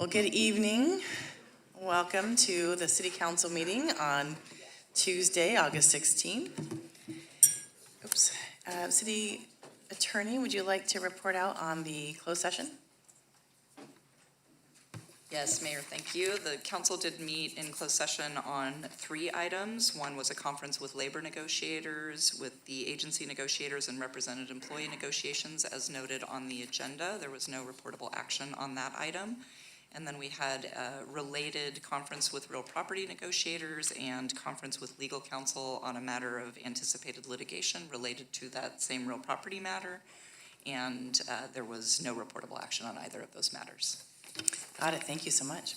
Well, good evening. Welcome to the City Council meeting on Tuesday, August 16th. Oops. City Attorney, would you like to report out on the closed session? Yes, Mayor, thank you. The council did meet in closed session on 3 items. One was a conference with labor negotiators, with the agency negotiators and represented employee negotiations as noted on the agenda. There was no reportable action on that item. And then we had a related conference with real property negotiators and conference with legal counsel on a matter of anticipated litigation related to that same real property matter. And there was no reportable action on either of those matters. Got it. Thank you so much.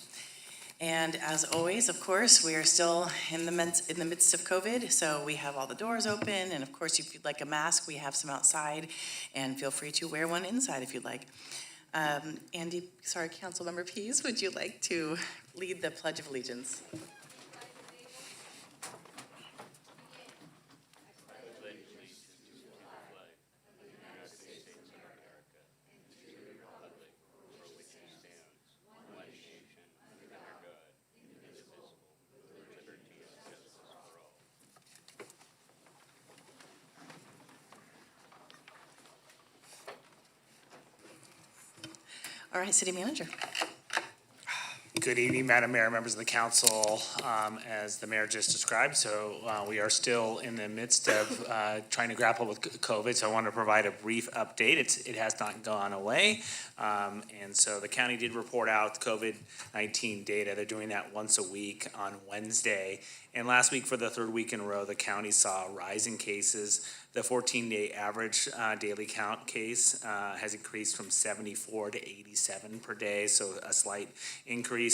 And as always, of course, we are still in the midst of COVID, so we have all the doors open. And of course, if you'd like a mask, we have some outside, and feel free to wear one inside if you'd like. Councilmember Pease, would you like to lead the Pledge of Allegiance? All right, City Manager. Good evening, Madam Mayor, members of the council. As the mayor just described, we are still in the midst of trying to grapple with COVID, so I want to provide a brief update. It has not gone away, and so the county did report out COVID-19 data. They're doing that once a week on Wednesday, and last week for the 3rd week in a row, the county saw a rise in cases. The 14-day average daily count case has increased from 74 to 87 per day, so a slight increase.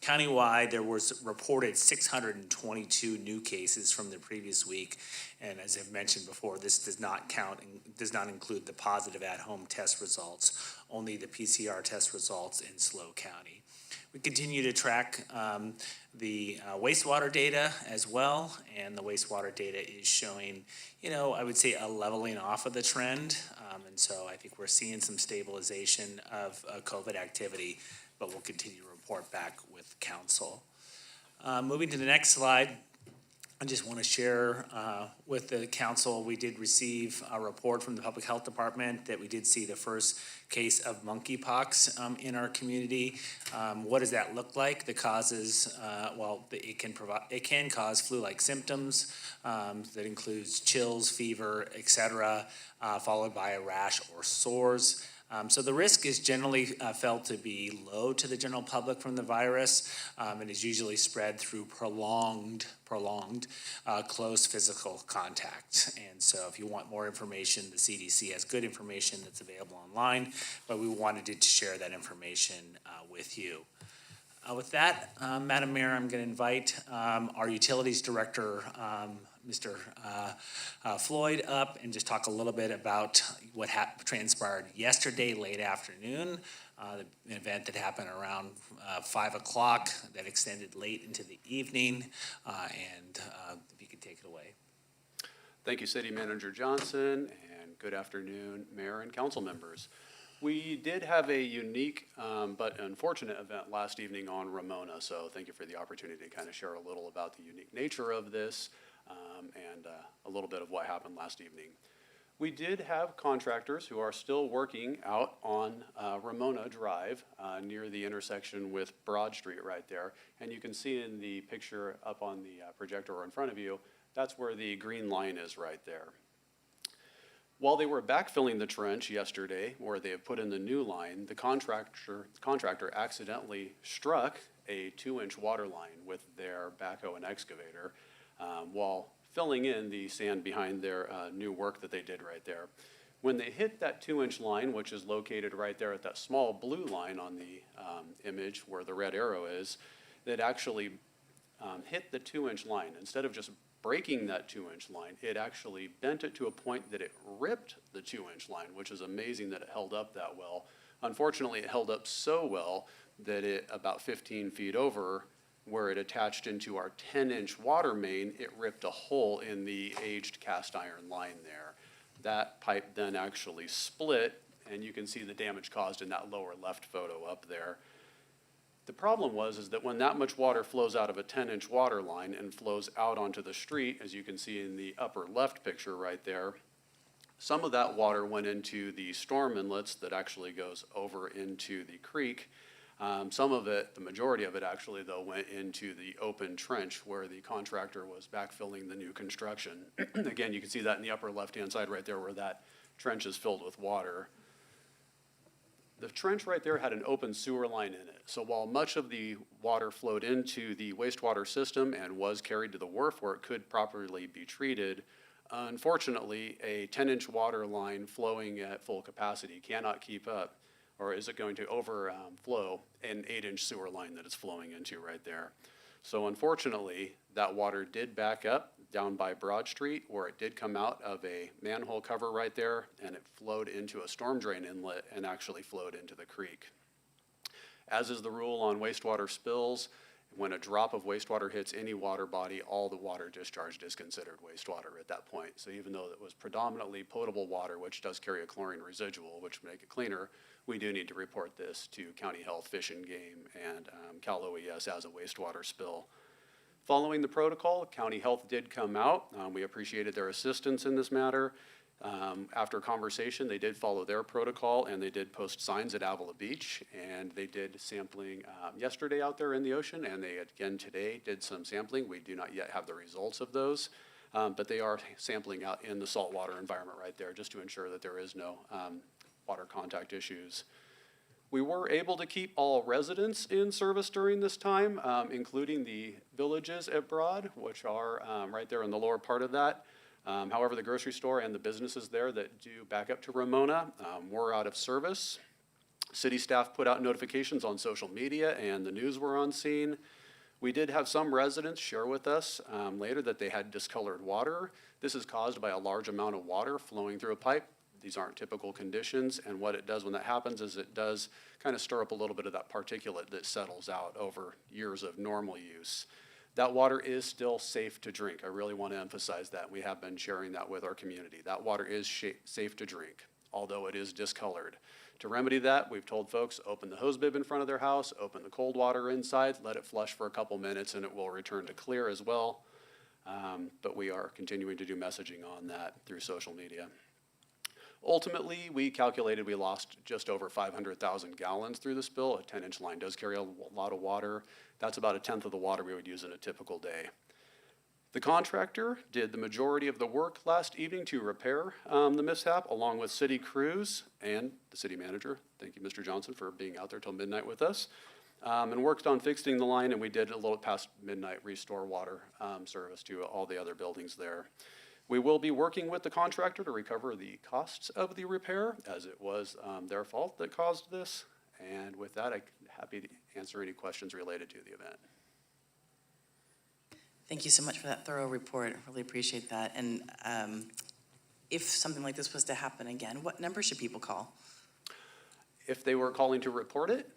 Countywide, there was reported 622 new cases from the previous week, and as I've mentioned before, this does not include the positive at-home test results, only the PCR test results in SLO County. We continue to track the wastewater data as well, and the wastewater data is showing, I would say a leveling off of the trend, and so I think we're seeing some stabilization of COVID activity, but we'll continue to report back with council. Moving to the next slide, I just want to share with the council, we did receive a report from the Public Health Department that we did see the first case of monkeypox in our community. What does that look like? The causes, it can cause flu-like symptoms that includes chills, fever, etc., followed by a rash or sores. So the risk is generally felt to be low to the general public from the virus, and is usually spread through prolonged close physical contact. And so if you want more information, the CDC has good information that's available online, but we wanted to share that information with you. With that, Madam Mayor, I'm going to invite our Utilities Director, Mr. Floyd, up and just talk a little bit about what transpired yesterday late afternoon, an event that happened around 5 o'clock that extended late into the evening, and if you could take it away. Thank you, City Manager Johnson, and good afternoon, Mayor and council members. We did have a unique but unfortunate event last evening on Ramona, so thank you for the opportunity to kind of share a little about the unique nature of this and a little bit of what happened last evening. We did have contractors who are still working out on Ramona Drive near the intersection with Broad Street right there, and you can see in the picture up on the projector in front of you, that's where the green line is right there. While they were backfilling the trench yesterday, where they have put in the new line, the contractor accidentally struck a 2-inch water line with their backhoe and excavator while filling in the sand behind their new work that they did right there. When they hit that 2-inch line, which is located right there at that small blue line on the image where the red arrow is, that actually hit the 2-inch line. Instead of just breaking that 2-inch line, it actually bent it to a point that it ripped the 2-inch line, which is amazing that it held up that well. Unfortunately, it held up so well that it, about 15 feet over, where it attached into our 10-inch water main, it ripped a hole in the aged cast iron line there. That pipe then actually split, and you can see the damage caused in that lower left photo up there. The problem is that when that much water flows out of a 10-inch water line and flows out onto the street, as you can see in the upper left picture right there, some of that water went into the storm inlets that actually goes over into the creek. Some of it, the majority of it actually, though, went into the open trench where the contractor was backfilling the new construction. Again, you can see that in the upper left-hand side right there where that trench is filled with water. The trench right there had an open sewer line in it. So while much of the water flowed into the wastewater system and was carried to the wharf where it could properly be treated, unfortunately, a 10-inch water line flowing at full capacity cannot keep up, or is it going to overflow an 8-inch sewer line that it's flowing into right there. So unfortunately, that water did back up down by Broad Street where it did come out of a manhole cover right there, and it flowed into a storm drain inlet and actually flowed into the creek. As is the rule on wastewater spills, when a drop of wastewater hits any water body, all the water discharged is considered wastewater at that point. So even though it was predominantly potable water, which does carry a chlorine residual, which make it cleaner, we do need to report this to County Health, Fish and Game, and Cal OES as a wastewater spill. Following the protocol, County Health did come out. We appreciated their assistance in this matter. After conversation, they did follow their protocol, and they did post signs at Avila Beach, and they did sampling yesterday out there in the ocean, and they again today did some sampling. We do not yet have the results of those, but they are sampling out in the saltwater environment right there just to ensure that there is no water contact issues. We were able to keep all residents in service during this time, including the villages at Broad, which are right there in the lower part of that. However, the grocery store and the businesses there that do back up to Ramona were out of service. City staff put out notifications on social media and the news were on scene. We did have some residents share with us later that they had discolored water. This is caused by a large amount of water flowing through a pipe. These aren't typical conditions, and what it does when that happens is it does kind of stir up a little bit of that particulate that settles out over years of normal use. That water is still safe to drink. I really want to emphasize that. We have been sharing that with our community. That water is safe to drink, although it is discolored. To remedy that, we've told folks, open the hose bib in front of their house, open the cold water inside, let it flush for a couple minutes, and it will return to clear as well. But we are continuing to do messaging on that through social media. Ultimately, we calculated we lost just over 500,000 gallons through the spill. A 10-inch line does carry a lot of water. That's about 1/10 of the water we would use in a typical day. The contractor did the majority of the work last evening to repair the mishap, along with city crews and the city manager. Thank you, Mr. Johnson, for being out there till midnight with us. And worked on fixing the line, and we did a little past midnight restore water service to all the other buildings there. We will be working with the contractor to recover the costs of the repair, as it was their fault that caused this. And with that, I'm happy to answer any questions related to the event. Thank you so much for that thorough report. I really appreciate that. And if something like this was to happen again, what number should people call? If they were calling to report it,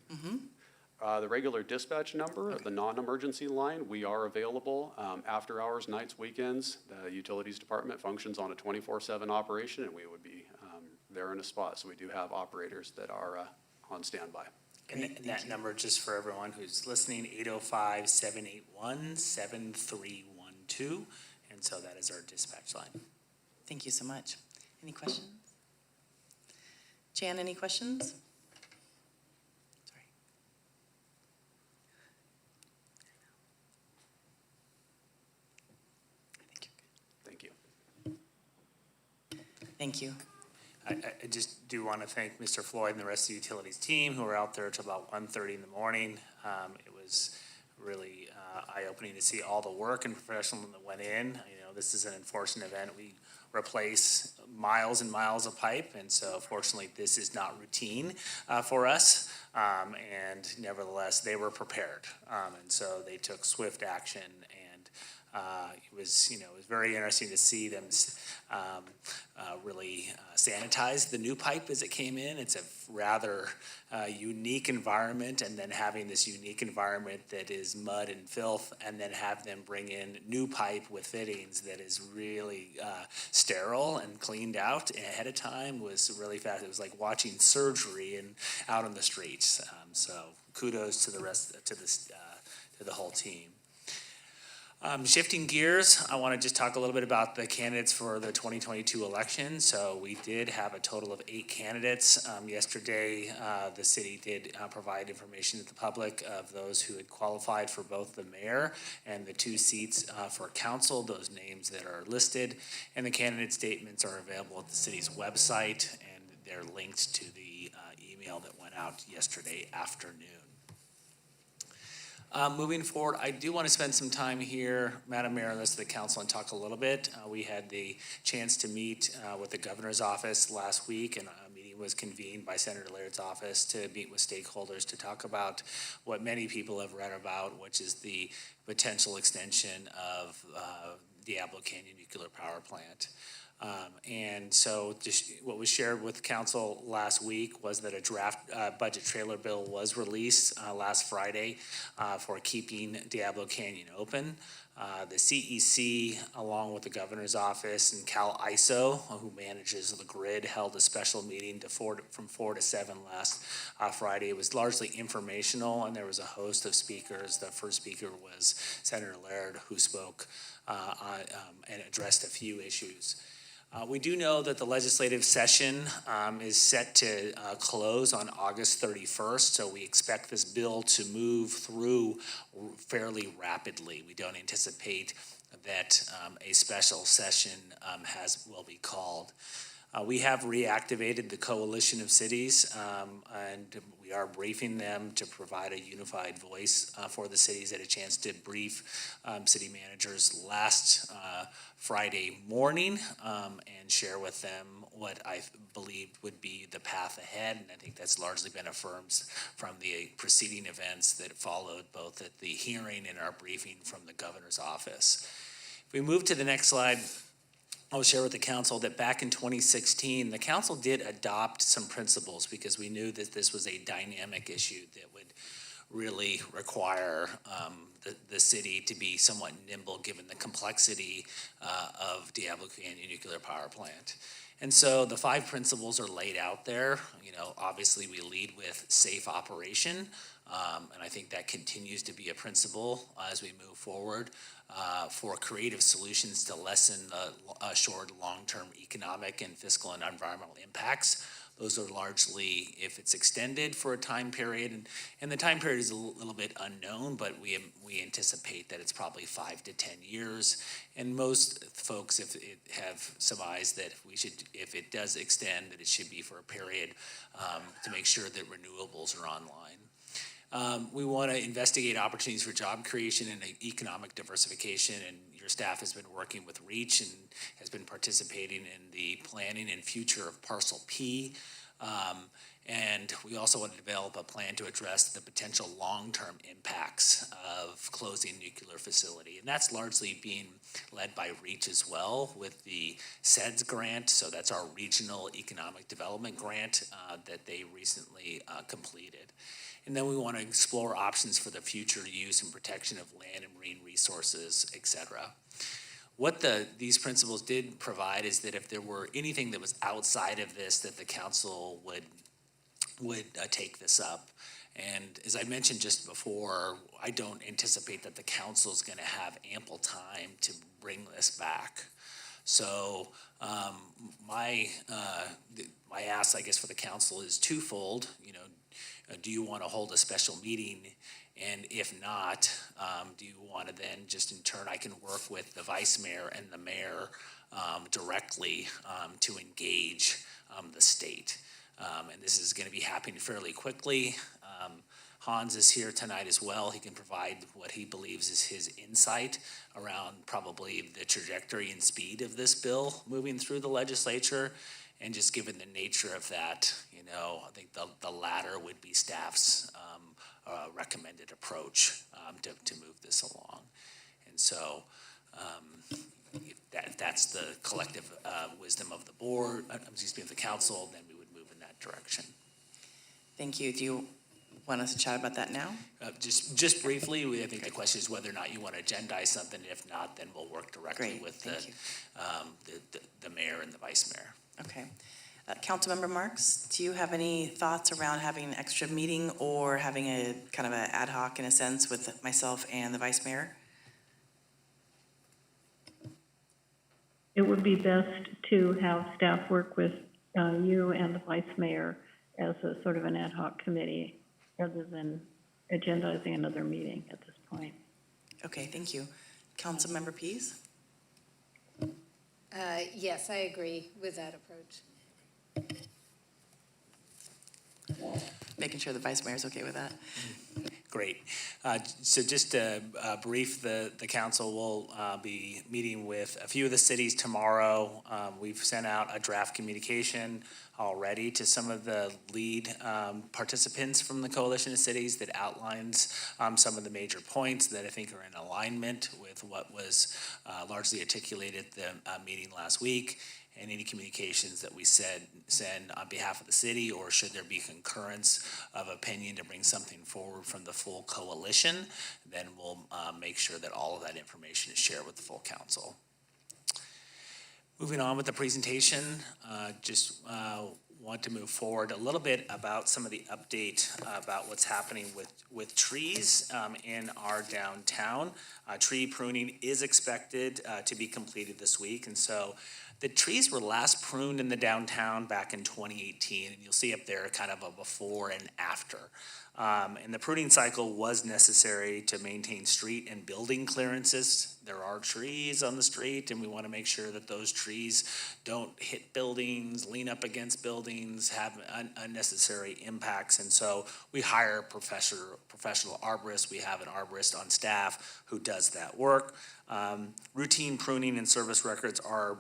the regular dispatch number, the non-emergency line, we are available after hours, nights, weekends. The utilities department functions on a 24/7 operation, and we would be there in a spot. So we do have operators that are on standby. And that number, just for everyone who's listening, 805-781-7312. And so that is our dispatch line. Thank you so much. Any questions? Jan, any questions? Sorry. I think you're good. Thank you. Thank you. I just do want to thank Mr. Floyd and the rest of the utilities team who were out there till about 1:30 in the morning. It was really eye-opening to see all the work and professionalism that went in. You know, this is an enforcement event. We replace miles and miles of pipe, and so fortunately this is not routine for us. And nevertheless, they were prepared. And so they took swift action and and it was very interesting to see them really sanitize the new pipe as it came in. It's a rather unique environment, and then having this unique environment that is mud and filth, and then have them bring in new pipe with fittings that is really sterile and cleaned out ahead of time was really fast. It was like watching surgery and out on the streets. So kudos to the whole team. Shifting gears, I want to just talk a little bit about the candidates for the 2022 election. So we did have a total of 8 candidates. Yesterday, the city did provide information to the public of those who had qualified for both the mayor and the 2 seats for council, those names that are listed. And the candidate statements are available at the city's website, and they're linked to the email that went out yesterday afternoon. Moving forward, I do want to spend some time here, Madam Mayor, and the rest of the council, and talk a little bit. We had the chance to meet with the governor's office last week, and a meeting was convened by Senator Laird's office to meet with stakeholders to talk about what many people have read about, which is the potential extension of Diablo Canyon Nuclear Power Plant. And so just what was shared with council last week was that a draft budget trailer bill was released last Friday for keeping Diablo Canyon open. The CEC, along with the governor's office and Cal ISO, who manages the grid, held a special meeting from 4 to 7 last Friday. It was largely informational, and there was a host of speakers. The first speaker was Senator Laird, who spoke and addressed a few issues. We do know that the legislative session is set to close on August 31st, so we expect this bill to move through fairly rapidly. We don't anticipate that a special session will be called. We have reactivated the Coalition of Cities, and we are briefing them to provide a unified voice for the cities. Had a chance to brief city managers last Friday morning and share with them what I believed would be the path ahead, and I think that's largely been affirmed from the preceding events that followed both at the hearing and our briefing from the governor's office. If we move to the next slide, I'll share with the council that back in 2016, the council did adopt some principles because we knew that this was a dynamic issue that would really require the city to be somewhat nimble given the complexity of Diablo Canyon Nuclear Power Plant. And so the 5 principles are laid out there. Obviously we lead with safe operation, and I think that continues to be a principle as we move forward. For creative solutions to lessen the short, long-term economic and fiscal and environmental impacts. Those are largely, if it's extended for a time period, and the time period is a little bit unknown, but we anticipate that it's probably 5 to 10 years. And most folks have surmised that if it does extend, that it should be for a period to make sure that renewables are online. We want to investigate opportunities for job creation and economic diversification, and your staff has been working with REACH and has been participating in the planning and future of Parcel P. And we also want to develop a plan to address the potential long-term impacts of closing a nuclear facility. And that's largely being led by REACH as well with the CEDS grant. So that's our Regional Economic Development Grant that they recently completed. And then we want to explore options for the future use and protection of land and marine resources, et cetera. What these principles did provide is that if there were anything that was outside of this, that the council would take this up. And as I mentioned just before, I don't anticipate that the council is going to have ample time to bring this back. So my ask, I guess, for the council is twofold. Do you want to hold a special meeting? And if not, do you want to then just in turn, I can work with the vice mayor and the mayor directly to engage the state. And this is going to be happening fairly quickly. Hans is here tonight as well. He can provide what he believes is his insight around probably the trajectory and speed of this bill moving through the legislature. And just given the nature of that, I think the latter would be staff's recommended approach to move this along. And so that's the collective wisdom of the board, of the council, then we would move in that direction. Thank you. Do you want us to chat about that now? Just briefly, I think the question is whether or not you want to agendize something. If not, then we'll work directly Great, with thank you. the mayor and the vice mayor. Okay. Councilmember Marks, do you have any thoughts around having an extra meeting or having a kind of an ad hoc in a sense with myself and the vice mayor? It would be best to have staff work with you and the vice mayor as a sort of an ad hoc committee rather than agendizing another meeting at this point. Okay, thank you. Councilmember Pease? Yes, I agree with that approach. Making sure the vice mayor is okay with that. Great. So just to brief the council, we'll be meeting with a few of the cities tomorrow. We've sent out a draft communication already to some of the lead participants from the Coalition of Cities that outlines some of the major points that I think are in alignment with what was largely articulated at the meeting last week. And any communications that we send on behalf of the city, or should there be concurrence of opinion to bring something forward from the full coalition, then we'll make sure that all of that information is shared with the full council. Moving on with the presentation, want to move forward a little bit about some of the update about what's happening with trees in our downtown. Tree pruning is expected to be completed this week, and so the trees were last pruned in the downtown back in 2018, and you'll see up there kind of a before and after. And the pruning cycle was necessary to maintain street and building clearances. There are trees on the street, and we want to make sure that those trees don't hit buildings, lean up against buildings, have unnecessary impacts. And so we hire professional arborists. We have an arborist on staff who does that work. Routine pruning and service records are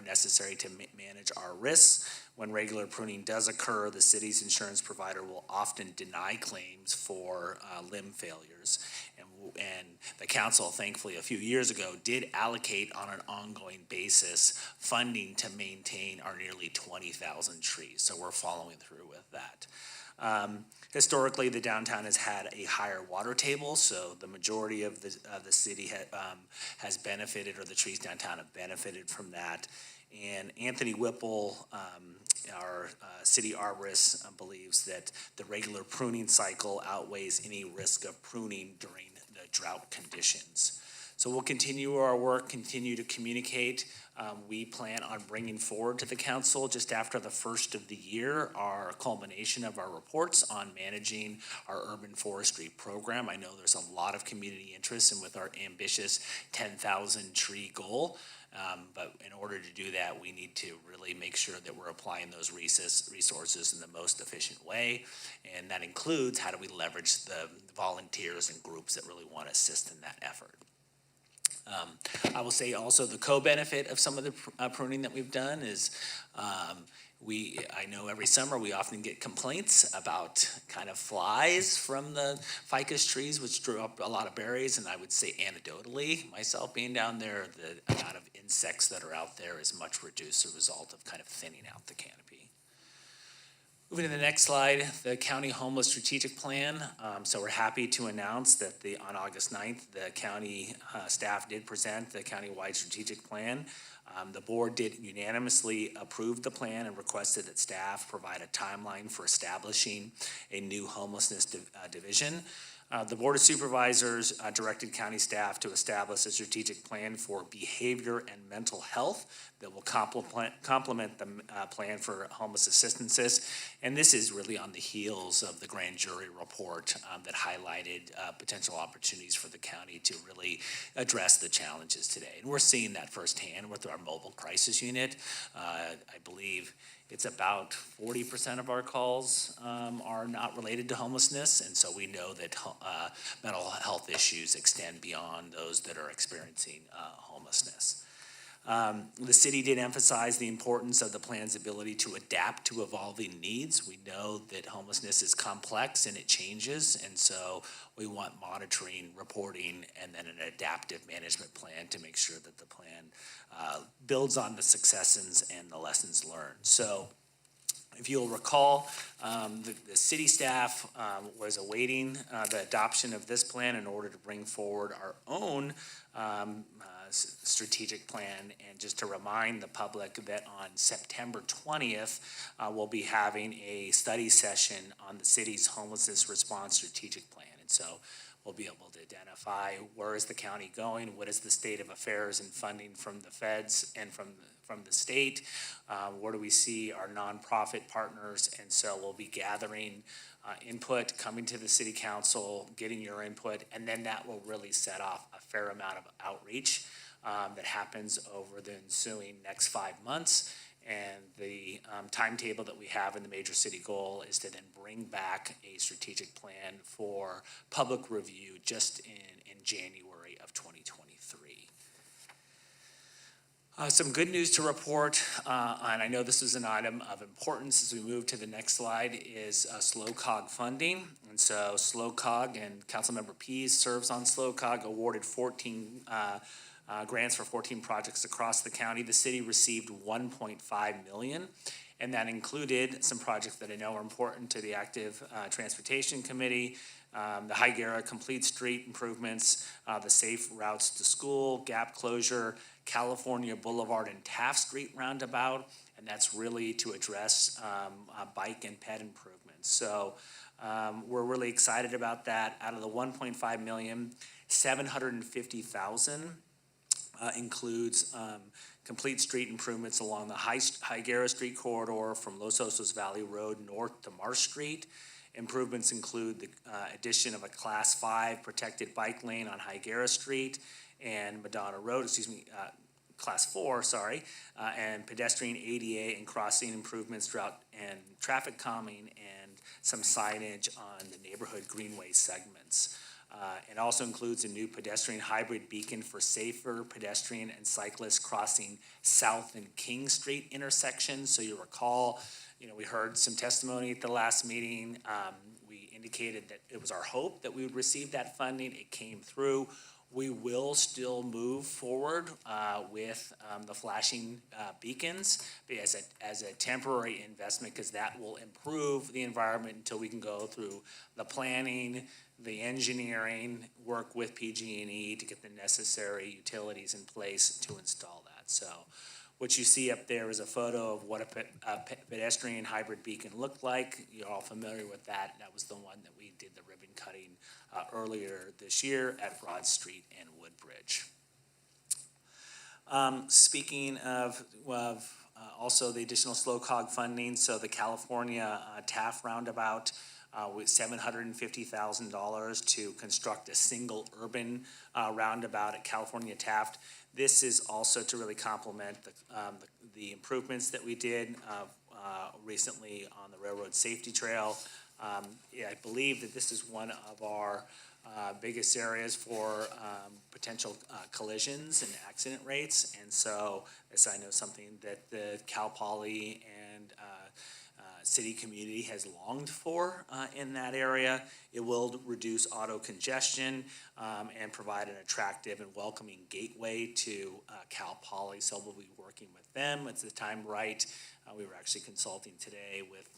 necessary to manage our risks. When regular pruning does occur, the city's insurance provider will often deny claims for limb failures. And the council, thankfully, a few years ago, did allocate on an ongoing basis funding to maintain our nearly 20,000 trees. So we're following through with that. Historically, the downtown has had a higher water table, so the majority of the city has benefited, or the trees downtown have benefited from that. And Anthony Whipple, our city arborist, believes that the regular pruning cycle outweighs any risk of pruning during the drought conditions. So we'll continue our work, continue to communicate. We plan on bringing forward to the council just after the first of the year our culmination of our reports on managing our urban forestry program. I know there's a lot of community interest and with our ambitious 10,000 tree goal. But in order to do that, we need to really make sure that we're applying those resources in the most efficient way. And that includes how do we leverage the volunteers and groups that really want to assist in that effort. I will say also the co-benefit of some of the pruning that we've done is I know every summer we often get complaints about kind of flies from the ficus trees, which drew up a lot of berries. And I would say anecdotally, myself being down there, the amount of insects that are out there is much reduced as a result of kind of thinning out the canopy. Moving to the next slide, the County Homeless Strategic Plan. So we're happy to announce that on August 9th, the county staff did present the county-wide strategic plan. The board did unanimously approve the plan and requested that staff provide a timeline for establishing a new homelessness division. The Board of Supervisors directed county staff to establish a strategic plan for behavior and mental health that will complement the plan for homeless assistances. And this is really on the heels of the grand jury report that highlighted potential opportunities for the county to really address the challenges today. And we're seeing that firsthand with our mobile crisis unit. I believe it's about 40% of our calls are not related to homelessness, and so we know that mental health issues extend beyond those that are experiencing homelessness. The city did emphasize the importance of the plan's ability to adapt to evolving needs. We know that homelessness is complex and it changes, and so we want monitoring, reporting, and then an adaptive management plan to make sure that the plan builds on the successes and the lessons learned. So if you'll recall, the city staff was awaiting the adoption of this plan in order to bring forward our own strategic plan. And just to remind the public that on September 20th, we'll be having a study session on the city's homelessness response strategic plan. And so we'll be able to identify where is the county going, what is the state of affairs and funding from the feds and from the state, where do we see our nonprofit partners, and so we'll be gathering input, coming to the city council, getting your input, and then that will really set off a fair amount of outreach that happens over the ensuing next 5 months. And the timetable that we have in the major city goal is to then bring back a strategic plan for public review just in January of 2023. Some good news to report, and I know this is an item of importance as we move to the next slide, is SLOCOG funding. And so SLOCOG, and Councilmember Pease serves on SLOCOG, awarded 14 grants for 14 projects across the county. The city received $1.5 million, and that included some projects that I know are important to the Active Transportation Committee, the Higuera Complete Street improvements, the Safe Routes to School, gap closure, California Boulevard and Taft Street roundabout, and that's really to address bike and ped improvements. So we're really excited about that. Out of the $1.5 million, $750,000 includes complete street improvements along the Higuera Street corridor from Los Osos Valley Road north to Marsh Street. Improvements include the addition of a Class 5 protected bike lane on Higuera Street and Madonna Road, Class 4, and pedestrian ADA and crossing improvements throughout and traffic calming and some signage on the neighborhood greenway segments. It also includes a new pedestrian hybrid beacon for safer pedestrian and cyclists crossing South and King Street intersections. So you recall, we heard some testimony at the last meeting. We indicated that it was our hope that we would receive that funding. It came through. We will still move forward with the flashing beacons as a temporary investment, because that will improve the environment until we can go through the planning, the engineering, work with PG&E to get the necessary utilities in place to install that. So what you see up there is a photo of what a pedestrian hybrid beacon looked like. You're all familiar with that. That was the one that we did the ribbon cutting earlier this year at Broad Street and Woodbridge. Speaking of also the additional SLOCOG funding, so the California Taft roundabout with $750,000 to construct a single urban roundabout at California Taft. This is also to really complement the improvements that we did recently on the Railroad Safety Trail. I believe that this is one of our biggest areas for potential collisions and accident rates. And so this, I know, something that the Cal Poly and city community has longed for in that area. It will reduce auto congestion and provide an attractive and welcoming gateway to Cal Poly. So we'll be working with them at the time right. We were actually consulting today with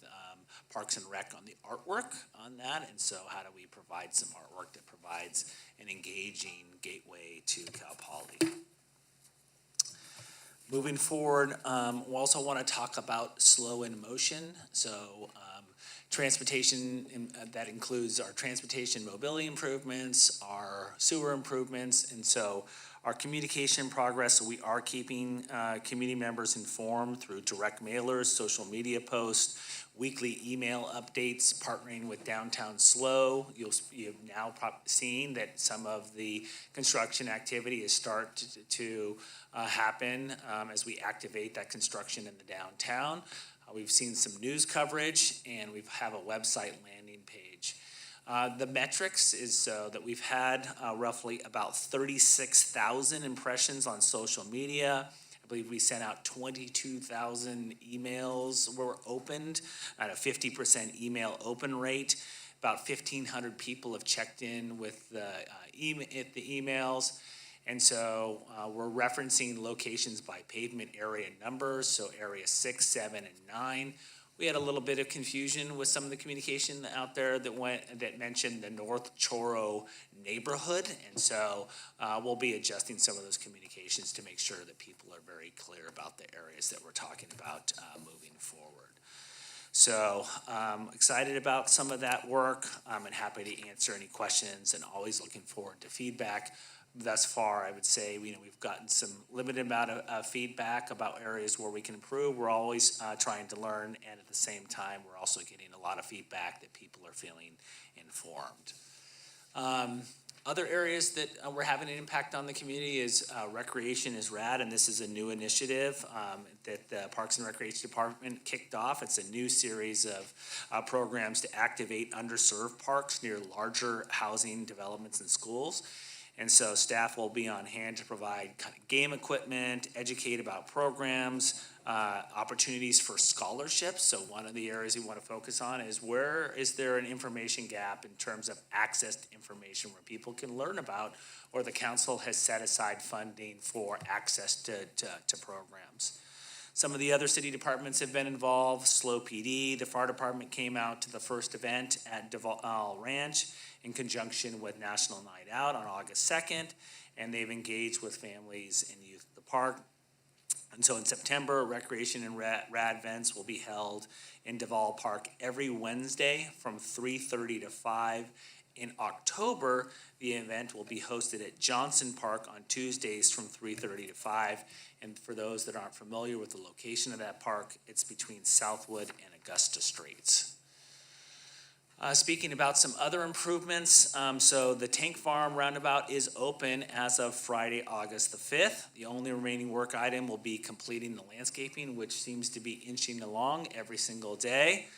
Parks and Rec on the artwork on that. And so how do we provide some artwork that provides an engaging gateway to Cal Poly? Moving forward, we also want to talk about slow in motion. So transportation, that includes our transportation mobility improvements, our sewer improvements, and so our communication progress. We are keeping community members informed through direct mailers, social media posts, weekly email updates, partnering with Downtown Slow. You've now seen that some of the construction activity is start to happen as we activate that construction in the downtown. We've seen some news coverage, and we have a website landing page. The metrics is so that we've had roughly about 36,000 impressions on social media, I believe we sent out 22,000 emails were opened at a 50% email open rate. About 1,500 people have checked in with the emails. And so we're referencing locations by pavement area numbers, so area 6, 7, and 9. We had a little bit of confusion with some of the communication out there that mentioned the North Choro neighborhood. And so we'll be adjusting some of those communications to make sure that people are very clear about the areas that we're talking about moving forward. So excited about some of that work and happy to answer any questions and always looking forward to feedback. Thus far, I would say, we've gotten some limited amount of feedback about areas where we can improve. We're always trying to learn, and at the same time, we're also getting a lot of feedback that people are feeling informed. Other areas that we're having an impact on the community is Recreation is Rad, and this is a new initiative that the Parks and Recreation Department kicked off. It's a new series of programs to activate underserved parks near larger housing developments and schools. And so staff will be on hand to provide kind of game equipment, educate about programs, opportunities for scholarships. So one of the areas we want to focus on is where is there an information gap in terms of access to information where people can learn about, or the council has set aside funding for access to programs. Some of the other city departments have been involved. SLO PD, the fire department came out to the first event at Duval Ranch in conjunction with National Night Out on August 2nd, and they've engaged with families and youth at the park. And so in September, Recreation and Rad events will be held in Duval Park every Wednesday from 3:30 to 5. In October, the event will be hosted at Johnson Park on Tuesdays from 3:30 to 5. And for those that aren't familiar with the location of that park, it's between Southwood and Augusta Streets. Speaking about some other improvements, so the Tank Farm roundabout is open as of Friday, August the 5th. The only remaining work item will be completing the landscaping, which seems to be inching along every single day.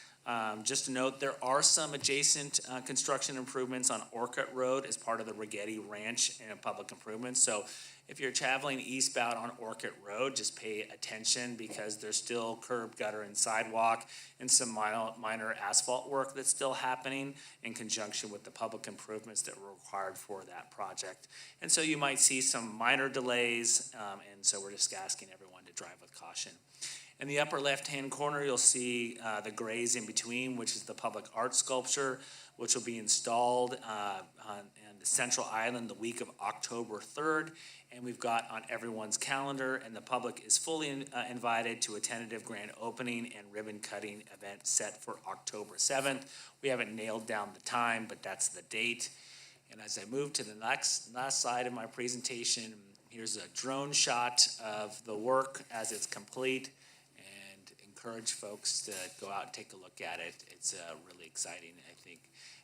Just to note, there are some adjacent construction improvements on Orcutt Road as part of the Rigetti Ranch and public improvements. So if you're traveling eastbound on Orcutt Road, just pay attention because there's still curb, gutter, and sidewalk and some minor asphalt work that's still happening in conjunction with the public improvements that were required for that project. And so you might see some minor delays, and so we're just asking everyone to drive with caution. In the upper left-hand corner, you'll see the grays in between, which is the public art sculpture, which will be installed on the Central Island the week of October 3rd. And we've got on everyone's calendar, and the public is fully invited to a tentative grand opening and ribbon cutting event set for October 7th. We haven't nailed down the time, but that's the date. And as I move to the last slide of my presentation, here's a drone shot of the work as it's complete. Encourage folks to go out and take a look at it. It's really exciting, I think,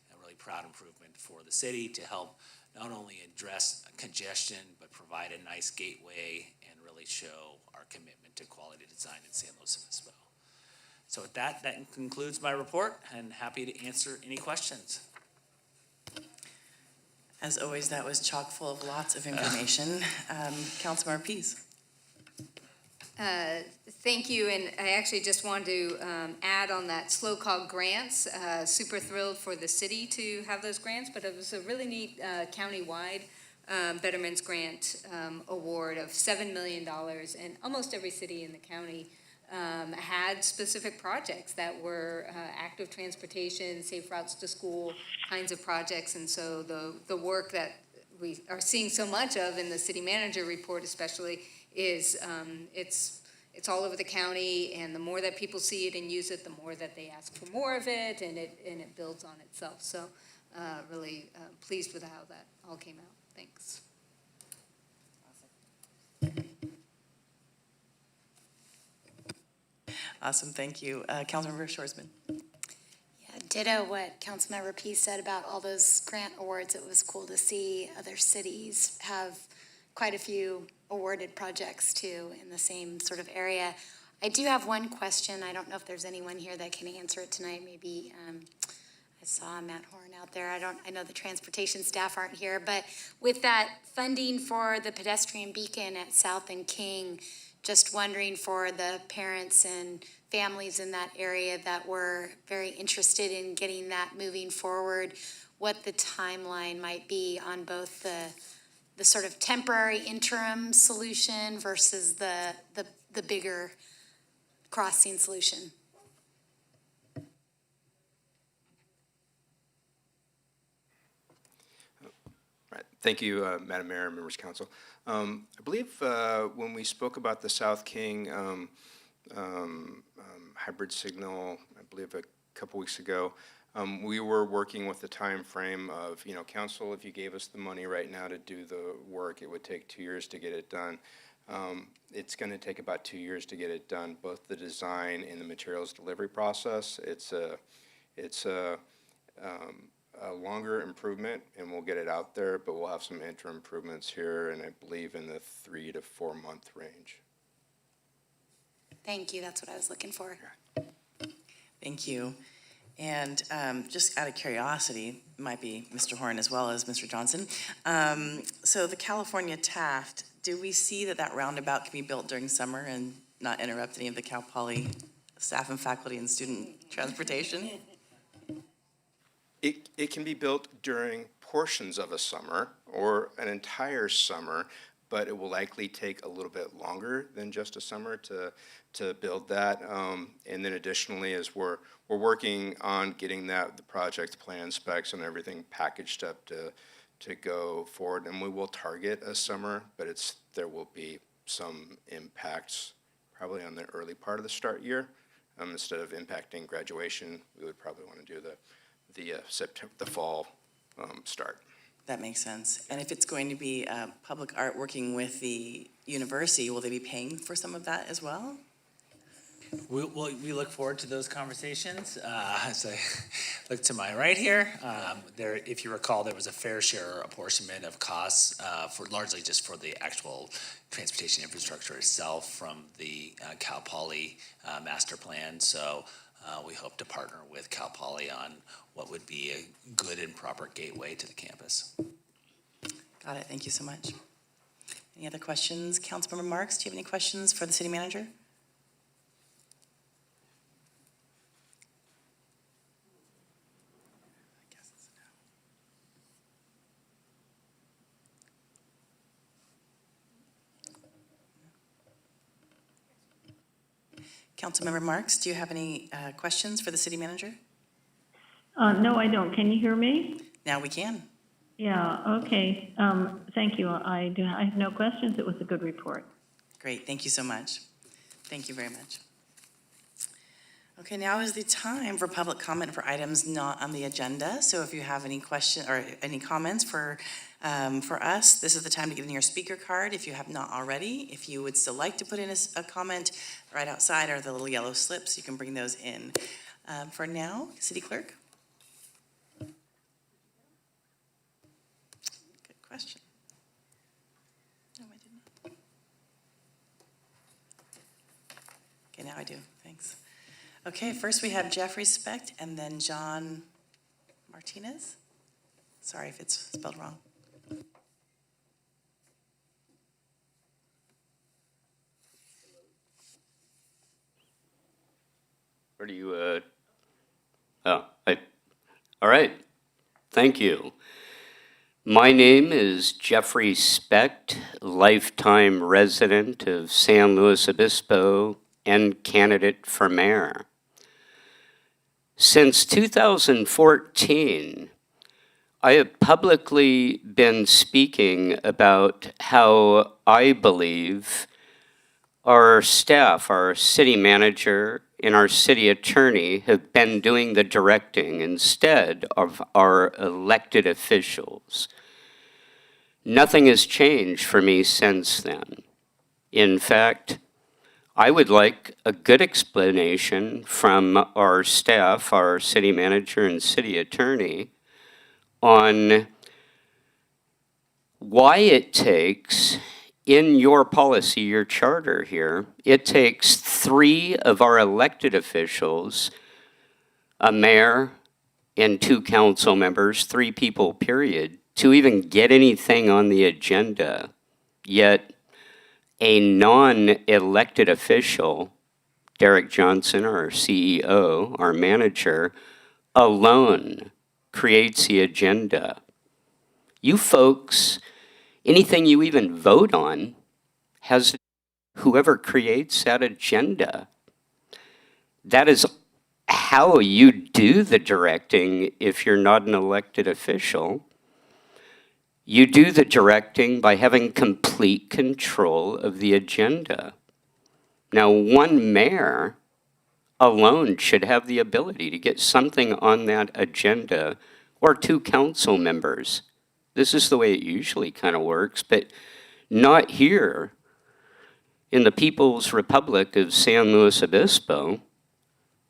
a really proud improvement for the city to help not only address congestion, but provide a nice gateway and really show our commitment to quality design in San Luis Obispo. So with that concludes my report, and happy to answer any questions. As always, that was chock full of lots of information. Councilmember Pease. Thank you, and I actually just wanted to add on that SLOCOG grants. Super thrilled for the city to have those grants, but it was a really neat county-wide Betterment's Grant award of $7 million, and almost every city in the county had specific projects that were active transportation, safe routes to school kinds of projects, and so the work that we are seeing so much of in the city manager report especially is it's all over the county, and the more that people see it and use it, the more that they ask for more of it, and it builds on itself. So really pleased with how that all came out. Thanks. Awesome, thank you. Councilmember Shoresman. Yeah, ditto what Councilmember Pease said about all those grant awards. It was cool to see other cities have quite a few awarded projects too in the same sort of area. I do have one question. I don't know if there's anyone here that can answer it tonight. Maybe I saw Matt Horn out there. I know the transportation staff aren't here, but with that funding for the pedestrian beacon at South and King, just wondering for the parents and families in that area that were very interested in getting that moving forward, what the timeline might be on both the sort of temporary interim solution versus the bigger crossing solution. Right. Thank you, Madam Mayor, members of council. I believe when we spoke about the South King hybrid signal, I believe a couple weeks ago, we were working with the time frame of, council, if you gave us the money right now to do the work, it would take 2 years to get it done. It's going to take about 2 years to get it done, both the design and the materials delivery process. It's a longer improvement, and we'll get it out there, but we'll have some interim improvements here, and I believe in the 3 to 4 month range. Thank you, that's what I was looking for. Thank you. And just out of curiosity, might be Mr. Horn as well as Mr. Johnson. So the California Taft, do we see that roundabout can be built during summer and not interrupt any of the Cal Poly staff and faculty and student transportation? It can be built during portions of a summer or an entire summer, but it will likely take a little bit longer than just a summer to build that. And then additionally, as we're working on getting the project plan specs and everything packaged up to go forward, and we will target a summer, but there will be some impacts probably on the early part of the start year. Instead of impacting graduation, we would probably want to do the fall start. That makes sense. And if it's going to be public art working with the university, will they be paying for some of that as well? We look forward to those conversations. As I look to my right here, if you recall, there was a fair share apportionment of costs largely just for the actual transportation infrastructure itself from the Cal Poly master plan. So we hope to partner with Cal Poly on what would be a good and proper gateway to the campus. Got it. Thank you so much. Any other questions? Councilmember Marks, do you have any questions for the city manager? Councilmember Marks, do you have any questions for the city manager? No, I don't. Can you hear me? Now we can. Yeah, okay. Thank you. I have no questions. It was a good report. Great, thank you so much. Thank you very much. Okay, now is the time for public comment for items not on the agenda. So if you have any question or any comments for us, this is the time to get in your speaker card if you have not already. If you would still like to put in a comment, right outside are the little yellow slips. You can bring those in. For now, City Clerk. Good question. No, I didn't. Okay, now I do. Thanks. Okay, first we have Jeffrey Specht and then John Martinez. Sorry if it's spelled wrong. Where do you, all right, thank you. My name is Jeffrey Specht, lifetime resident of San Luis Obispo and candidate for mayor. Since 2014, I have publicly been speaking about how I believe our staff, our city manager, and our city attorney have been doing the directing instead of our elected officials. Nothing has changed for me since then. In fact, I would like a good explanation from our staff, our city manager and city attorney, on why it takes, in your policy, your charter here, it takes 3 of our elected officials, a mayor and 2 council members, 3 people, period, to even get anything on the agenda. Yet a non-elected official, Derek Johnson, our CEO, our manager, alone creates the agenda. You folks, anything you even vote on has whoever creates that agenda. That is how you do the directing if you're not an elected official. You do the directing by having complete control of the agenda. Now, one mayor alone should have the ability to get something on that agenda, or 2 council members. This is the way it usually kind of works, but not here in the People's Republic of San Luis Obispo.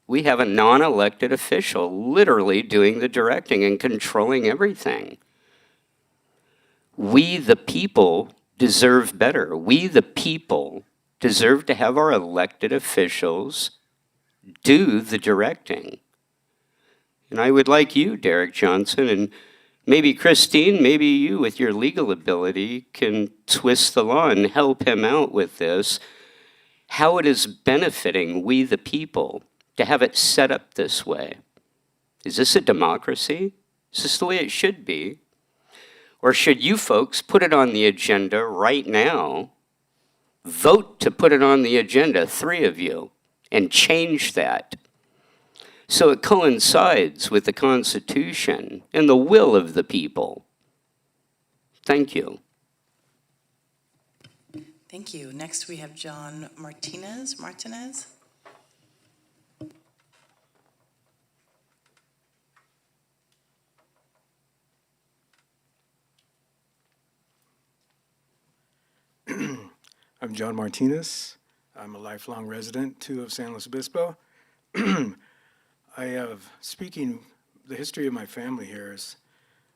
We have a non-elected official literally doing the directing and controlling everything. We, the people, deserve better. We, the people, deserve to have our elected officials do the directing. And I would like you, Derek Johnson, and maybe Christine, maybe you with your legal ability can twist the law and help him out with this, how it is benefiting we, the people, to have it set up this way. Is this a democracy? Is this the way it should be? Or should you folks put it on the agenda right now, vote to put it on the agenda, 3 of you, and change that so it coincides with the Constitution and the will of the people? Thank you. Thank you. Next, we have John Martinez. I'm John Martinez. I'm a lifelong resident, too, of San Luis Obispo. I have, the history of my family here is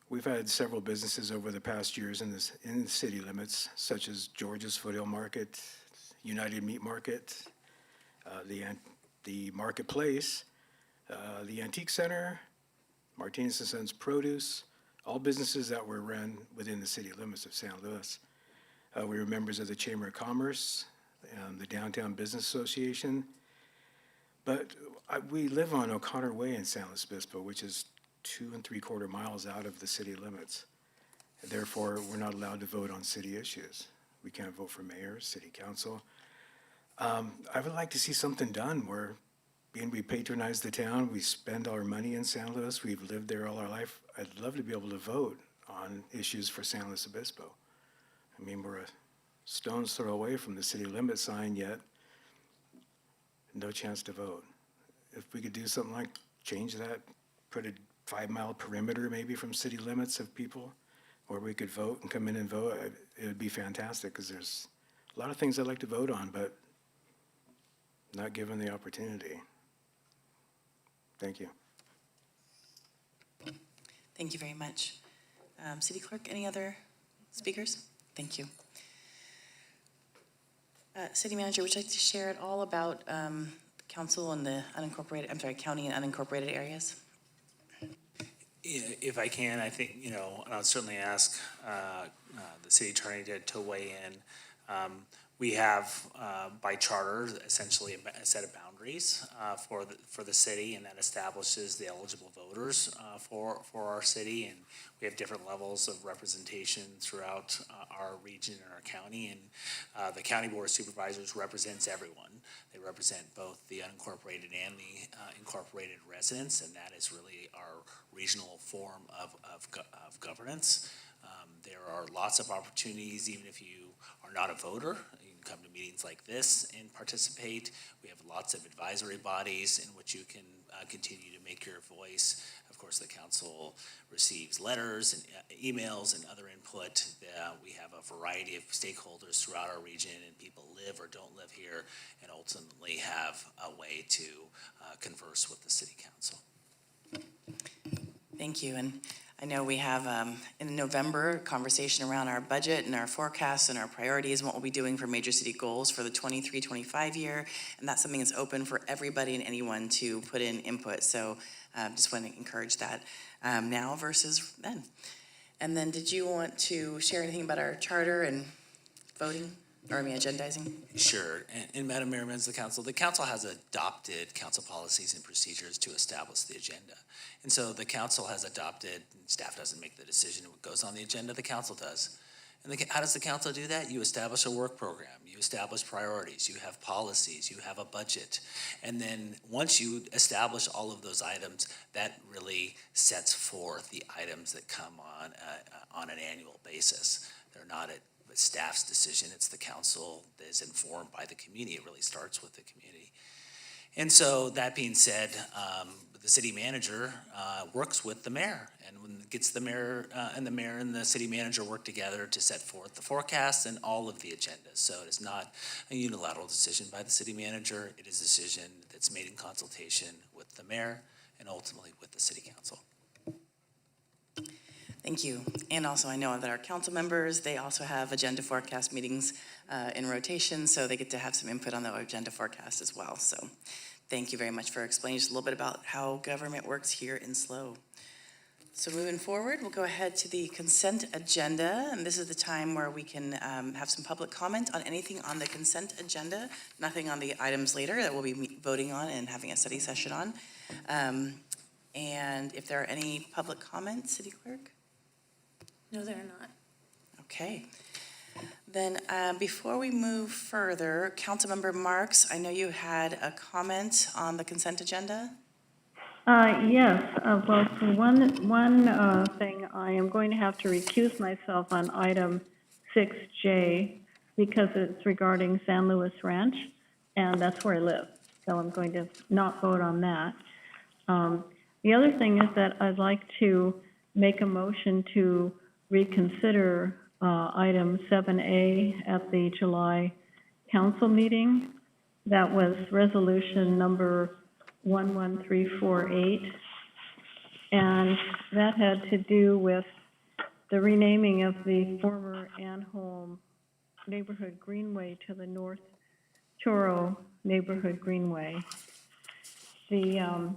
we've had several businesses over the past years in the city limits, such as George's Foothill Market, United Meat Market, the Marketplace, the Antique Center, Martinez & Sons Produce, all businesses that were run within the city limits of San Luis. We were members of the Chamber of Commerce, the Downtown Business Association. But we live on O'Connor Way in San Luis Obispo, which is 2 3/4 miles out of the city limits. And therefore, we're not allowed to vote on city issues. We can't vote for mayor, city council. I would like to see something done where, being we patronize the town, we spend our money in San Luis, we've lived there all our life. I'd love to be able to vote on issues for San Luis Obispo. I mean, we're a stone's throw away from the city limit sign, yet no chance to vote. If we could do something like change that, put a 5-mile perimeter maybe from city limits of people where we could vote and come in and vote, it would be fantastic, because there's a lot of things I'd like to vote on, but not given the opportunity. Thank you. Thank you very much. City Clerk, any other speakers? Thank you. City Manager, would you like to share at all about council and the county and unincorporated areas? If I can, I think, and I'll certainly ask the city attorney to weigh in. We have, by charter, essentially a set of boundaries for the city, and that establishes the eligible voters for our city. And we have different levels of representation throughout our region and our county. And the County Board of Supervisors represents everyone. They represent both the unincorporated and the incorporated residents, and that is really our regional form of governance. There are lots of opportunities, even if you are not a voter. You can come to meetings like this and participate. We have lots of advisory bodies in which you can continue to make your voice. Of course, the council receives letters and emails and other input. We have a variety of stakeholders throughout our region, and people live or don't live here, and ultimately have a way to converse with the city council. Thank you. And I know we have, in November, a conversation around our budget and our forecasts and our priorities and what we'll be doing for major city goals for the 23-25 year. And that's something that's open for everybody and anyone to put in input. So just want to encourage that now versus then. And then did you want to share anything about our charter and voting? or I mean agendizing? Sure. And Madam Mayor, members of the council has adopted council policies and procedures to establish the agenda. And so the council has adopted, staff doesn't make the decision what goes on the agenda, the council does. And how does the council do that? You establish a work program, you establish priorities, you have policies, you have a budget. And then once you establish all of those items, that really sets forth the items that come on an annual basis. They're not at staff's decision, it's the council that is informed by the community. It really starts with the community. And so that being said, the city manager works with the mayor, and when it gets the mayor and the city manager work together to set forth the forecast and all of the agendas. So it is not a unilateral decision by the city manager. It is a decision that's made in consultation with the mayor and ultimately with the city council. Thank you. And also I know that our council members, they also have agenda forecast meetings in rotation, so they get to have some input on the agenda forecast as well. So thank you very much for explaining just a little bit about how government works here in SLO. So moving forward, we'll go ahead to the consent agenda, and this is the time where we can have some public comment on anything on the consent agenda, nothing on the items later that we'll be voting on and having a study session on. And if there are any public comments, City Clerk? No, they're not. Okay. Then before we move further, Councilmember Marks, I know you had a comment on the consent agenda. Yes, well, for one thing, I am going to have to recuse myself on item 6J because it's regarding San Luis Ranch, and that's where I live. So I'm going to not vote on that. The other thing is that I'd like to make a motion to reconsider item 7A at the July council meeting. That was resolution number 11348. And that had to do with the renaming of the former Ann Holm Neighborhood Greenway to the North Choro Neighborhood Greenway. The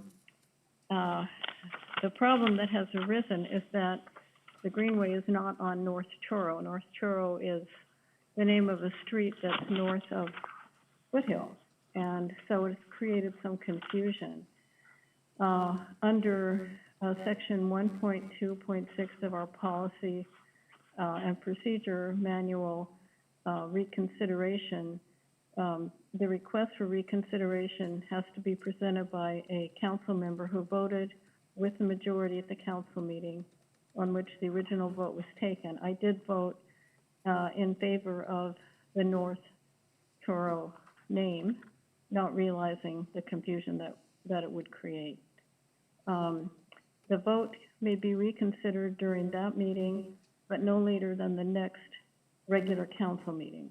problem that has arisen is that the Greenway is not on North Choro. North Choro is the name of a street that's north of Foothills, and so it's created some confusion. Under section 1.2.6 of our policy and procedure manual reconsideration, the request for reconsideration has to be presented by a council member who voted with the majority at the council meeting on which the original vote was taken. I did vote in favor of the North Choro name, not realizing the confusion that it would create. The vote may be reconsidered during that meeting, but no later than the next regular council meeting.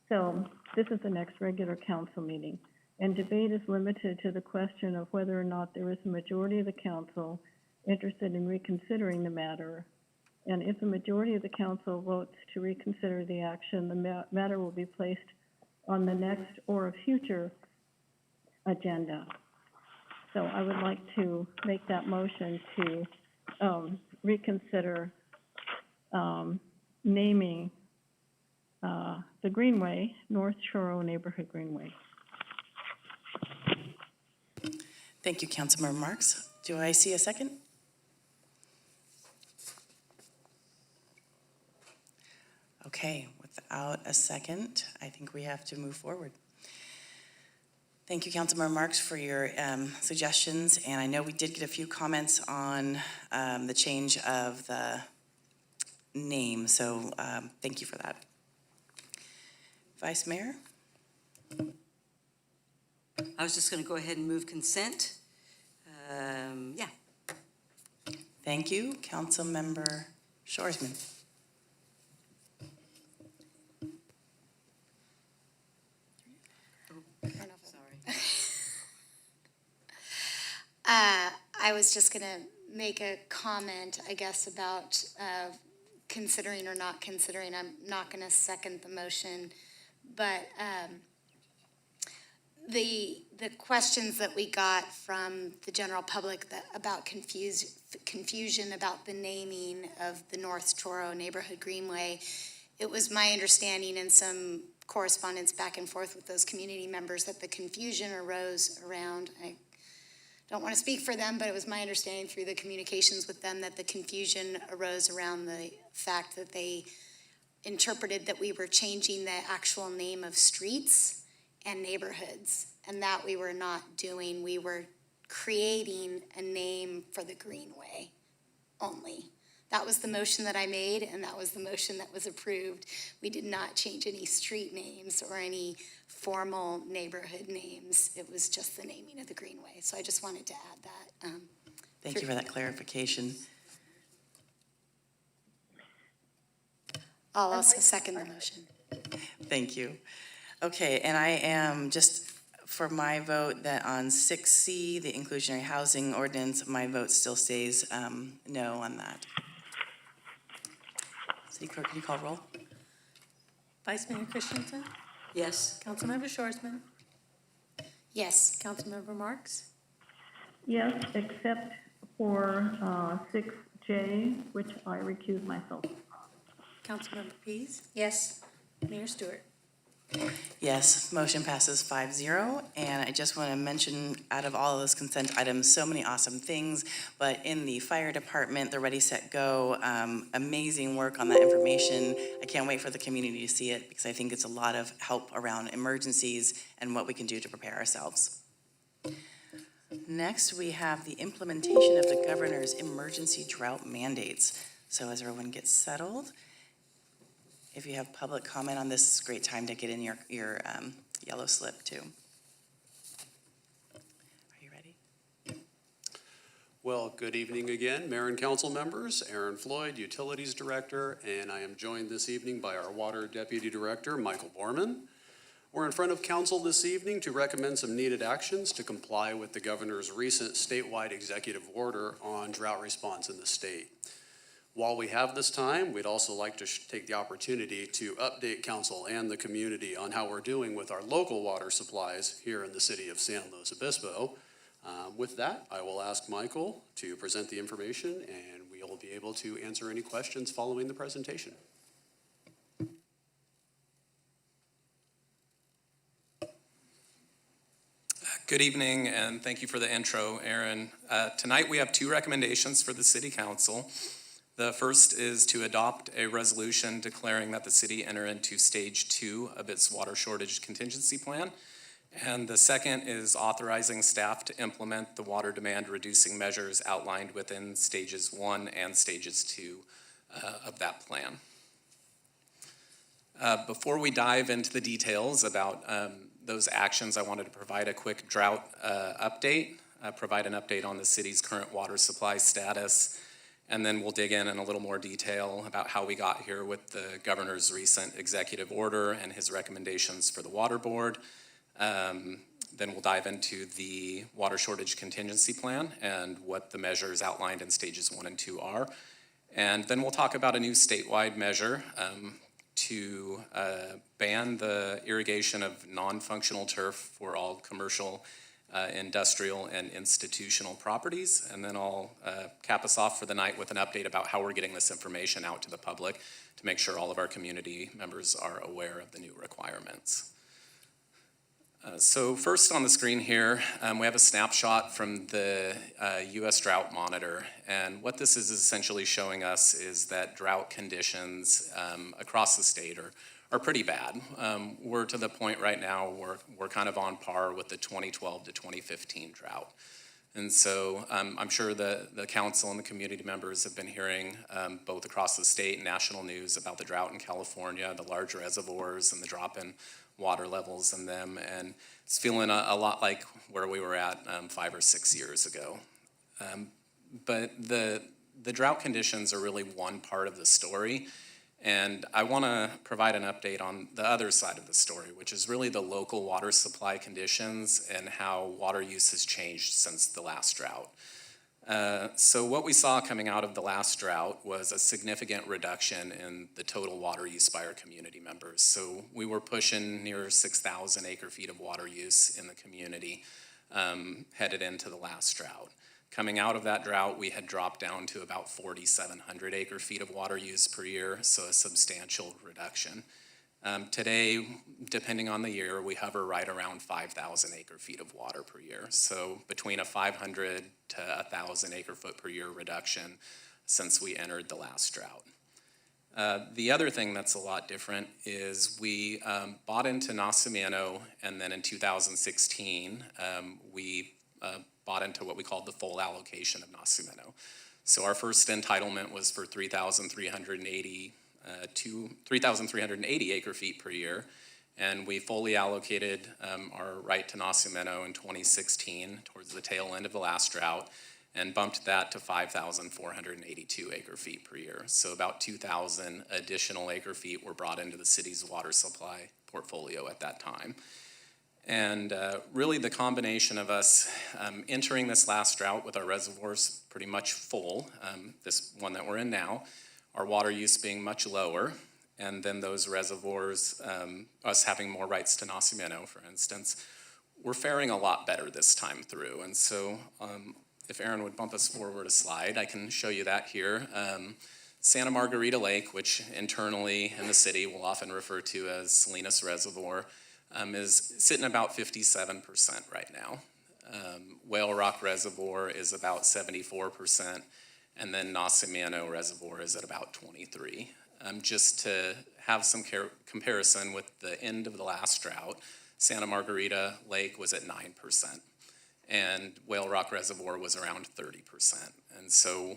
So this is the next regular council meeting, and debate is limited to the question of whether or not there is a majority of the council interested in reconsidering the matter. And if the majority of the council votes to reconsider the action, the matter will be placed on the next or a future agenda. So I would like to make that motion to reconsider naming the Greenway, North Choro Neighborhood Greenway. Thank you, Councilmember Marks. Do I see a second? Okay, without a second, I think we have to move forward. Thank you, Councilmember Marks, for your suggestions, and I know we did get a few comments on the change of the name, so thank you for that. Vice Mayor? I was just going to go ahead and move consent. Yeah. Thank you, Councilmember Shoresman. Sorry. I was just going to make a comment, I guess, about considering or not considering. I'm not going to second the motion, but the questions that we got from the general public about confusion about the naming of the North Choro Neighborhood Greenway it was my understanding and some correspondence back and forth with those community members that the confusion arose around, I don't want to speak for them, but it was my understanding through the communications with them that the confusion arose around the fact that they interpreted that we were changing the actual name of streets and neighborhoods, and that we were not doing. We were creating a name for the Greenway only. That was the motion that I made, and that was the motion that was approved. We did not change any street names or any formal neighborhood names. It was just the naming of the Greenway. So I just wanted to add that. Thank you for that clarification. I'll also second the motion. Thank you. Okay, and I am just for my vote that on 6C, the inclusionary housing ordinance, my vote still stays no on that. City Clerk, can you call roll? Vice Mayor Christensen, Yes. Councilmember Shorsman, Yes. Councilmember Marks, Yes, except for 6J, which I recuse myself. Councilmember Pease, Yes. Mayor Stewart. Yes, motion passes 5-0. And I just want to mention, out of all of those consent items, so many awesome things. But in the fire department, the Ready, Set, Go, amazing work on that information. I can't wait for the community to see it because I think it's a lot of help around emergencies and what we can do to prepare ourselves. Next, we have the implementation of the governor's emergency drought mandates. So as everyone gets settled, if you have public comment on this, it's a great time to get in your yellow slip too. Are you ready? Well, good evening again, Mayor and council members. Aaron Floyd, Utilities Director, and I am joined this evening by our Water Deputy Director, Michael Borman. We're in front of council this evening to recommend some needed actions to comply with the governor's recent statewide executive order on drought response in the state. While we have this time, we'd also like to take the opportunity to update council and the community on how we're doing with our local water supplies here in the city of San Luis Obispo. With that, I will ask Michael to present the information, and we will be able to answer any questions following the presentation. Good evening, and thank you for the intro, Aaron. Tonight, we have two recommendations for the City Council. The first is to adopt a resolution declaring that the city enter into Stage 2 of its water shortage contingency plan. And the second is authorizing staff to implement the water demand reducing measures outlined within Stages 1 and Stages 2 of that plan. Before we dive into the details about those actions, I wanted to provide a quick drought update, provide an update on the city's current water supply status, and then we'll dig in a little more detail about how we got here with the governor's recent executive order and his recommendations for the water board. Then we'll dive into the water shortage contingency plan and what the measures outlined in Stages 1 and 2 are. And then we'll talk about a new statewide measure to ban the irrigation of non-functional turf for all commercial, industrial, and institutional properties. And then I'll cap us off for the night with an update about how we're getting this information out to the public to make sure all of our community members are aware of the new requirements. So first on the screen here, we have a snapshot from the U.S. Drought Monitor. And what this is essentially showing us is that drought conditions across the state are pretty bad. We're to the point right now where we're kind of on par with the 2012 to 2015 drought. And so I'm sure the council and the community members have been hearing both across the state and national news about the drought in California, the large reservoirs and the drop in water levels in them, and it's feeling a lot like where we were at 5 or 6 years ago. But the drought conditions are really one part of the story, and I want to provide an update on the other side of the story, which is really the local water supply conditions and how water use has changed since the last drought. So what we saw coming out of the last drought was a significant reduction in the total water use by our community members. So we were pushing near 6,000 acre feet of water use in the community headed into the last drought. Coming out of that drought, we had dropped down to about 4,700 acre-feet of water use per year, so a substantial reduction. Today, depending on the year, we hover right around 5,000 acre-feet of water per year. So between a 500 to 1,000 acre-foot per year reduction since we entered the last drought. The other thing that's a lot different is we bought into Nacimiento, and then in 2016, we bought into what we called the full allocation of Nacimiento. So our first entitlement was for 3,380 acre-feet per year, and we fully allocated our right to Nacimiento in 2016 towards the tail end of the last drought, and bumped that to 5,482 acre-feet per year. So about 2,000 additional acre-feet were brought into the city's water supply portfolio at that time. And really the combination of us entering this last drought with our reservoirs pretty much full, this one that we're in now, our water use being much lower, and then those reservoirs, us having more rights to Nacimiento, for instance, we're faring a lot better this time through. And so if Aaron would bump us forward a slide, I can show you that here. Santa Margarita Lake, which internally in the city we'll often refer to as Salinas Reservoir, is sitting about 57% right now. Whale Rock Reservoir is about 74%, and then Nacimiento Reservoir is at about 23%. Just to have some comparison with the end of the last drought, Santa Margarita Lake was at 9%, and Whale Rock Reservoir was around 30%. And so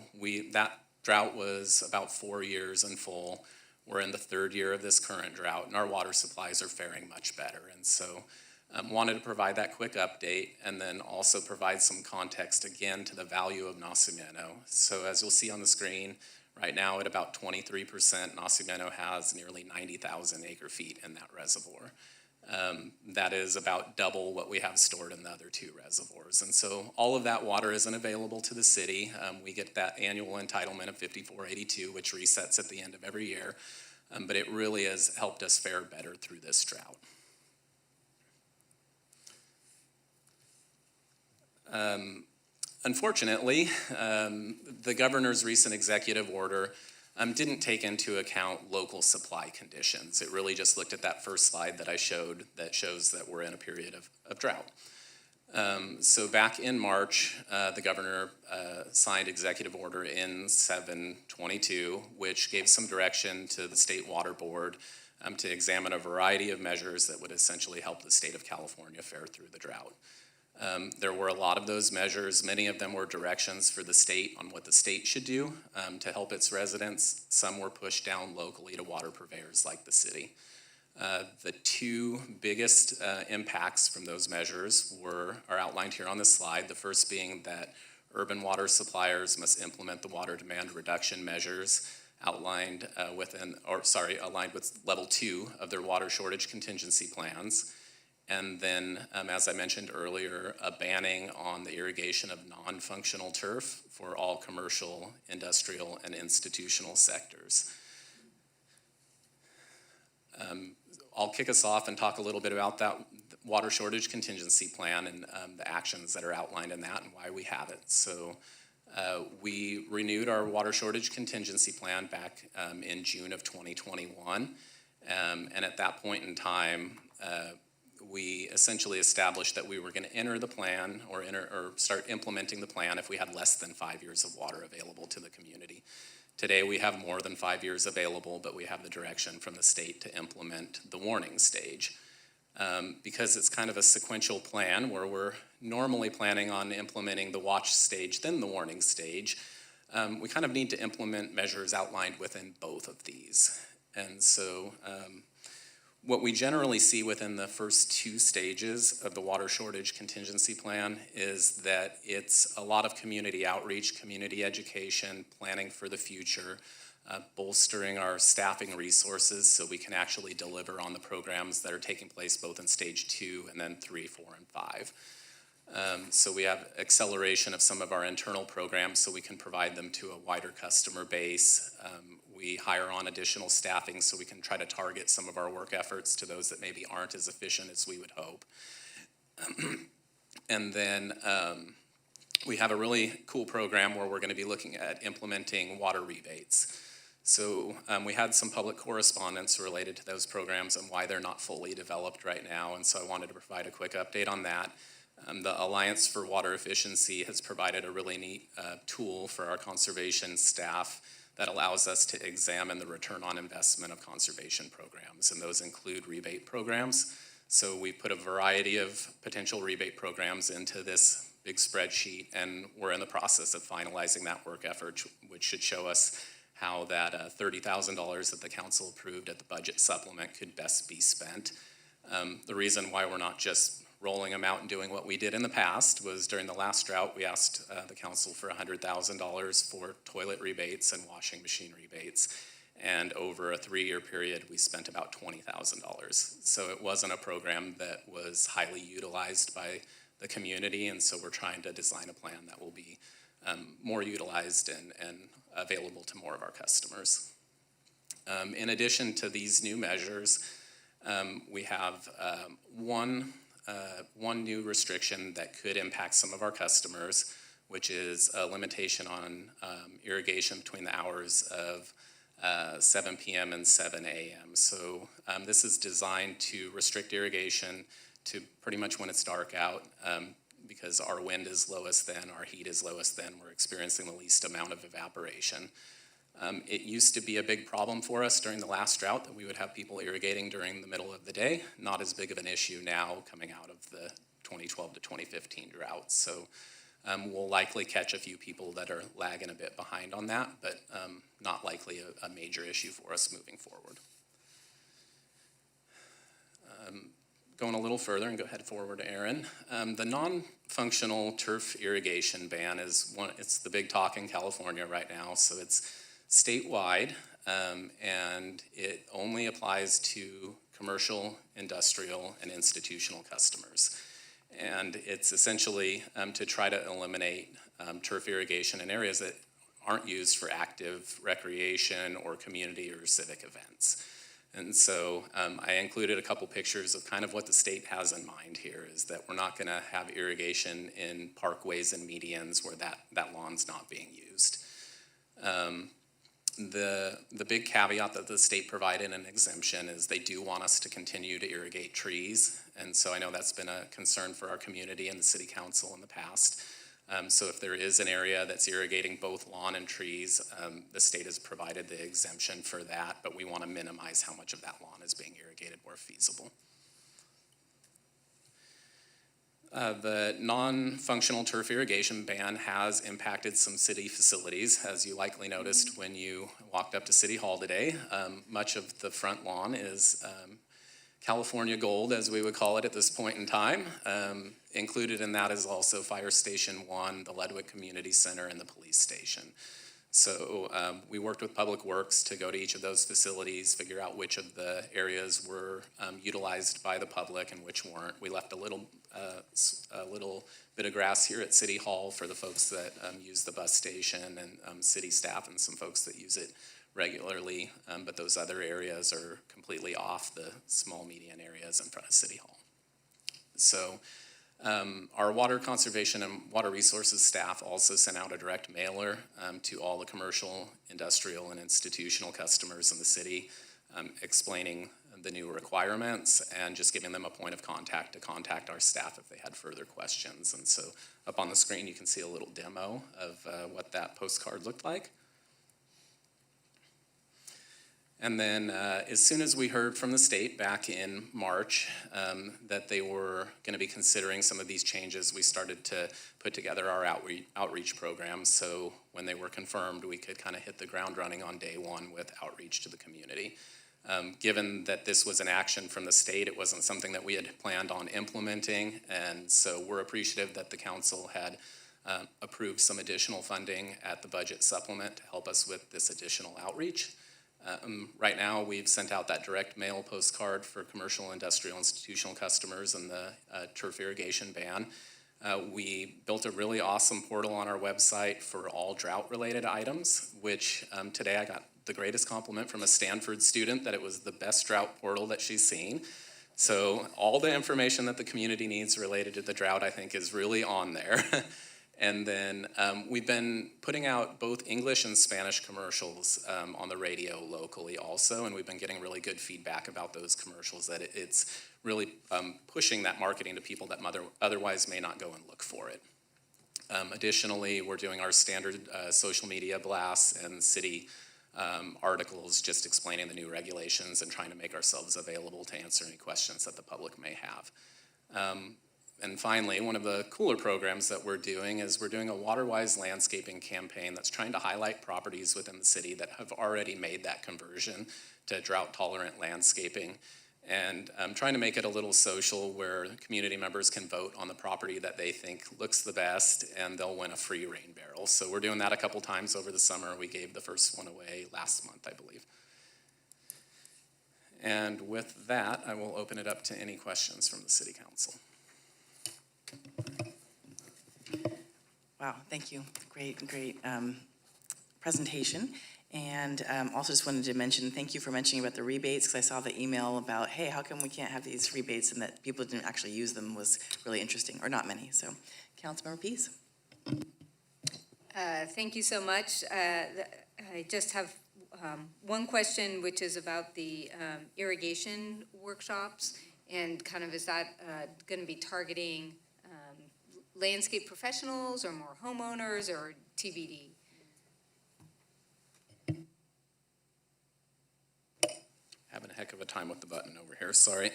that drought was about 4 years in full. We're in the third year of this current drought, and our water supplies are faring much better. And so wanted to provide that quick update, and then also provide some context again to the value of Nacimiento. So as you'll see on the screen, right now at about 23%, Nacimiento has nearly 90,000 acre-feet in that reservoir. That is about double what we have stored in the other two reservoirs. And so all of that water isn't available to the city. We get that annual entitlement of 5482, which resets at the end of every year. But it really has helped us fare better through this drought. Unfortunately, the governor's recent executive order didn't take into account local supply conditions. It really just looked at that first slide that I showed that shows that we're in a period of drought. So back in March, the governor signed Executive Order N-722, which gave some direction to the State Water Board to examine a variety of measures that would essentially help the state of California fare through the drought. There were a lot of those measures. Many of them were directions for the state on what the state should do to help its residents. Some were pushed down locally to water purveyors like the city. The two biggest impacts from those measures are outlined here on this slide. The first being that urban water suppliers must implement the water demand reduction measures aligned with level 2 of their water shortage contingency plans. And then, as I mentioned earlier, a banning on the irrigation of non-functional turf for all commercial, industrial, and institutional sectors. I'll kick us off and talk a little bit about that water shortage contingency plan and the actions that are outlined in that and why we have it. So we renewed our water shortage contingency plan back in June of 2021. And at that point in time, we essentially established that we were going to enter the plan or start implementing the plan if we had less than 5 years of water available to the community. Today we have more than 5 years available, but we have the direction from the state to implement the warning stage. Because it's kind of a sequential plan where we're normally planning on implementing the watch stage, then the warning stage, we kind of need to implement measures outlined within both of these. And so what we generally see within the first two stages of the water shortage contingency plan is that it's a lot of community outreach, community education, planning for the future, bolstering our staffing resources so we can actually deliver on the programs that are taking place both in stage 2 and then 3, 4, and 5. So we have acceleration of some of our internal programs so we can provide them to a wider customer base. We hire on additional staffing so we can try to target some of our work efforts to those that maybe aren't as efficient as we would hope. And then we have a really cool program where we're going to be looking at implementing water rebates. So we had some public correspondence related to those programs and why they're not fully developed right now, and so I wanted to provide a quick update on that. The Alliance for Water Efficiency has provided a really neat tool for our conservation staff that allows us to examine the return on investment of conservation programs, and those include rebate programs. So we put a variety of potential rebate programs into this big spreadsheet, and we're in the process of finalizing that work effort, which should show us how that $30,000 that the council approved at the budget supplement could best be spent. The reason why we're not just rolling them out and doing what we did in the past was during the last drought, we asked the council for $100,000 for toilet rebates and washing machine rebates. And over a 3-year period, we spent about $20,000. So it wasn't a program that was highly utilized by the community, and so we're trying to design a plan that will be more utilized and available to more of our customers. In addition to these new measures, we have one new restriction that could impact some of our customers, which is a limitation on irrigation between the hours of 7 p.m. and 7 a.m. So this is designed to restrict irrigation to pretty much when it's dark out, because our wind is lowest then, our heat is lowest then, we're experiencing the least amount of evaporation. It used to be a big problem for us during the last drought that we would have people irrigating during the middle of the day. Not as big of an issue now coming out of the 2012 to 2015 drought. So we'll likely catch a few people that are lagging a bit behind on that, but not likely a major issue for us moving forward. Going a little further, and go ahead forward, Aaron. The non-functional turf irrigation ban it's the big talk in California right now, so it's statewide, and it only applies to commercial, industrial, and institutional customers. And it's essentially to try to eliminate turf irrigation in areas that aren't used for active recreation or community or civic events. And so I included a couple pictures of kind of what the state has in mind here, is that we're not going to have irrigation in parkways and medians where that lawn's not being used. The big caveat that the state provided an exemption is they do want us to continue to irrigate trees. And so I know that's been a concern for our community and the city council in the past. So if there is an area that's irrigating both lawn and trees, the state has provided the exemption for that, but we want to minimize how much of that lawn is being irrigated where feasible. The non-functional turf irrigation ban has impacted some city facilities, as you likely noticed when you walked up to City Hall today. Much of the front lawn is California gold, as we would call it at this point in time. Included in that is also Fire Station 1, the Ledwick Community Center, and the police station. So we worked with Public Works to go to each of those facilities, figure out which of the areas were utilized by the public and which weren't. We left a little bit of grass here at City Hall for the folks that use the bus station, and city staff and some folks that use it regularly, but those other areas are completely off the small median areas in front of City Hall. So our water conservation and water resources staff also sent out a direct mailer to all the commercial, industrial, and institutional customers in the city, explaining the new requirements and just giving them a point of contact to contact our staff if they had further questions. And so up on the screen you can see a little demo of what that postcard looked like. And then as soon as we heard from the state back in March that they were going to be considering some of these changes, we started to put together our outreach programs. So when they were confirmed, we could kind of hit the ground running on day one with outreach to the community. Given that this was an action from the state, it wasn't something that we had planned on implementing. And so we're appreciative that the council had approved some additional funding at the budget supplement to help us with this additional outreach. Right now, we've sent out that direct mail postcard for commercial, industrial, institutional customers and the turf irrigation ban. We built a really awesome portal on our website for all drought-related items, which today I got the greatest compliment from a Stanford student that it was the best drought portal that she's seen. So all the information that the community needs related to the drought, I think, is really on there. And then we've been putting out both English and Spanish commercials on the radio locally also, and we've been getting really good feedback about those commercials, that it's really pushing that marketing to people that otherwise may not go and look for it. Additionally, we're doing our standard social media blasts and city articles just explaining the new regulations and trying to make ourselves available to answer any questions that the public may have. And finally, one of the cooler programs that we're doing is we're doing a WaterWise landscaping campaign that's trying to highlight properties within the city that have already made that conversion to drought-tolerant landscaping. And trying to make it a little social where community members can vote on the property that they think looks the best, and they'll win a free rain barrel. So we're doing that a couple times over the summer. We gave the first one away last month, I believe. And with that, I will open it up to any questions from the City Council. Wow, thank you. Great presentation. And also just wanted to mention, thank you for mentioning about the rebates, because I saw the email about, hey, how come we can't have these rebates, and that people didn't actually use them was really interesting, or not many. So, Councilmember Pease. Thank you so much. I just have one question, which is about the irrigation workshops, and kind of is that going to be targeting landscape professionals or more homeowners, or TBD? Having a heck of a time with the button over here, sorry.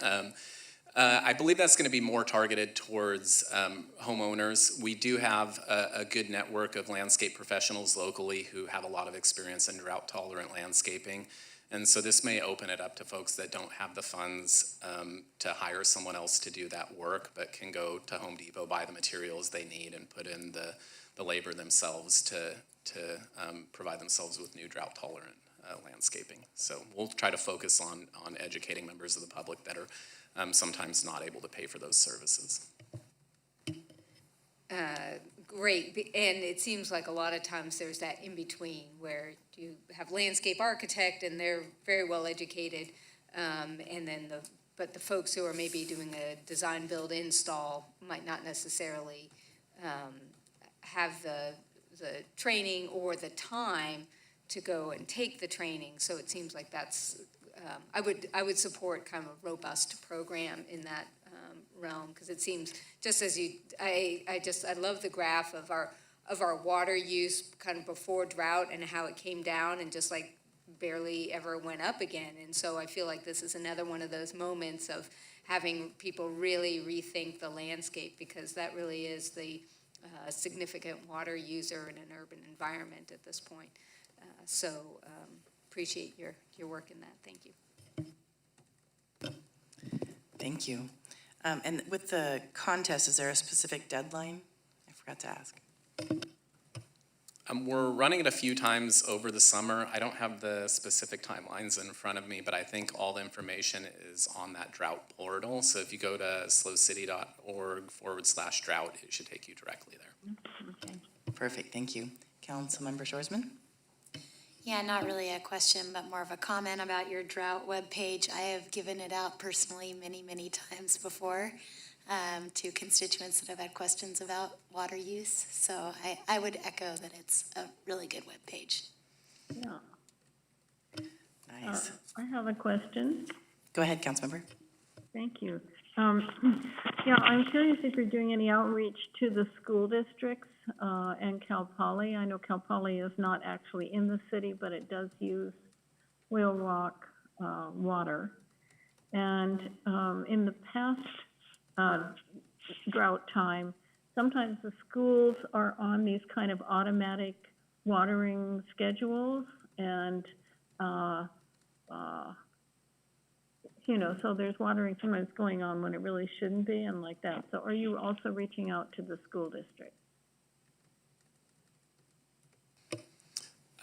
I believe that's going to be more targeted towards homeowners. We do have a good network of landscape professionals locally who have a lot of experience in drought-tolerant landscaping. And so this may open it up to folks that don't have the funds to hire someone else to do that work, but can go to Home Depot, buy the materials they need, and put in the labor themselves to provide themselves with new drought-tolerant landscaping. So we'll try to focus on educating members of the public that are sometimes not able to pay for those services. Great, and it seems like a lot of times there's that in-between where you have landscape architect and they're very well educated, and then but the folks who are maybe doing a design, build, install might not necessarily have the training or the time to go and take the training. So it seems like that's I would support kind of a robust program in that realm, because it seems, just as I love the graph of our water use kind of before drought and how it came down and just like barely ever went up again. And so I feel like this is another one of those moments of having people really rethink the landscape, because that really is the significant water user in an urban environment at this point. So appreciate your work in that. Thank you. Thank you. And with the contest, is there a specific deadline? I forgot to ask. We're running it a few times over the summer. I don't have the specific timelines in front of me, but I think all the information is on that drought portal. So if you go to slowcity.org/drought, it should take you directly there. Okay. Perfect, thank you. Councilmember Shorsman? Yeah, not really a question, but more of a comment about your drought webpage. I have given it out personally many, many times before to constituents that have had questions about water use. So I would echo that it's a really good webpage. Yeah. Nice. I have a question. Go ahead, Councilmember. Thank you. Yeah, I'm curious if you're doing any outreach to the school districts and Cal Poly. I know Cal Poly is not actually in the city, but it does use Whale Rock water. And in the past drought time, sometimes the schools are on these kind of automatic watering schedules, and you know, so there's watering sometimes going on when it really shouldn't be, and like that. So are you also reaching out to the school district?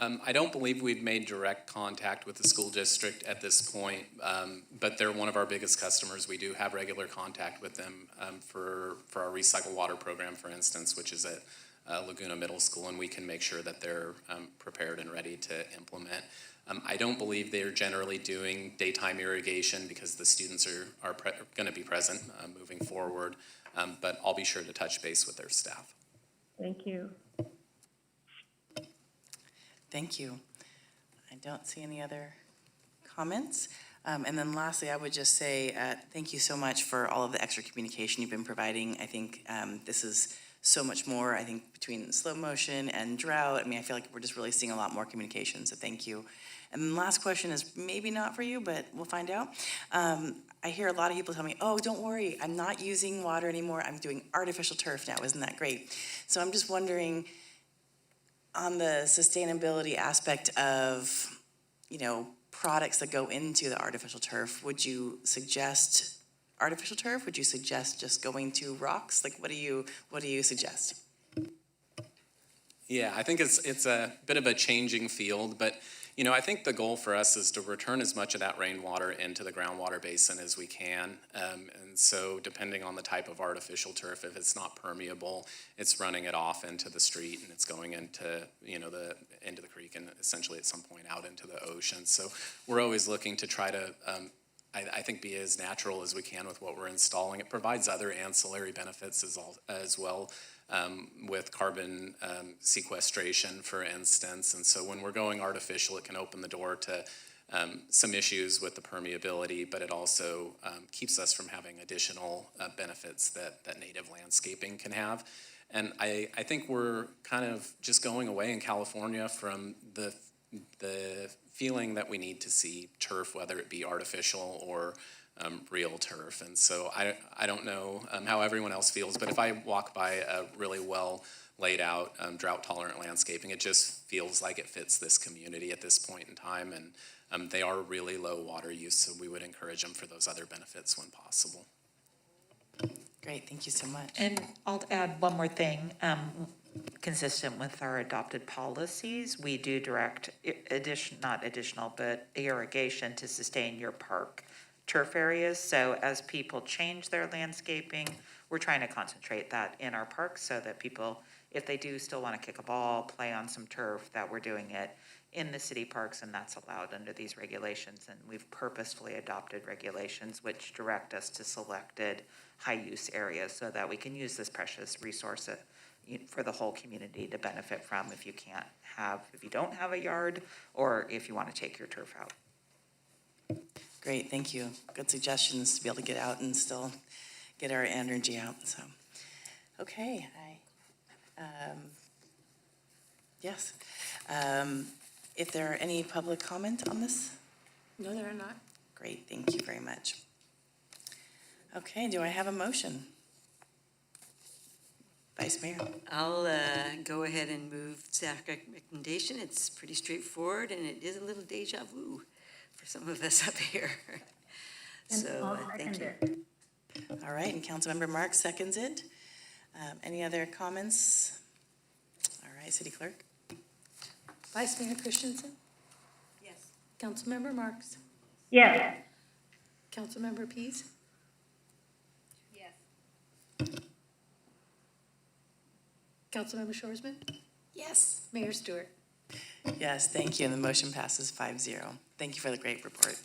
I don't believe we've made direct contact with the school district at this point, but they're one of our biggest customers. We do have regular contact with them for our recycled water program, for instance, which is at Laguna Middle School, and we can make sure that they're prepared and ready to implement. I don't believe they're generally doing daytime irrigation because the students are going to be present moving forward, but I'll be sure to touch base with their staff. Thank you. Thank you. I don't see any other comments. And then lastly, I would just say, thank you so much for all of the extra communication you've been providing. I think this is so much more, I think, between slow motion and drought. I mean, I feel like we're just really seeing a lot more communication, so thank you. And then last question is maybe not for you, but we'll find out. I hear a lot of people tell me, oh, don't worry, I'm not using water anymore. I'm doing artificial turf now. Isn't that great? So I'm just wondering, on the sustainability aspect of, products that go into the artificial turf, would you suggest artificial turf? Would you suggest just going to rocks? Like, what do you suggest? Yeah, I think it's a bit of a changing field, but I think the goal for us is to return as much of that rainwater into the groundwater basin as we can. And so depending on the type of artificial turf, if it's not permeable, it's running it off into the street and it's going into, into the creek and essentially at some point out into the ocean. So we're always looking to try to, I think, be as natural as we can with what we're installing. It provides other ancillary benefits as well. With carbon sequestration, for instance. And so when we're going artificial, it can open the door to some issues with the permeability, but it also keeps us from having additional benefits that native landscaping can have. And I think we're kind of just going away in California from the feeling that we need to see turf, whether it be artificial or real turf. And so I don't know how everyone else feels, but if I walk by a really well laid out drought tolerant landscaping, it just feels like it fits this community at this point in time. And they are really low water use, so we would encourage them for those other benefits when possible. Great, thank you so much. And I'll add one more thing. Consistent with our adopted policies, we do direct not additional, but irrigation to sustain your park turf areas. So as people change their landscaping, we're trying to concentrate that in our parks so that people, if they do still want to kick a ball, play on some turf, that we're doing it in the city parks, and that's allowed under these regulations. And we've purposefully adopted regulations which direct us to selected high-use areas so that we can use this precious resource for the whole community to benefit from if you don't have a yard, or if you want to take your turf out. Great, thank you. Good suggestions to be able to get out and still get our energy out, so. Okay, yes. If there are any public comment on this? No, there are not. Great, thank you very much. Okay, do I have a motion? Vice Mayor. I'll go ahead and move staff recommendation. It's pretty straightforward, and it is a little deja vu for some of us up here. And So, I'll thank second you. it. All right, and Councilmember Marks seconds it. Any other comments? All right, City Clerk? Vice Mayor Christensen? Yes. Councilmember Marks? Yes. Councilmember Pease? Yes. Councilmember Shorsman? Yes. Mayor Stewart? Yes, thank you, and the motion passes 5-0. Thank you for the great report.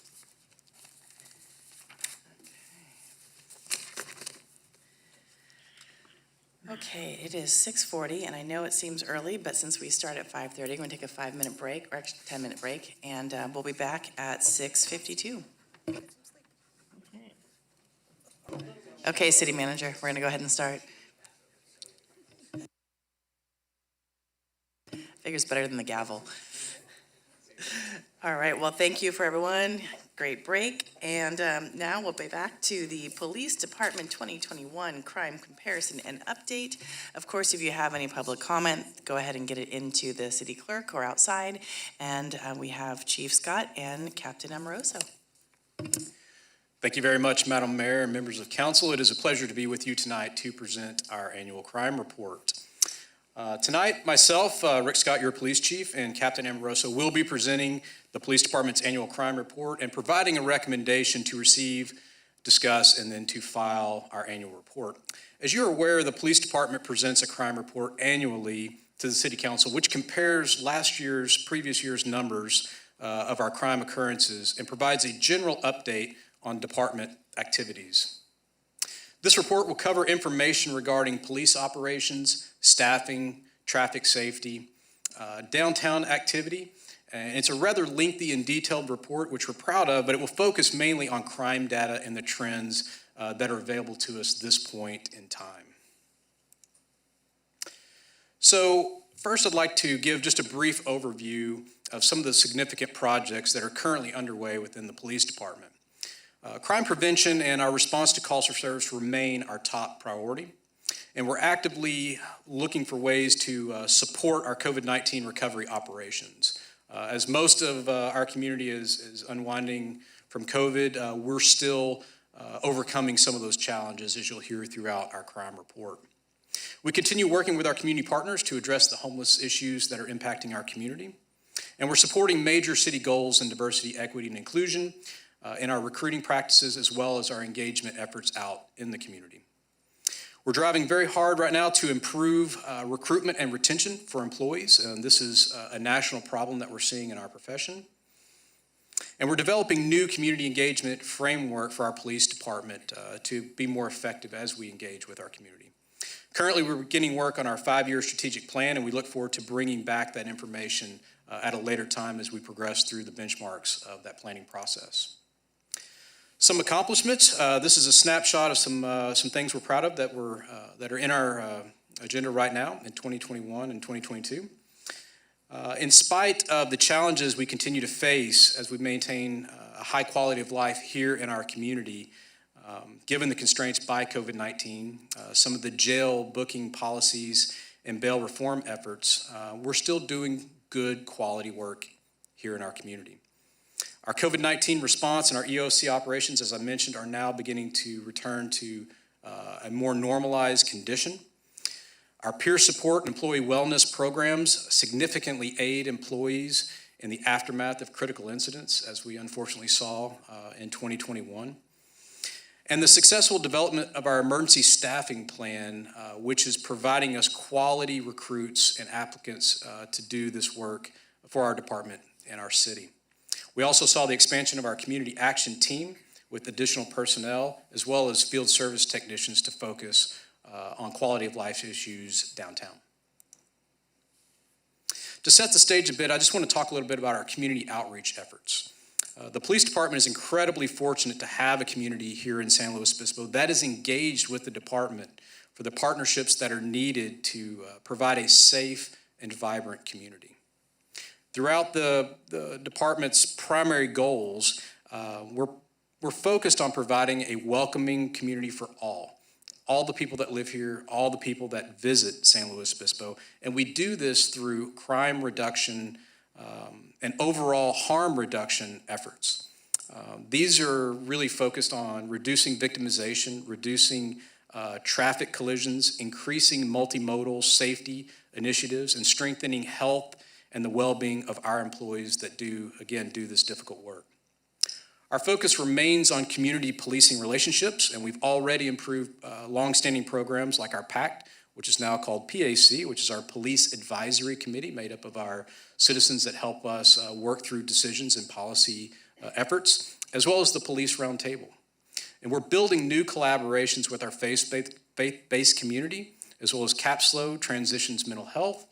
Okay, it is 6:40, and I know it seems early, but since we start at 5:30, we're going to take a 5-minute break, or actually 10-minute break, and we'll be back at 6:52. Okay, City Manager, we're going to go ahead and start. Figure's better than the gavel. All right, well, thank you for everyone. Great break. And now we'll be back to the Police Department 2021 Crime Comparison and Update. Of course, if you have any public comment, go ahead and get it into the city clerk or outside. And we have Chief Scott and Captain Amoroso. Thank you very much, Madam Mayor and members of council. It is a pleasure to be with you tonight to present our annual crime report. Tonight, myself, Rick Scott, your police chief, and Captain Amoroso will be presenting the police department's annual crime report and providing a recommendation to receive, discuss, and then to file our annual report. As you're aware, the police department presents a crime report annually to the city council, which compares previous year's numbers of our crime occurrences and provides a general update on department activities. This report will cover information regarding police operations, staffing, traffic safety, downtown activity. And it's a rather lengthy and detailed report, which we're proud of, but it will focus mainly on crime data and the trends that are available to us this point in time. So first, I'd like to give just a brief overview of some of the significant projects that are currently underway within the police department. Crime prevention and our response to calls for service remain our top priority, and we're actively looking for ways to support our COVID-19 recovery operations. As most of our community is unwinding from COVID, we're still overcoming some of those challenges, as you'll hear throughout our crime report. We continue working with our community partners to address the homeless issues that are impacting our community, and we're supporting major city goals in diversity, equity, and inclusion in our recruiting practices, as well as our engagement efforts out in the community. We're driving very hard right now to improve recruitment and retention for employees, and this is a national problem that we're seeing in our profession. And we're developing new community engagement framework for our police department to be more effective as we engage with our community. Currently, we're beginning work on our 5-year strategic plan, and we look forward to bringing back that information at a later time as we progress through the benchmarks of that planning process. Some accomplishments. This is a snapshot of some things we're proud of that are in our agenda right now in 2021 and 2022. In spite of the challenges we continue to face as we maintain a high quality of life here in our community, given the constraints by COVID-19, some of the jail booking policies and bail reform efforts, we're still doing good quality work here in our community. Our COVID-19 response and our EOC operations, as I mentioned, are now beginning to return to a more normalized condition. Our peer support and employee wellness programs significantly aid employees in the aftermath of critical incidents, as we unfortunately saw in 2021. And the successful development of our emergency staffing plan, which is providing us quality recruits and applicants to do this work for our department and our city. We also saw the expansion of our community action team with additional personnel, as well as field service technicians to focus on quality of life issues downtown. To set the stage a bit, I just want to talk a little bit about our community outreach efforts. The police department is incredibly fortunate to have a community here in San Luis Obispo that is engaged with the department for the partnerships that are needed to provide a safe and vibrant community. Throughout the department's primary goals, we're focused on providing a welcoming community for all the people that live here, all the people that visit San Luis Obispo, and we do this through crime reduction and overall harm reduction efforts. These are really focused on reducing victimization, reducing traffic collisions, increasing multimodal safety initiatives, and strengthening health and the well-being of our employees that do this difficult work. Our focus remains on community policing relationships, and we've already improved longstanding programs like our PACT, which is now called PAC, which is our Police Advisory Committee, made up of our citizens that help us work through decisions and policy efforts, as well as the Police Roundtable. And we're building new collaborations with our faith-based community, as well as CAPSLO, Transitions Mental Health,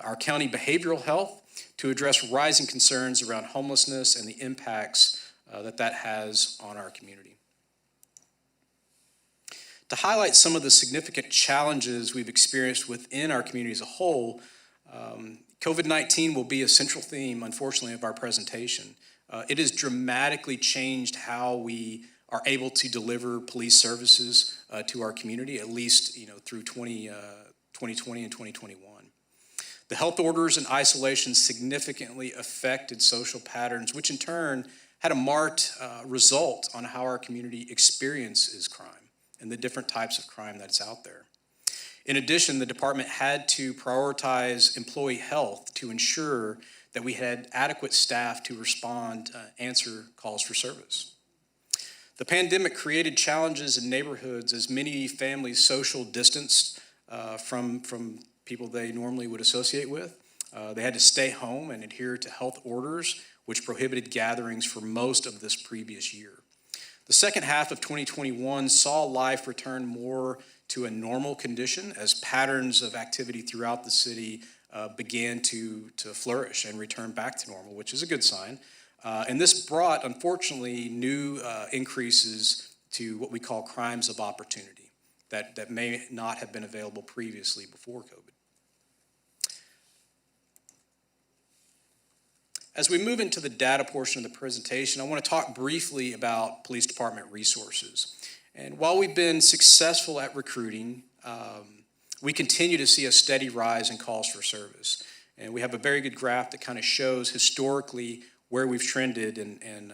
our county behavioral health, to address rising concerns around homelessness and the impacts that has on our community. To highlight some of the significant challenges we've experienced within our community as a whole, COVID-19 will be a central theme, unfortunately, of our presentation. It has dramatically changed how we are able to deliver police services to our community, at least through 2020 and 2021. The health orders and isolation significantly affected social patterns, which in turn had a marked result on how our community experiences crime and the different types of crime that's out there. In addition, the department had to prioritize employee health to ensure that we had adequate staff to respond, answer calls for service. The pandemic created challenges in neighborhoods as many families social distanced from people they normally would associate with. They had to stay home and adhere to health orders, which prohibited gatherings for most of this previous year. The second half of 2021 saw life return more to a normal condition as patterns of activity throughout the city began to flourish and return back to normal, which is a good sign. And this brought, unfortunately, new increases to what we call crimes of opportunity that may not have been available previously before COVID. As we move into the data portion of the presentation, I want to talk briefly about police department resources. And while we've been successful at recruiting, we continue to see a steady rise in calls for service. And we have a very good graph that kind of shows historically where we've trended and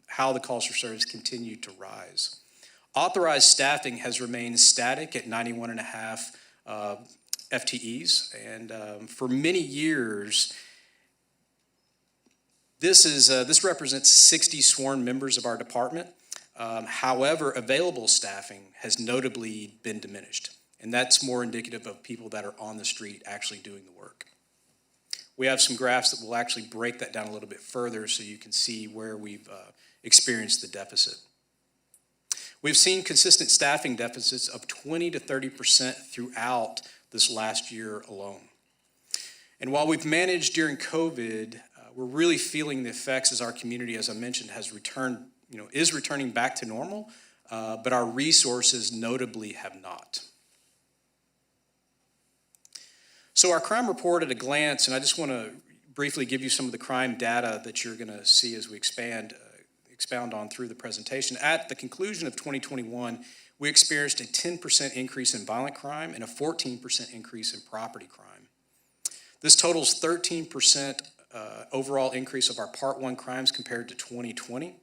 how the calls for service continue to rise. Authorized staffing has remained static at 91.5 FTEs. And for many years, this represents 60 sworn members of our department. However, available staffing has notably been diminished, and that's more indicative of people that are on the street actually doing the work. We have some graphs that will actually break that down a little bit further so you can see where we've experienced the deficit. We've seen consistent staffing deficits of 20 to 30% throughout this last year alone. And while we've managed during COVID, we're really feeling the effects as our community, as I mentioned, is returning back to normal, but our resources notably have not. So our crime report at a glance, and I just want to briefly give you some of the crime data that you're going to see as we expound on through the presentation. At the conclusion of 2021, we experienced a 10% increase in violent crime and a 14% increase in property crime. This totals 13% overall increase of our Part 1 crimes compared to 2020.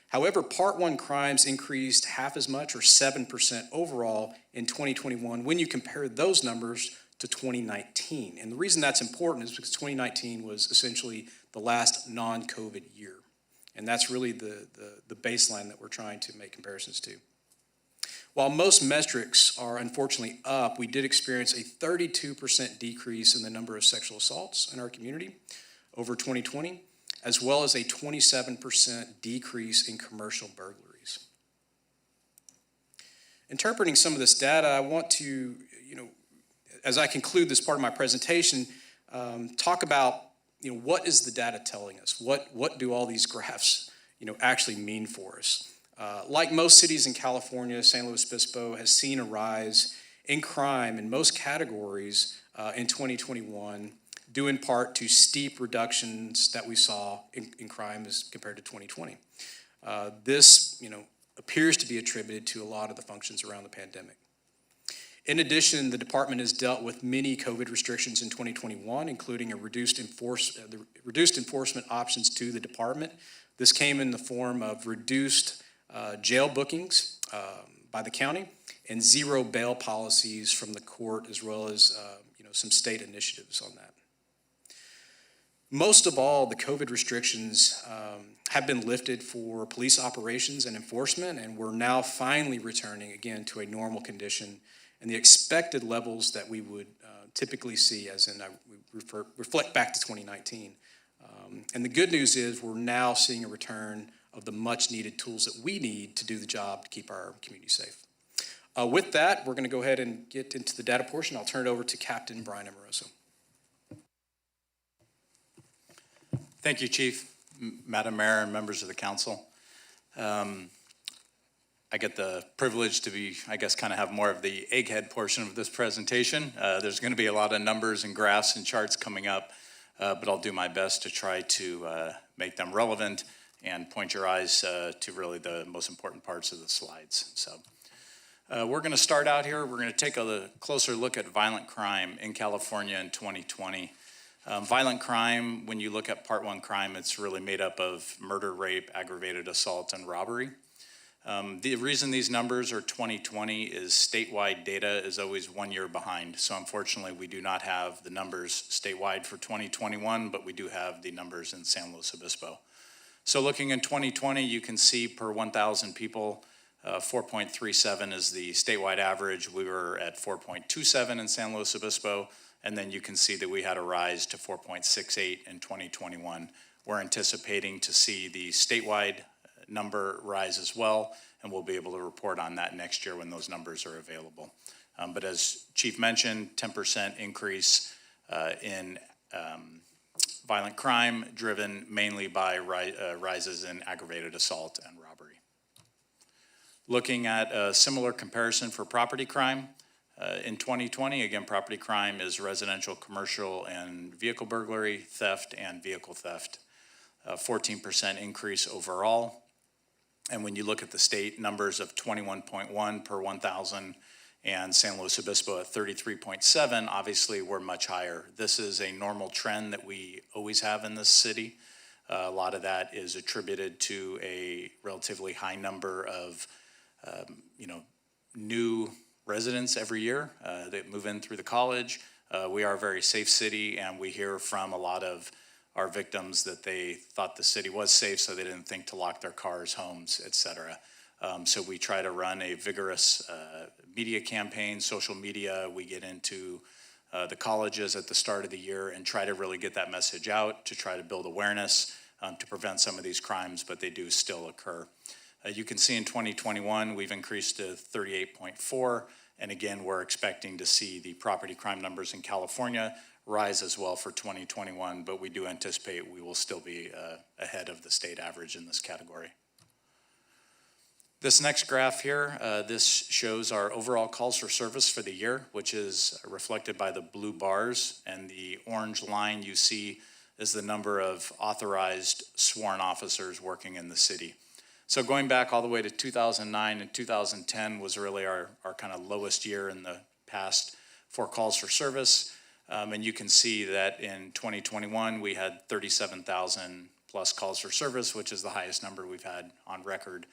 However, Part 1 crimes increased half as much, or 7% overall in 2021 when you compare those numbers to 2019. And the reason that's important is because 2019 was essentially the last non-COVID year. And that's really the baseline that we're trying to make comparisons to. While most metrics are unfortunately up, we did experience a 32% decrease in the number of sexual assaults in our community over 2020, as well as a 27% decrease in commercial burglaries. Interpreting some of this data, I want to, as I conclude this part of my presentation, talk about, what is the data telling us? What do all these graphs, actually mean for us? Like most cities in California, San Luis Obispo has seen a rise in crime in most categories in 2021, due in part to steep reductions that we saw in crime as compared to 2020. This, appears to be attributed to a lot of the functions around the pandemic. In addition, the department has dealt with many COVID restrictions in 2021, including the reduced enforcement options to the department. This came in the form of reduced jail bookings by the county and zero bail policies from the court, as well as some state initiatives on that. Most of all, the COVID restrictions have been lifted for police operations and enforcement, and we're now finally returning again to a normal condition and the expected levels that we would typically see, as in reflect back to 2019. And the good news is we're now seeing a return of the much needed tools that we need to do the job to keep our community safe. With that, we're going to go ahead and get into the data portion. I'll turn it over to Captain Brian Amoroso. Thank you, Chief, Madam Mayor, and members of the council. I get the privilege to be, kind of have more of the egghead portion of this presentation. There's going to be a lot of numbers and graphs and charts coming up, but I'll do my best to try to make them relevant and point your eyes to really the most important parts of the slides. So we're going to start out here. We're going to take a closer look at violent crime in California in 2020. Violent crime, when you look at Part 1 crime, it's really made up of murder, rape, aggravated assault, and robbery. The reason these numbers are 2020 is statewide data is always 1 year behind. So unfortunately, we do not have the numbers statewide for 2021, but we do have the numbers in San Luis Obispo. So looking in 2020, you can see per 1,000 people, 4.37 is the statewide average. We were at 4.27 in San Luis Obispo. And then you can see that we had a rise to 4.68 in 2021. We're anticipating to see the statewide number rise as well, and we'll be able to report on that next year when those numbers are available. But as Chief mentioned, 10% increase in violent crime, driven mainly by rises in aggravated assault and robbery. Looking at a similar comparison for property crime, in 2020, again, property crime is residential, commercial, and vehicle burglary, theft, and vehicle theft. 14% increase overall. And when you look at the state numbers of 21.1 per 1,000 and San Luis Obispo at 33.7, obviously we're much higher. This is a normal trend that we always have in this city. A lot of that is attributed to a relatively high number of new residents every year that move in through the college. We are a very safe city, and we hear from a lot of our victims that they thought the city was safe, so they didn't think to lock their cars, homes, et cetera. So we try to run a vigorous media campaign, social media. We get into the colleges at the start of the year and try to really get that message out to try to build awareness to prevent some of these crimes, but they do still occur. You can see in 2021, we've increased to 38.4, and again, we're expecting to see the property crime numbers in California rise as well for 2021, but we do anticipate we will still be ahead of the state average in this category. This next graph here, this shows our overall calls for service for the year, which is reflected by the blue bars, and the orange line you see is the number of authorized sworn officers working in the city. So going back all the way to 2009 and 2010 was really our kind of lowest year in the past for calls for service. And you can see that in 2021, we had 37,000 plus calls for service, which is the highest number we've had on record.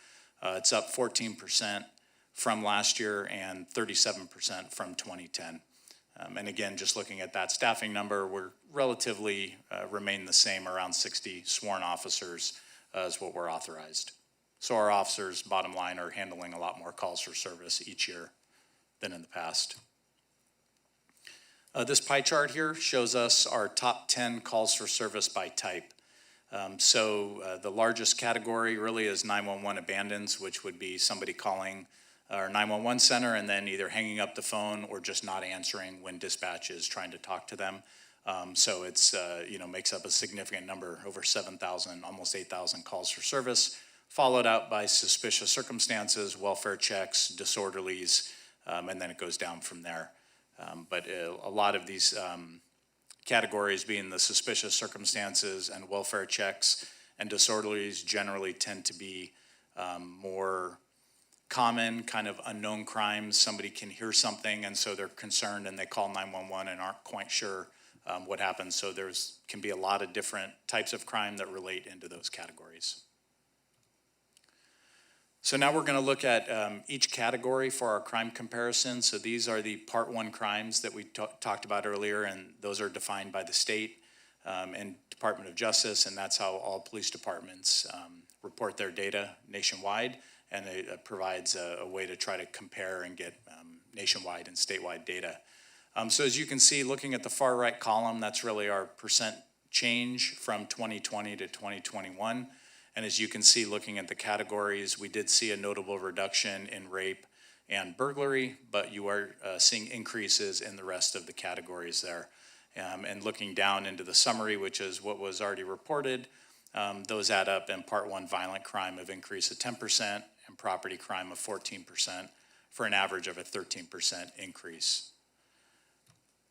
It's up 14% from last year and 37% from 2010. And again, just looking at that staffing number, we're relatively remain the same, around 60 sworn officers is what we're authorized. So our officers, bottom line, are handling a lot more calls for service each year than in the past. This pie chart here shows us our top 10 calls for service by type. The largest category really is 911 abandons, which would be somebody calling our 911 center and then either hanging up the phone or just not answering when dispatch is trying to talk to them. So it's, makes up a significant number, over 7,000, almost 8,000 calls for service, followed out by suspicious circumstances, welfare checks, disorderlies, and then it goes down from there. But a lot of these categories being the suspicious circumstances and welfare checks and disorderlies generally tend to be more common, kind of unknown crimes. Somebody can hear something and so they're concerned and they call 911 and aren't quite sure what happened. So can be a lot of different types of crime that relate into those categories. So now we're going to look at each category for our crime comparison. So these are the Part 1 crimes that we talked about earlier, and those are defined by the state and Department of Justice, and that's how all police departments report their data nationwide, and it provides a way to try to compare and get nationwide and statewide data. So as you can see, looking at the far right column, that's really our percent change from 2020 to 2021. And as you can see, looking at the categories, we did see a notable reduction in rape and burglary, but you are seeing increases in the rest of the categories there. And looking down into the summary, which is what was already reported, those add up in Part 1 violent crime of increase of 10% and property crime of 14% for an average of a 13% increase.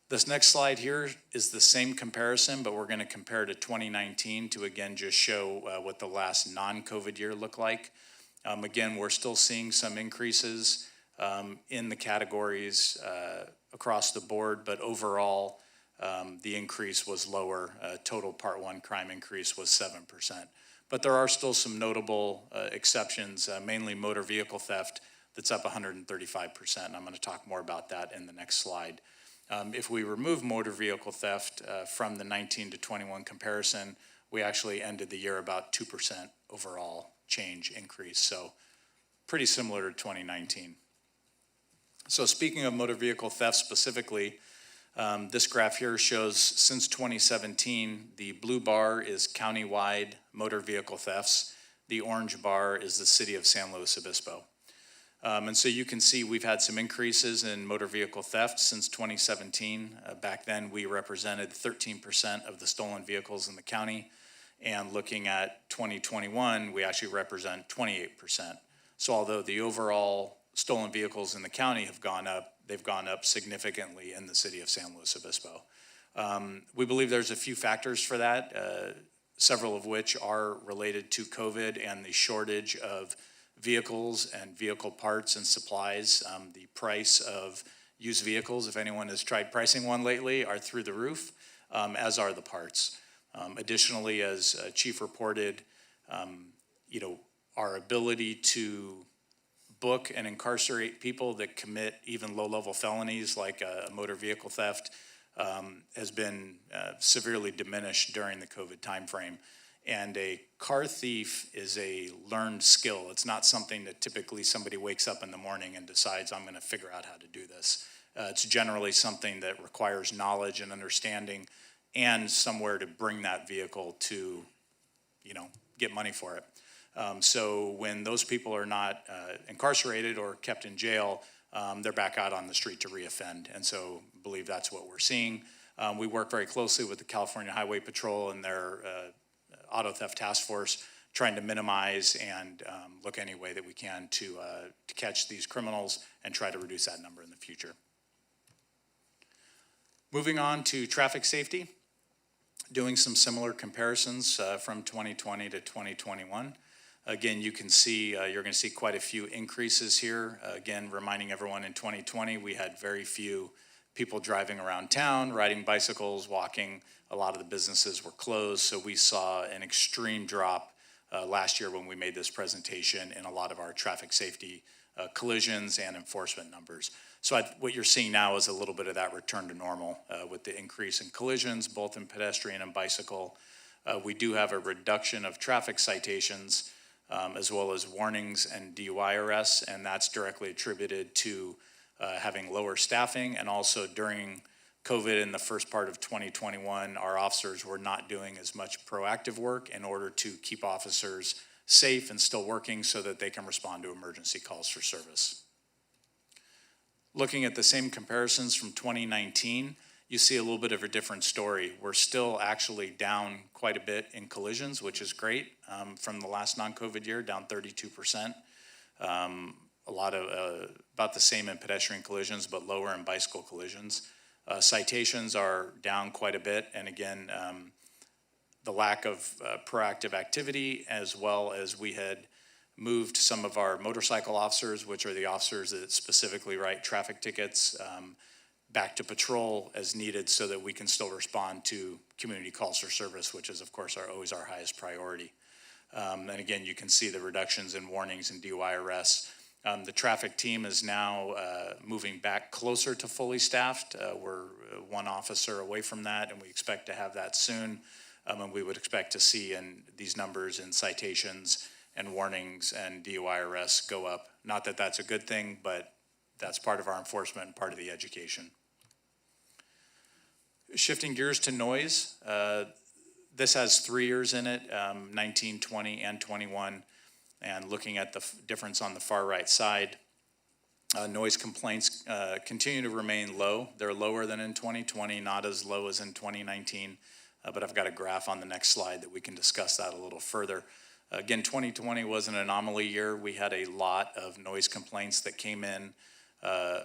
This next slide here is the same comparison, but we're going to compare to 2019 to again just show what the last non-COVID year looked like. Again, we're still seeing some increases in the categories across the board, but overall the increase was lower. Total Part 1 crime increase was 7%. But there are still some notable exceptions, mainly motor vehicle theft that's up 135%, and I'm going to talk more about that in the next slide. If we remove motor vehicle theft from the 19 to 21 comparison, we actually ended the year about 2% overall change increase. So pretty similar to 2019. So speaking of motor vehicle theft specifically, this graph here shows since 2017, the blue bar is countywide motor vehicle thefts. The orange bar is the city of San Luis Obispo. And so you can see we've had some increases in motor vehicle theft since 2017. Back then, we represented 13% of the stolen vehicles in the county. And looking at 2021, we actually represent 28%. So although the overall stolen vehicles in the county have gone up, they've gone up significantly in the city of San Luis Obispo. We believe there's a few factors for that, several of which are related to COVID and the shortage of vehicles and vehicle parts and supplies. The price of used vehicles, if anyone has tried pricing one lately, are through the roof, as are the parts. Additionally, as Chief reported, our ability to book and incarcerate people that commit even low-level felonies like a motor vehicle theft has been severely diminished during the COVID timeframe. And a car thief is a learned skill. It's not something that typically somebody wakes up in the morning and decides, I'm going to figure out how to do this. It's generally something that requires knowledge and understanding and somewhere to bring that vehicle to, get money for it. So when those people are not incarcerated or kept in jail, they're back out on the street to reoffend. And so I believe that's what we're seeing. We work very closely with the California Highway Patrol and their auto theft task force, trying to minimize and look any way that we can to catch these criminals and try to reduce that number in the future. Moving on to traffic safety, doing some similar comparisons from 2020 to 2021. Again, you can see, you're going to see quite a few increases here. Again, reminding everyone in 2020, we had very few people driving around town, riding bicycles, walking. A lot of the businesses were closed, so we saw an extreme drop last year when we made this presentation in a lot of our traffic safety collisions and enforcement numbers. So what you're seeing now is a little bit of that return to normal with the increase in collisions, both in pedestrian and bicycle. We do have a reduction of traffic citations as well as warnings and DUI arrests, and that's directly attributed to having lower staffing, and also during COVID in the first part of 2021, our officers were not doing as much proactive work in order to keep officers safe and still working so that they can respond to emergency calls for service. Looking at the same comparisons from 2019, you see a little bit of a different story. We're still actually down quite a bit in collisions, which is great, from the last non-COVID year, down 32%. A lot of, about the same in pedestrian collisions, but lower in bicycle collisions. Citations are down quite a bit, and again, the lack of proactive activity, as well as we had moved some of our motorcycle officers, which are the officers that specifically write traffic tickets, back to patrol as needed so that we can still respond to community calls for service, which is of course always our highest priority. And again, you can see the reductions in warnings and DUI arrests. The traffic team is now moving back closer to fully staffed. We're one officer away from that, and we expect to have that soon. And we would expect to see in these numbers in citations and warnings and DUI arrests go up. Not that that's a good thing, but that's part of our enforcement and part of the education. Shifting gears to noise, this has 3 years in it, 19, 20, and 21. And looking at the difference on the far right side, noise complaints continue to remain low. They're lower than in 2020, not as low as in 2019. But I've got a graph on the next slide that we can discuss that a little further. Again, 2020 was an anomaly year. We had a lot of noise complaints that came in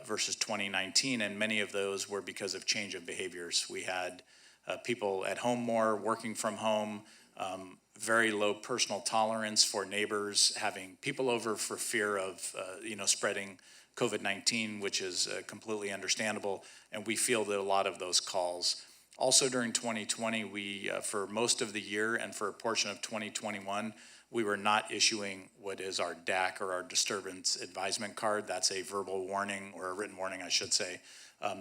versus 2019, and many of those were because of change of behaviors. We had people at home more, working from home, very low personal tolerance for neighbors, having people over for fear of spreading COVID-19, which is completely understandable, and we fielded a lot of those calls. Also during 2020, we, for most of the year and for a portion of 2021, we were not issuing what is our DAC, or our disturbance advisement card. That's a verbal warning, or a written warning, I should say,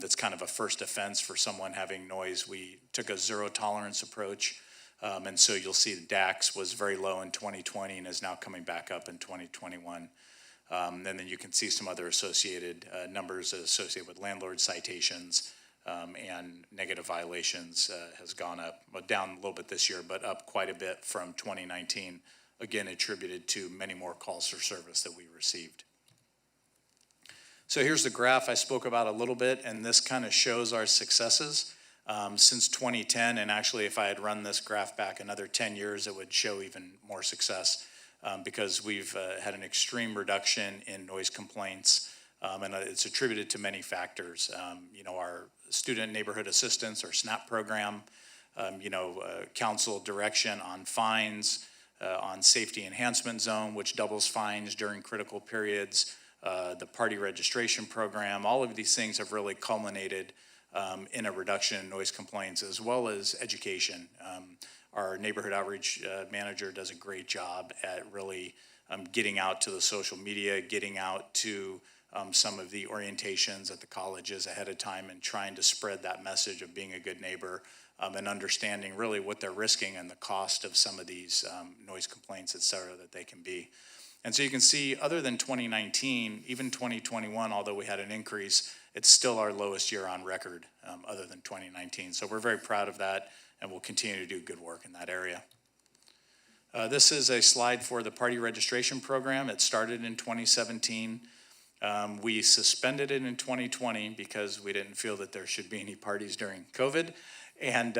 that's kind of a first offense for someone having noise. We took a zero tolerance approach, and so you'll see the DAX was very low in 2020 and is now coming back up in 2021. And then you can see some other associated numbers associated with landlord citations, and negative violations has gone up, down a little bit this year, but up quite a bit from 2019. again, attributed to many more calls for service that we received. So here's the graph I spoke about a little bit, and this kind of shows our successes since 2010. And actually, if I had run this graph back another 10 years, it would show even more success because we've had an extreme reduction in noise complaints. And it's attributed to many factors. Our student neighborhood assistance, or SNAP program, council direction on fines, on safety enhancement zone, which doubles fines during critical periods, the party registration program. All of these things have really culminated in a reduction in noise complaints, as well as education. Our neighborhood outreach manager does a great job at really getting out to the social media, getting out to some of the orientations at the colleges ahead of time, and trying to spread that message of being a good neighbor and understanding really what they're risking and the cost of some of these noise complaints, et cetera, that they can be. And so you can see, other than 2019, even 2021, although we had an increase, it's still our lowest year on record other than 2019. So we're very proud of that, and we'll continue to do good work in that area. This is a slide for the party registration program. It started in 2017. We suspended it in 2020 because we didn't feel that there should be any parties during COVID, and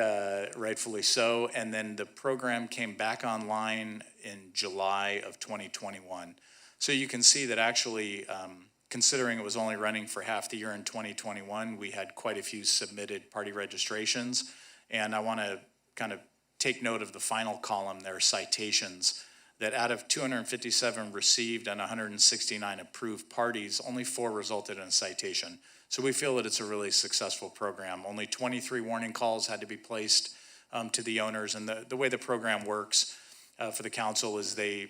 rightfully so. And then the program came back online in July of 2021. So you can see that actually, considering it was only running for half the year in 2021, we had quite a few submitted party registrations. And I want to kind of take note of the final column there, citations, that out of 257 received and 169 approved parties, only 4 resulted in a citation. So we feel that it's a really successful program. Only 23 warning calls had to be placed to the owners. And the way the program works for the council is they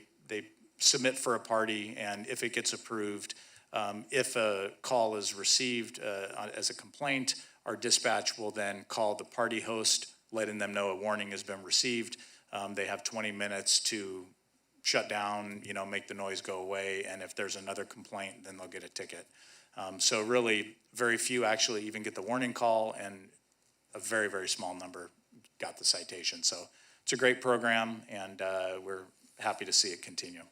submit for a party, and if it gets approved, if a call is received as a complaint, our dispatch will then call the party host, letting them know a warning has been received. They have 20 minutes to shut down, make the noise go away, and if there's another complaint, then they'll get a ticket. So really, very few actually even get the warning call, and a very, very small number got the citation. So it's a great program, and we're happy to see it continue.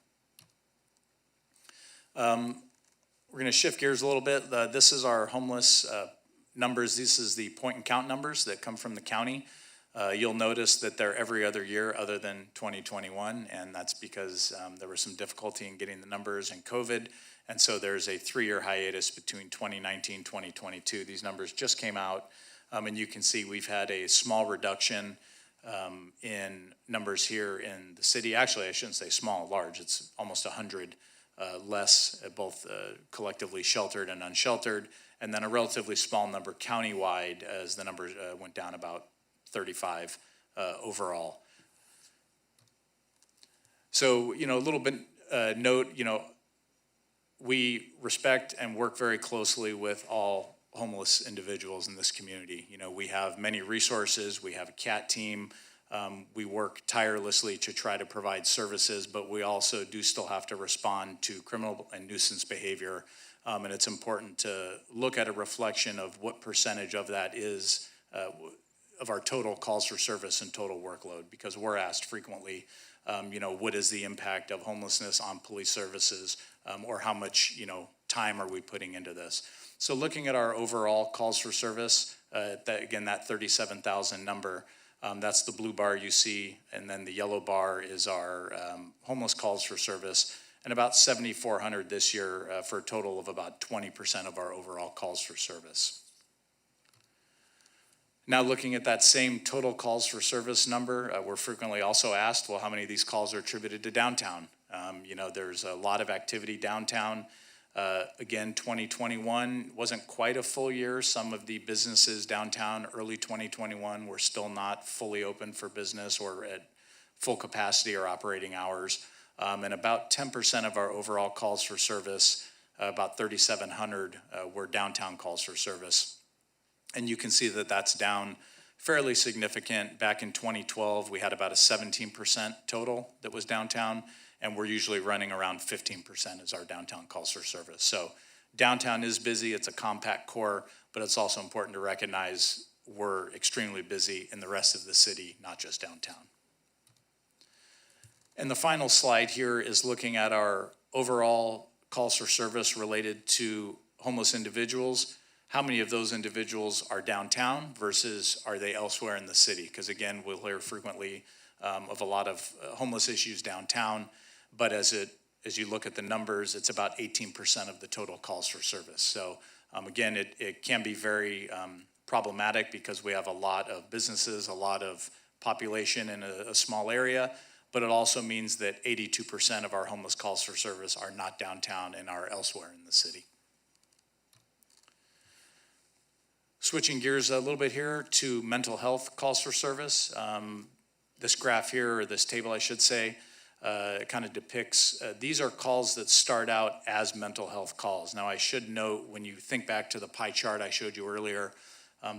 We're going to shift gears a little bit. This is our homeless numbers. This is the point and count numbers that come from the county. You'll notice that they're every other year other than 2021, and that's because there was some difficulty in getting the numbers and COVID, and so there's a 3-year hiatus between 2019, 2022. These numbers just came out, and you can see we've had a small reduction in numbers here in the city. Actually, I shouldn't say small, large. It's almost 100 less, both collectively sheltered and unsheltered, and then a relatively small number countywide as the numbers went down about 35 overall. So, a little bit note, we respect and work very closely with all homeless individuals in this community. We have many resources. We have a CAT team. We work tirelessly to try to provide services, but we also do still have to respond to criminal and nuisance behavior. And it's important to look at a reflection of what percentage of that is of our total calls for service and total workload, because we're asked frequently, what is the impact of homelessness on police services, or how much, time are we putting into this? So looking at our overall calls for service, that 37,000 number, that's the blue bar you see, and then the yellow bar is our homeless calls for service, and about 7,400 this year for a total of about 20% of our overall calls for service. Now looking at that same total calls for service number, we're frequently also asked, well, how many of these calls are attributed to downtown? There's a lot of activity downtown. Again, 2021 wasn't quite a full year. Some of the businesses downtown early 2021 were still not fully open for business or at full capacity or operating hours. And about 10% of our overall calls for service, about 3,700 were downtown calls for service. And you can see that that's down fairly significant. Back in 2012, we had about a 17% total that was downtown, and we're usually running around 15% as our downtown calls for service. So downtown is busy, it's a compact core, but it's also important to recognize we're extremely busy in the rest of the city, not just downtown. And the final slide here is looking at our overall calls for service related to homeless individuals. How many of those individuals are downtown versus are they elsewhere in the city? Because again, we'll hear frequently of a lot of homeless issues downtown, but as you look at the numbers, it's about 18% of the total calls for service. So again, it can be very problematic because we have a lot of businesses, a lot of population in a small area, but it also means that 82% of our homeless calls for service are not downtown and are elsewhere in the city. Switching gears a little bit here to mental health calls for service. This graph here, or this table I should say, kind of depicts, these are calls that start out as mental health calls. Now I should note, when you think back to the pie chart I showed you earlier,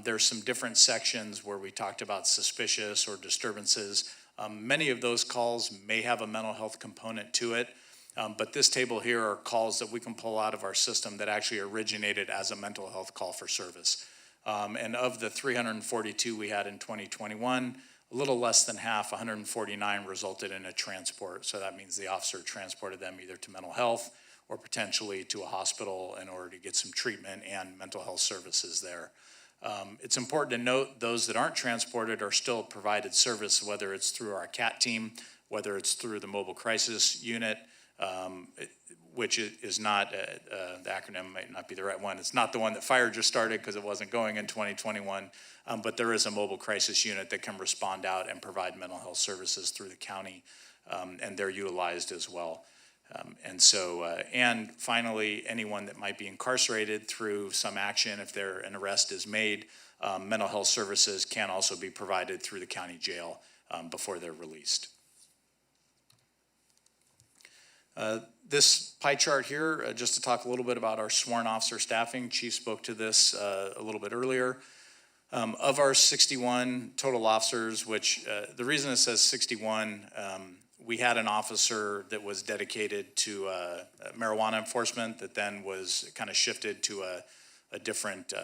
there's some different sections where we talked about suspicious or disturbances. Many of those calls may have a mental health component to it, but this table here are calls that we can pull out of our system that actually originated as a mental health call for service. And of the 342 we had in 2021, a little less than half, 149, resulted in a transport. So that means the officer transported them either to mental health or potentially to a hospital in order to get some treatment and mental health services there. It's important to note those that aren't transported are still provided service, whether it's through our CAT team, whether it's through the mobile crisis unit, which is not, the acronym might not be the right one. It's not the one that fire just started because it wasn't going in 2021, but there is a mobile crisis unit that can respond out and provide mental health services through the county, and they're utilized as well. And finally, anyone that might be incarcerated through some action, if an arrest is made, mental health services can also be provided through the county jail before they're released. This pie chart here, just to talk a little bit about our sworn officer staffing. Chief spoke to this a little bit earlier. Of our 61 total officers, which the reason it says 61, we had an officer that was dedicated to marijuana enforcement that then was kind of shifted to a different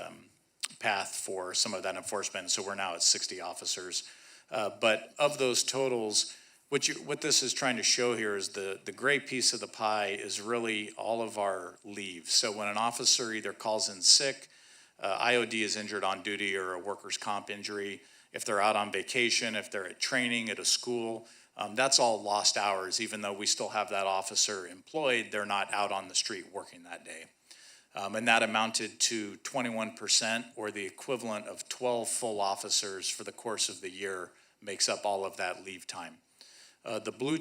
path for some of that enforcement. So we're now at 60 officers. But of those totals, what this is trying to show here is the gray piece of the pie is really all of our leave. So when an officer either calls in sick, IOD is injured on duty, or a workers' comp injury, if they're out on vacation, if they're at training at a school, that's all lost hours. Even though we still have that officer employed, they're not out on the street working that day. And that amounted to 21%, or the equivalent of 12 full officers for the course of the year makes up all of that leave time. The blue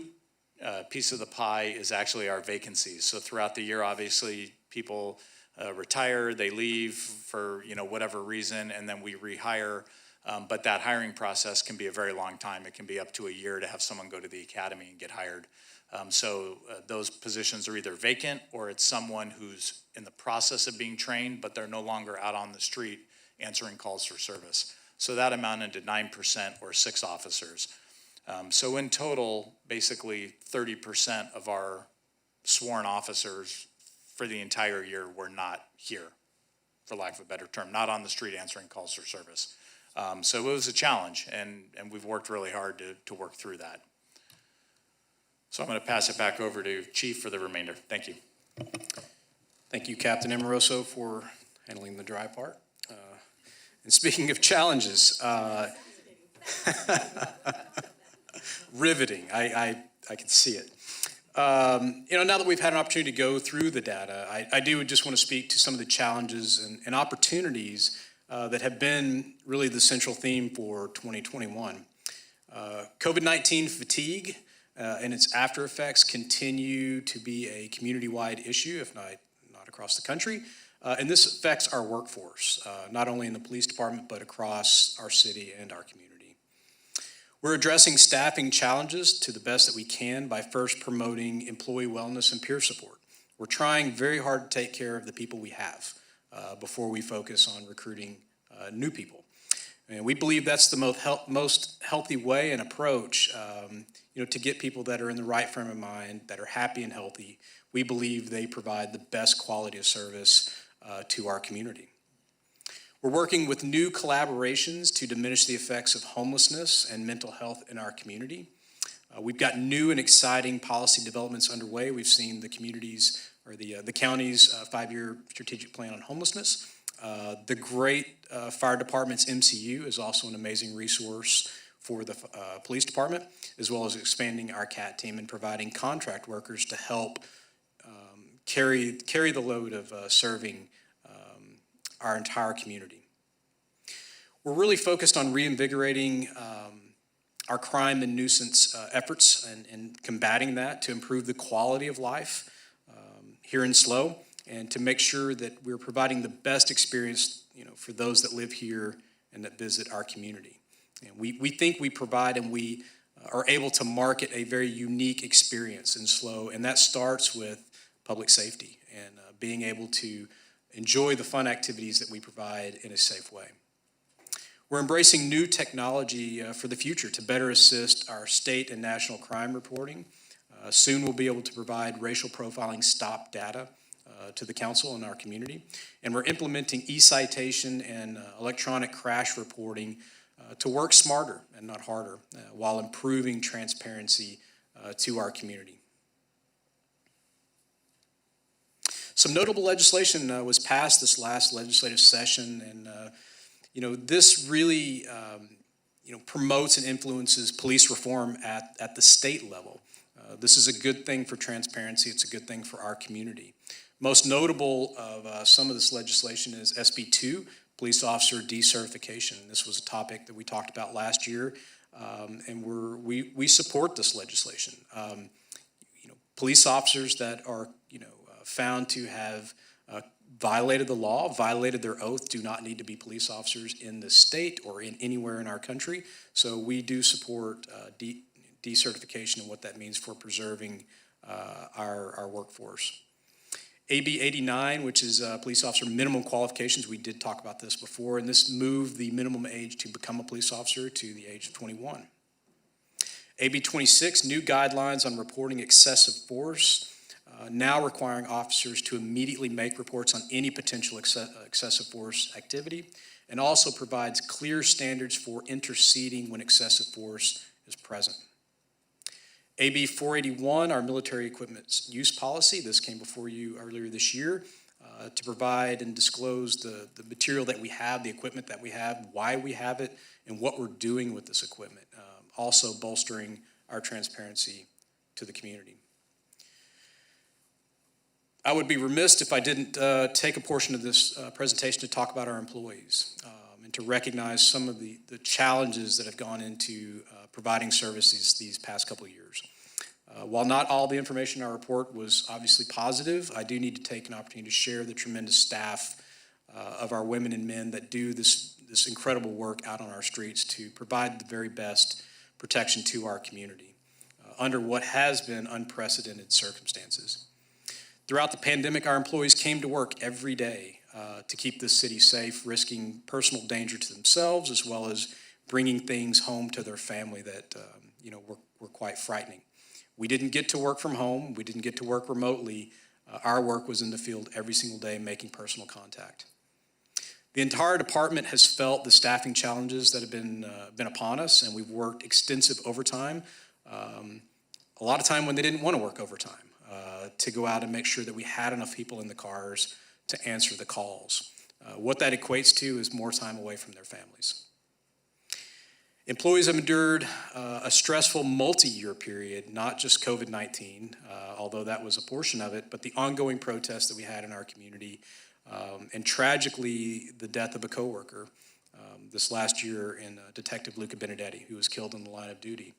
piece of the pie is actually our vacancies. So throughout the year, obviously, people retire, they leave for whatever reason, and then we rehire. But that hiring process can be a very long time. It can be up to a year to have someone go to the academy and get hired. So those positions are either vacant, or it's someone who's in the process of being trained, but they're no longer out on the street answering calls for service. So that amounted to 9%, or 6 officers. So in total, basically 30% of our sworn officers for the entire year were not here, for lack of a better term, not on the street answering calls for service. So it was a challenge, and we've worked really hard to work through that. So I'm going to pass it back over to Chief for the remainder. Thank you. Thank you, Captain Amoroso, for handling the dry part. And speaking of challenges, riveting, I can see it. Now that we've had an opportunity to go through the data, I do just want to speak to some of the challenges and opportunities that have been really the central theme for 2021. COVID-19 fatigue and its after effects continue to be a community-wide issue, if not across the country. And this affects our workforce, not only in the police department, but across our city and our community. We're addressing staffing challenges to the best that we can by first promoting employee wellness and peer support. We're trying very hard to take care of the people we have before we focus on recruiting new people. And we believe that's the most healthy way and approach to get people that are in the right frame of mind, that are happy and healthy. We believe they provide the best quality of service to our community. We're working with new collaborations to diminish the effects of homelessness and mental health in our community. We've got new and exciting policy developments underway. We've seen the communities, or the county's 5-year strategic plan on homelessness. The great fire department's MCU is also an amazing resource for the police department, as well as expanding our CAT team and providing contract workers to help carry the load of serving our entire community. We're really focused on reinvigorating our crime and nuisance efforts and combating that to improve the quality of life here in SLO, and to make sure that we're providing the best experience, for those that live here and that visit our community. And we think we provide and we are able to market a very unique experience in SLO, and that starts with public safety and being able to enjoy the fun activities that we provide in a safe way. We're embracing new technology for the future to better assist our state and national crime reporting. Soon we'll be able to provide racial profiling stop data to the council and our community. And we're implementing e-citation and electronic crash reporting to work smarter and not harder, while improving transparency to our community. Some notable legislation was passed this last legislative session, and this really promotes and influences police reform at the state level. This is a good thing for transparency. It's a good thing for our community. Most notable of some of this legislation is SB 2, police officer decertification. This was a topic that we talked about last year, and we support this legislation. Police officers that are found to have violated the law, violated their oath, do not need to be police officers in the state or in anywhere in our country. So we do support decertification and what that means for preserving our workforce. AB 89, which is police officer minimum qualifications, we did talk about this before, and this moved the minimum age to become a police officer to the age of 21. AB 26, new guidelines on reporting excessive force, now requiring officers to immediately make reports on any potential excessive force activity, and also provides clear standards for interceding when excessive force is present. AB 481, our military equipment use policy, this came before you earlier this year, to provide and disclose the material that we have, the equipment that we have, why we have it, and what we're doing with this equipment, also bolstering our transparency to the community. I would be remiss if I didn't take a portion of this presentation to talk about our employees and to recognize some of the challenges that have gone into providing services these past couple of years. While not all the information in our report was obviously positive, I do need to take an opportunity to share the tremendous staff of our women and men that do this incredible work out on our streets to provide the very best protection to our community under what has been unprecedented circumstances. Throughout the pandemic, our employees came to work every day to keep this city safe, risking personal danger to themselves, as well as bringing things home to their family that were quite frightening. We didn't get to work from home. We didn't get to work remotely. Our work was in the field every single day, making personal contact. The entire department has felt the staffing challenges that have been upon us, and we've worked extensive overtime, a lot of time when they didn't want to work overtime, to go out and make sure that we had enough people in the cars to answer the calls. What that equates to is more time away from their families. Employees have endured a stressful multi-year period, not just COVID-19, although that was a portion of it, but the ongoing protests that we had in our community, and tragically the death of a coworker this last year in Detective Luca Benedetti, who was killed in the line of duty,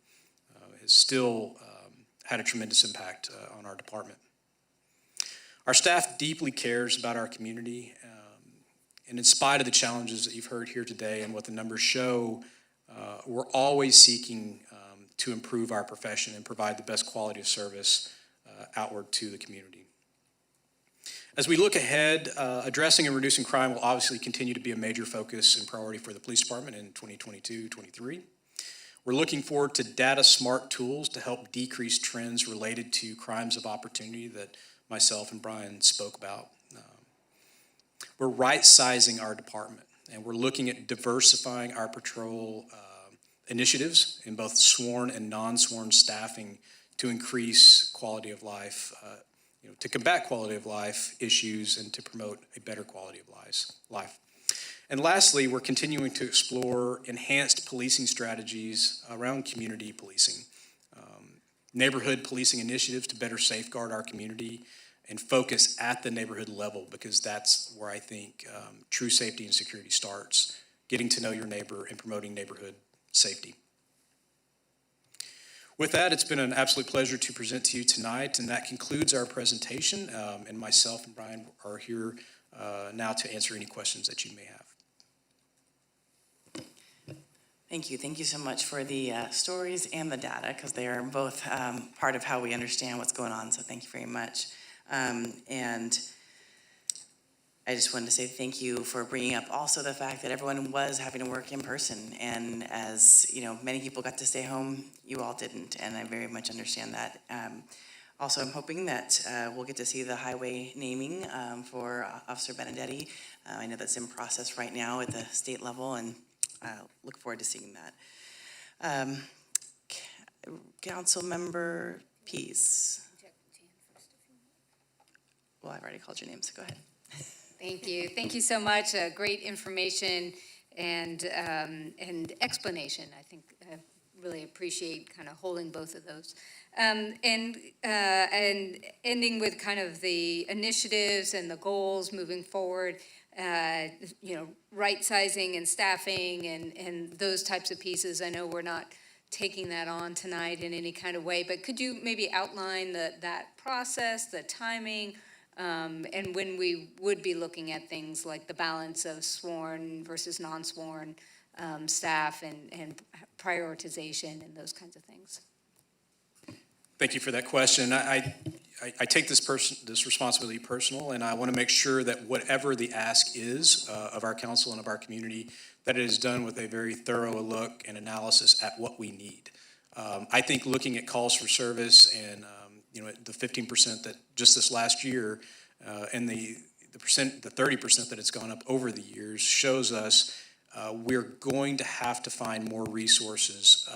has still had a tremendous impact on our department. Our staff deeply cares about our community, and in spite of the challenges that you've heard here today and what the numbers show, we're always seeking to improve our profession and provide the best quality of service outward to the community. As we look ahead, addressing and reducing crime will obviously continue to be a major focus and priority for the police department in 2022-23. We're looking forward to data-smart tools to help decrease trends related to crimes of opportunity that myself and Brian spoke about. We're right-sizing our department, and we're looking at diversifying our patrol initiatives in both sworn and non-sworn staffing to increase quality of life, to combat quality of life issues and to promote a better quality of life. And lastly, we're continuing to explore enhanced policing strategies around community policing, neighborhood policing initiatives to better safeguard our community and focus at the neighborhood level, because that's where I think true safety and security starts, getting to know your neighbor and promoting neighborhood safety. With that, it's been an absolute pleasure to present to you tonight, and that concludes our presentation. And myself and Brian are here now to answer any questions that you may have. Thank you. Thank you so much for the stories and the data, because they are both part of how we understand what's going on. So thank you very much. And I just wanted to say thank you for bringing up also the fact that everyone was having to work in person. And as you know, many people got to stay home, you all didn't. And I very much understand that. Also, I'm hoping that we'll get to see the highway naming for Officer Benedetti. I know that's in process right now at the state level, and look forward to seeing that. Council Member Pease. Well, I've already called your name, so go ahead. Thank you. Thank you so much. Great information and explanation. I think I really appreciate kind of holding both of those. And ending with kind of the initiatives and the goals moving forward, right sizing and staffing and those types of pieces. I know we're not taking that on tonight in any kind of way, but could you maybe outline that process, the timing, and when we would be looking at things like the balance of sworn versus non-sworn staff and prioritization and those kinds of things? Thank you for that question. I take this responsibility personal, and I want to make sure that whatever the ask is of our council and of our community, that it is done with a very thorough look and analysis at what we need. I think looking at calls for service and the 15% that just this last year and the 30% that it's gone up over the years shows us we're going to have to find more resources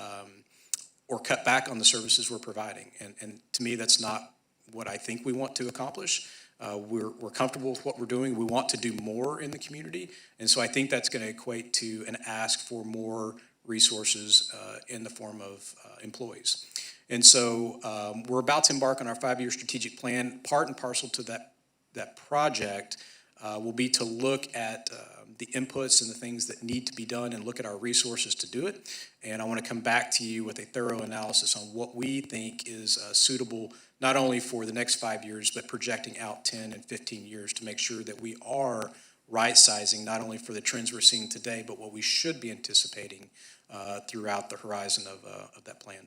or cut back on the services we're providing. And to me, that's not what I think we want to accomplish. We're comfortable with what we're doing. We want to do more in the community. And so I think that's going to equate to an ask for more resources in the form of employees. And so we're about to embark on our 5-year strategic plan. Part and parcel to that project will be to look at the inputs and the things that need to be done and look at our resources to do it. And I want to come back to you with a thorough analysis on what we think is suitable, not only for the next 5 years, but projecting out 10 and 15 years to make sure that we are right-sizing, not only for the trends we're seeing today, but what we should be anticipating throughout the horizon of that plan.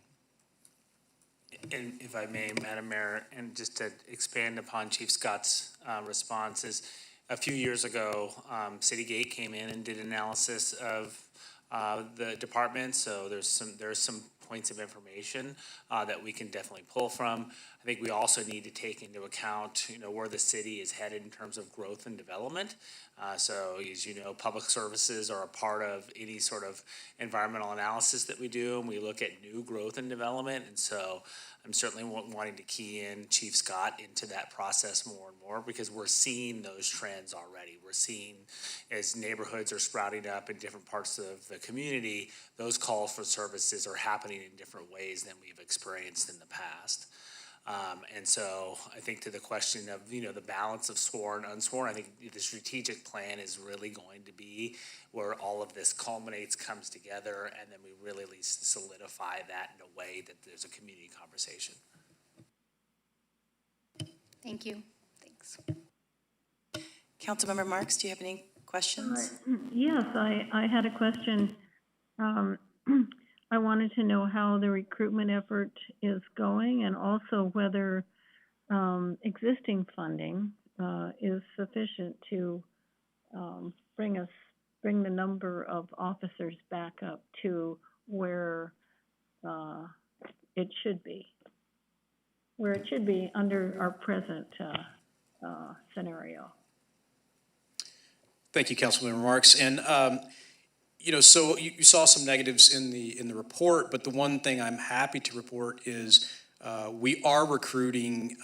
And if I may, Madam Mayor, and just to expand upon Chief Scott's responses, a few years ago, Citygate came in and did analysis of the department. So there's some points of information that we can definitely pull from. I think we also need to take into account, where the city is headed in terms of growth and development. So as you know, public services are a part of any sort of environmental analysis that we do, and we look at new growth and development. And so I'm certainly wanting to key in Chief Scott into that process more and more, because we're seeing those trends already. We're seeing, as neighborhoods are sprouting up in different parts of the community, those calls for services are happening in different ways than we've experienced in the past. And so I think to the question of, the balance of sworn, unsworn, I think the strategic plan is really going to be where all of this culminates, comes together, and then we really at least solidify that in a way that there's a community conversation. Thank you. Thanks. Councilmember Marks, do you have any questions? Yes, I had a question. I wanted to know how the recruitment effort is going, and also whether existing funding is sufficient to bring the number of officers back up to where it should be under our present scenario. Thank you, Councilmember Marks. And So you saw some negatives in the report, but the one thing I'm happy to report is we are recruiting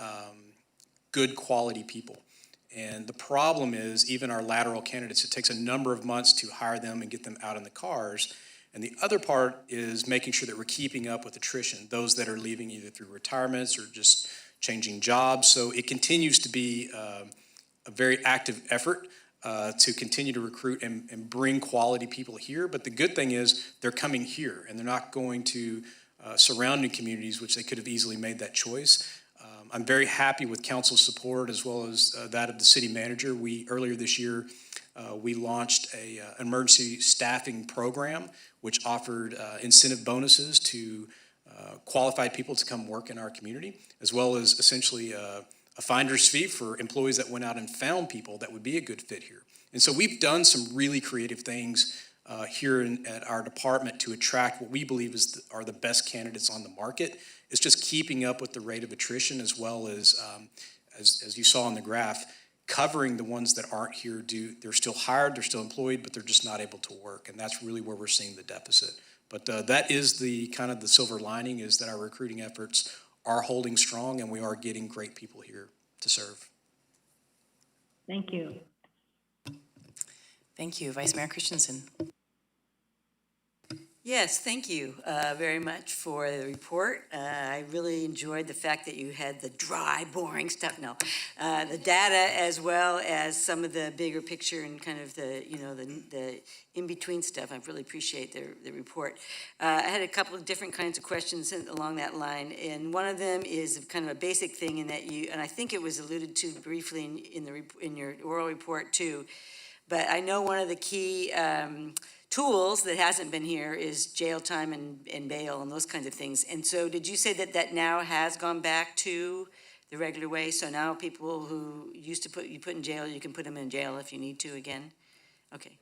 good quality people. And the problem is, even our lateral candidates, it takes a number of months to hire them and get them out in the cars. And the other part is making sure that we're keeping up with attrition, those that are leaving either through retirements or just changing jobs. So it continues to be a very active effort to continue to recruit and bring quality people here. But the good thing is they're coming here, and they're not going to surrounding communities, which they could have easily made that choice. I'm very happy with council's support as well as that of the city manager. Earlier this year, we launched a emergency staffing program, which offered incentive bonuses to qualified people to come work in our community, as well as essentially a finder's fee for employees that went out and found people that would be a good fit here. And so we've done some really creative things here at our department to attract what we believe are the best candidates on the market. It's just keeping up with the rate of attrition, as well as you saw on the graph, covering the ones that aren't here. They're still hired, they're still employed, but they're just not able to work, and that's really where we're seeing the deficit. But that is the kind of the silver lining, is that our recruiting efforts are holding strong, and we are getting great people here to serve. Thank you. Thank you. Vice Mayor Christensen. Yes, thank you very much for the report. I really enjoyed the fact that you had the dry, boring stuff. No, the data, as well as some of the bigger picture and kind of the in-between stuff. I really appreciate the report. I had a couple of different kinds of questions along that line, and one of them is kind of a basic thing in that and I think it was alluded to briefly in your oral report too, but I know one of the key tools that hasn't been here is jail time and bail and those kinds of things. And so did you say that now has gone back to the regular way? So now people who used to you put in jail, you can put them in jail if you need to again? Okay.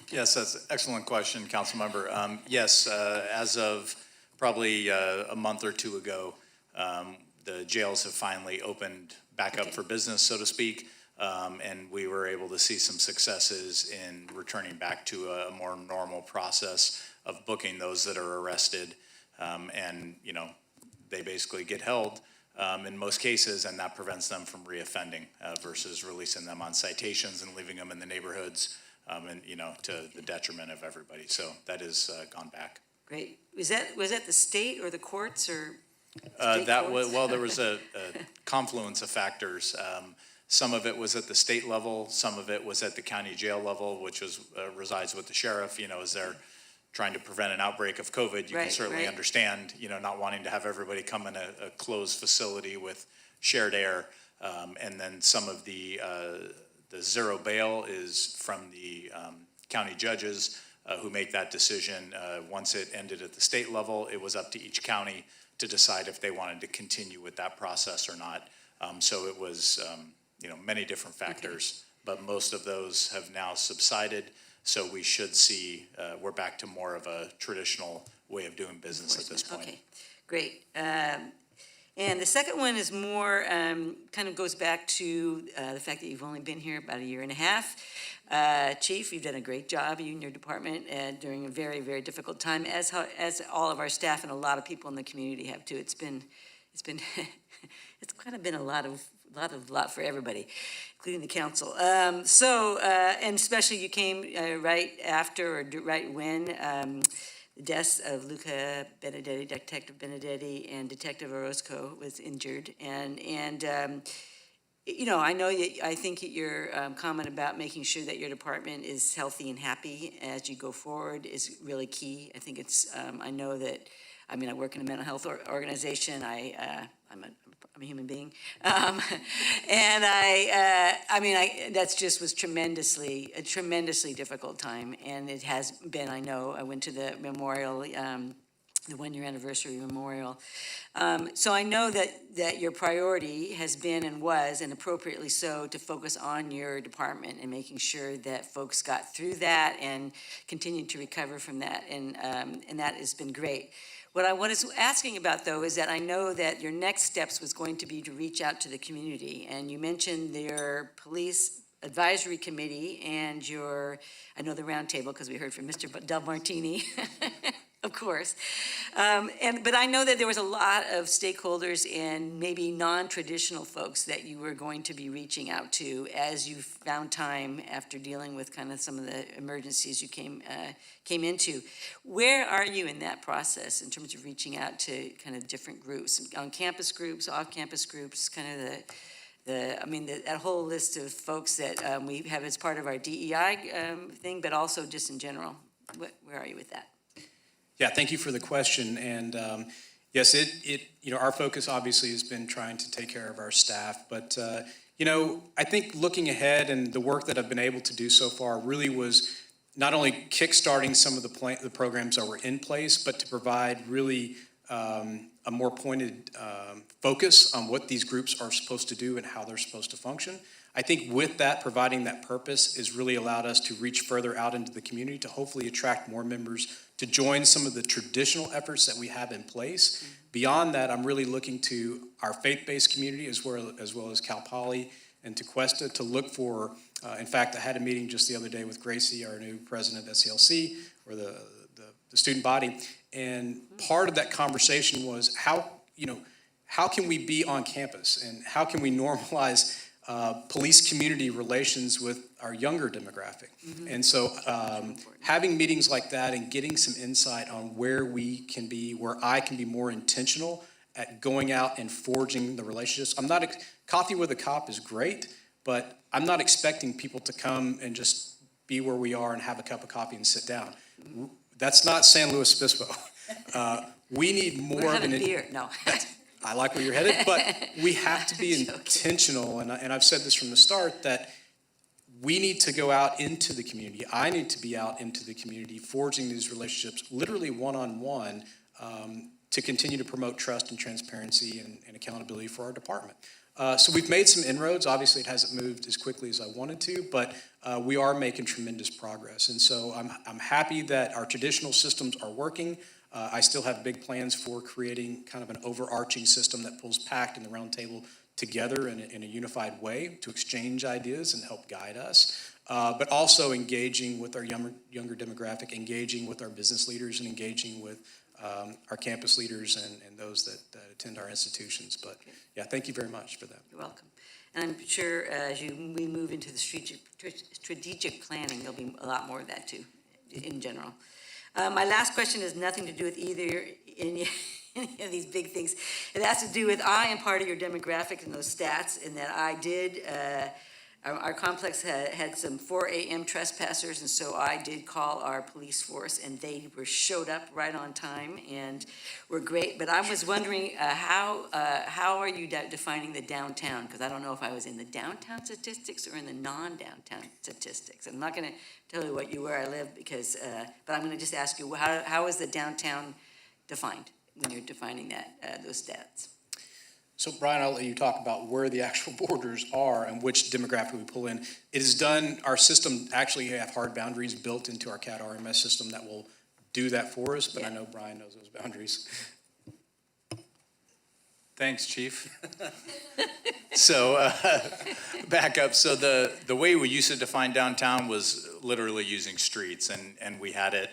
Yes, that's an excellent question, Councilmember. Yes, as of probably a month or two ago, the jails have finally opened back up for business, so to speak. And we were able to see some successes in returning back to a more normal process of booking those that are arrested. And, they basically get held in most cases, and that prevents them from reoffending versus releasing them on citations and leaving them in the neighborhoods and, to the detriment of everybody. So that has gone back. Great. Was that the state or the courts or? There was a confluence of factors. Some of it was at the state level, some of it was at the county jail level, which resides with the sheriff. As they're trying to prevent an outbreak of COVID, you can certainly understand, not wanting to have everybody come in a closed facility with shared air. And then some of the zero bail is from the county judges who make that decision. Once it ended at the state level, it was up to each county to decide if they wanted to continue with that process or not. So it was, many different factors, but most of those have now subsided. So we should see, we're back to more of a traditional way of doing business at this point. Okay, great. And the second one is more, kind of goes back to the fact that you've only been here about a year and a half. Chief, you've done a great job, you and your department, during a very, very difficult time, as all of our staff and a lot of people in the community have too. It's kind of been a lot for everybody, including the council. And especially you came right after or right when the deaths of Luca Benedetti, Detective Benedetti, and Detective Orozco was injured. And I know I think your comment about making sure that your department is healthy and happy as you go forward is really key. I think it's, I know that, I work in a mental health organization. I'm a human being. That's just was a tremendously difficult time. And it has been, I know, I went to the memorial, the 1-year anniversary memorial. So I know that your priority has been and was, and appropriately so, to focus on your department and making sure that folks got through that and continued to recover from that. And that has been great. What I was asking about, though, is that I know that your next steps was going to be to reach out to the community. And you mentioned their police advisory committee and your, I know the roundtable because we heard from Mr. Del Martini, of course. But I know that there was a lot of stakeholders and maybe non-traditional folks that you were going to be reaching out to as you found time after dealing with kind of some of the emergencies you came into. Where are you in that process in terms of reaching out to kind of different groups, on-campus groups, off-campus groups, kind of that whole list of folks that we have as part of our DEI thing, but also just in general? Where are you with that? Yeah, thank you for the question. And yes, our focus obviously has been trying to take care of our staff. But, I think looking ahead and the work that I've been able to do so far really was not only kickstarting some of the programs that were in place, but to provide really a more pointed focus on what these groups are supposed to do and how they're supposed to function. I think with that, providing that purpose has really allowed us to reach further out into the community to hopefully attract more members to join some of the traditional efforts that we have in place. Beyond that, I'm really looking to our faith-based community as well as Cal Poly and to Cuesta to look for, in fact, I had a meeting just the other day with Gracie, our new president of SCLC, or the student body, and part of that conversation was how can we be on campus and how can we normalize police community relations with our younger demographic. And so having meetings like that and getting some insight on where I can be more intentional at going out and forging the relationships. Coffee with a cop is great, but I'm not expecting people to come and just be where we are and have a cup of coffee and sit down. That's not San Luis Obispo. We need more of an... beer, no. I like where you're headed, but we have to be intentional, and I've said this from the start, that we need to go out into the community. I need to be out into the community, forging these relationships, literally one-on-one, to continue to promote trust and transparency and accountability for our department. So we've made some inroads. Obviously, it hasn't moved as quickly as I wanted to, but we are making tremendous progress. And so I'm happy that our traditional systems are working. I still have big plans for creating kind of an overarching system that pulls PACT and the roundtable together in a unified way to exchange ideas and help guide us, but also engaging with our younger demographic, engaging with our business leaders, and engaging with our campus leaders and those that attend our institutions. But yeah, thank you very much for that. You're welcome. And I'm sure as we move into the strategic planning, there'll be a lot more of that too, in general. My last question has nothing to do with any of these big things. It has to do with I am part of your demographic and those stats, and that I did, our complex had some 4 a.m. trespassers, and so I did call our police force, and they showed up right on time and were great. But I was wondering, how are you defining the downtown? Because I don't know if I was in the downtown statistics or in the non-downtown statistics. I'm not going to tell you where I live, because, but I'm going to just ask you, how is the downtown defined when you're defining those stats? So Brian, I'll let you talk about where the actual borders are and which demographic we pull in. It is done, our system actually have hard boundaries built into our CAD RMS system that will do that for us, but yeah. I know Brian knows those boundaries. Thanks, Chief. So back up. So the way we used to define downtown was literally using streets, and we had it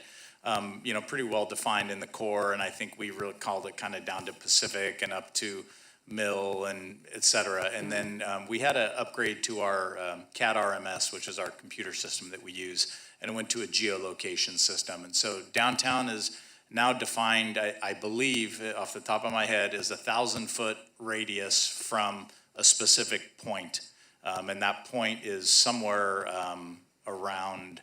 pretty well defined in the core, and I think we really called it kind of down to Pacific and up to Mill and et cetera. And then we had to upgrade to our CAD RMS, which is our computer system that we use, and it went to a geolocation system. And so downtown is now defined, I believe, off the top of my head, is 1,000-foot radius from a specific point. And that point is somewhere around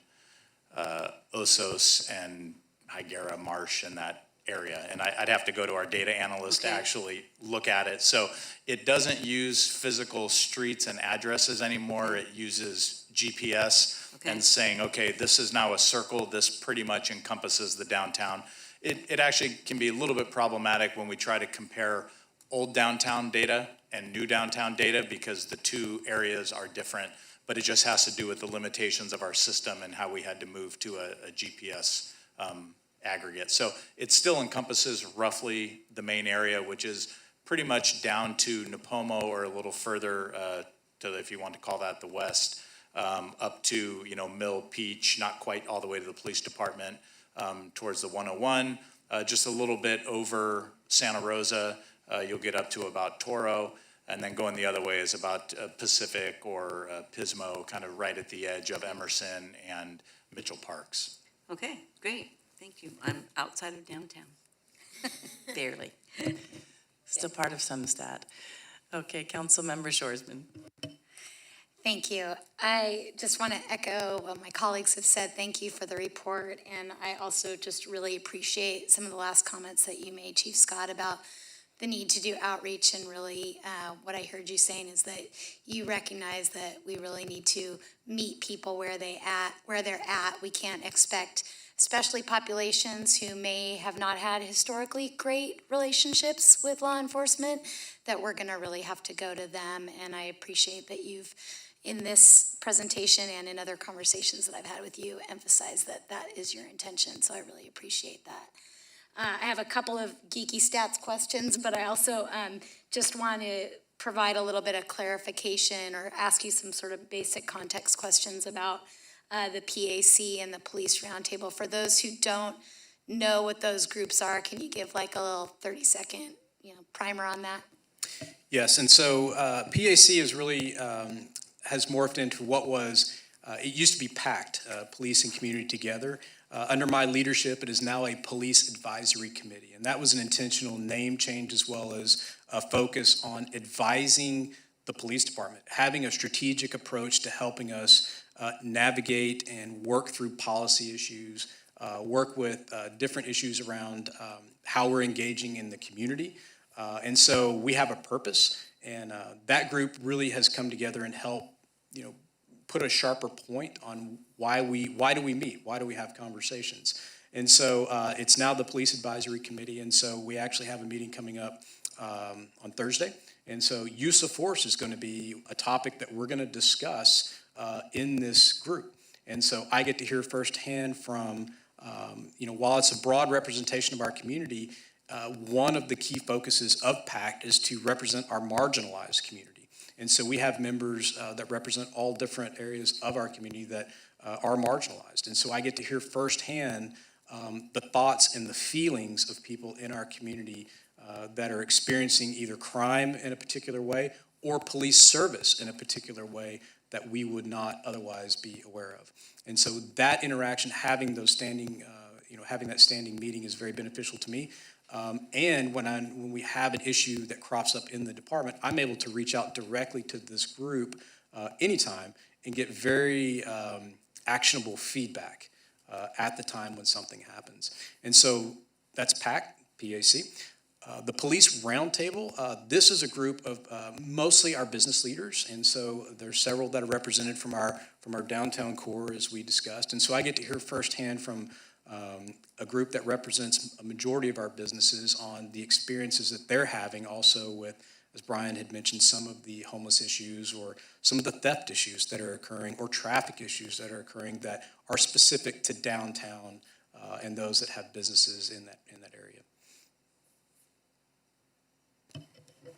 Osos and Higuera Marsh in that area. And I'd have to go to our data analyst to actually look at it. So it doesn't use physical streets and addresses anymore. It uses GPS and saying, okay, this is now a circle. This pretty much encompasses the downtown. It actually can be a little bit problematic when we try to compare old downtown data and new downtown data, because the two areas are different, but it just has to do with the limitations of our system and how we had to move to a GPS aggregate. So it still encompasses roughly the main area, which is pretty much down to Nipomo or a little further to, if you want to call that, the west. up to, Mill, Peach, not quite all the way to the police department, towards the 101. Just a little bit over Santa Rosa, you'll get up to about Toro. And then going the other way is about Pacific or Pismo, kind of right at the edge of Emerson and Mitchell Parks. Okay, great, thank you. I'm outside of downtown, barely. Still part of Sumstat. Okay, Councilmember Shorsman. Thank you. I just want to echo what my colleagues have said. Thank you for the report. And I also just really appreciate some of the last comments that you made, Chief Scott, about the need to do outreach. And really, what I heard you saying is that you recognize that we really need to meet people where they're at. We can't expect, especially populations who may have not had historically great relationships with law enforcement, that we're going to really have to go to them. And I appreciate that you've, in this presentation and in other conversations that I've had with you, emphasized that that is your intention. So I really appreciate that. I have a couple of geeky stats questions, but I also just want to provide a little bit of clarification or ask you some sort of basic context questions about the PAC and the Police Roundtable. For those who don't know what those groups are, can you give like a little 30-second primer on that? Yes, and so PAC is really has morphed into what was, it used to be PACT, Police and Community Together. Under my leadership, it is now a Police Advisory Committee, and that was an intentional name change as well as a focus on advising the police department, having a strategic approach to helping us navigate and work through policy issues, work with different issues around how we're engaging in the community. And so we have a purpose, and that group really has come together and helped, put a sharper point on why do we meet, why do we have conversations. And so it's now the Police Advisory Committee, and so we actually have a meeting coming up on Thursday. And so use of force is going to be a topic that we're going to discuss in this group. And so I get to hear firsthand from, while it's a broad representation of our community, one of the key focuses of PACT is to represent our marginalized community. And so we have members that represent all different areas of our community that are marginalized. And so I get to hear firsthand the thoughts and the feelings of people in our community that are experiencing either crime in a particular way or police service in a particular way that we would not otherwise be aware of. And so that interaction, having those standing, having that standing meeting is very beneficial to me. And when we have an issue that crops up in the department, I'm able to reach out directly to this group anytime and get very actionable feedback at the time when something happens. And so that's PAC. The Police Roundtable, this is a group of mostly our business leaders, and so there's several that are represented from our downtown core, as we discussed. And so I get to hear firsthand from a group that represents a majority of our businesses on the experiences that they're having also with, as Brian had mentioned, some of the homeless issues or some of the theft issues that are occurring or traffic issues that are occurring that are specific to downtown and those that have businesses in that area.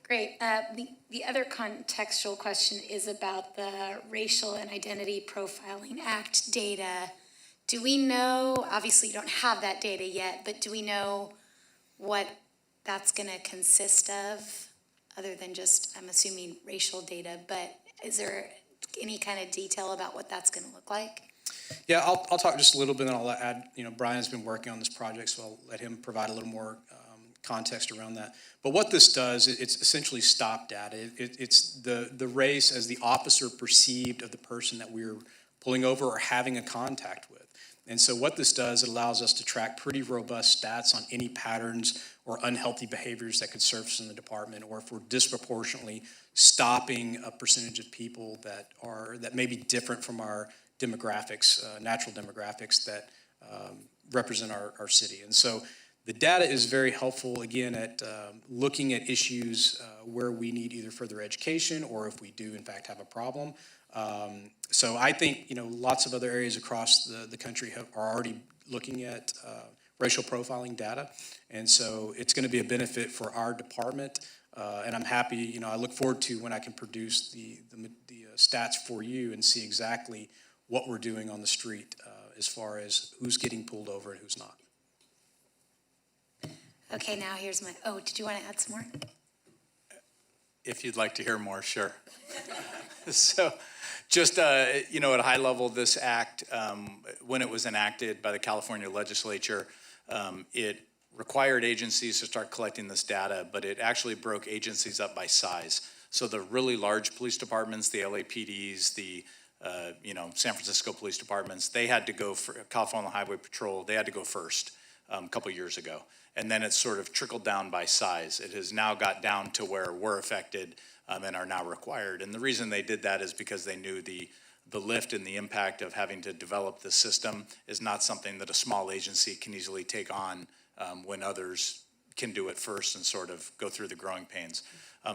Great. The other contextual question is about the Racial and Identity Profiling Act data. Do we know, obviously you don't have that data yet, but do we know what that's going to consist of, other than just, I'm assuming, racial data, but is there any kind of detail about what that's going to look like? Yeah, I'll talk just a little bit, and I'll add, Brian's been working on this project, so I'll let him provide a little more context around that. But what this does, it's essentially stop data. It's the race as the officer perceived of the person that we're pulling over or having a contact with. And so what this does, it allows us to track pretty robust stats on any patterns or unhealthy behaviors that could surface in the department, or if we're disproportionately stopping a percentage of people that may be different from our demographics, natural demographics that represent our city. And so the data is very helpful, again, at looking at issues where we need either further education or if we do, in fact, have a problem. So I think, lots of other areas across the country are already looking at racial profiling data. And so it's going to be a benefit for our department And I'm happy, I look forward to when I can produce the stats for you and see exactly what we're doing on the street as far as who's getting pulled over and who's not. Okay, now here's my, did you want to add some more? If you'd like to hear more, sure. So just, at a high level, this act, when it was enacted by the California legislature, it required agencies to start collecting this data, but it actually broke agencies up by size. So the really large police departments, the LAPDs, the San Francisco police departments, they had to go for California Highway Patrol, they had to go first a couple years ago. And then it's sort of trickled down by size. It has now got down to where we're affected and are now required. And the reason they did that is because they knew the lift and the impact of having to develop this system is not something that a small agency can easily take on when others can do it first and sort of go through the growing pains.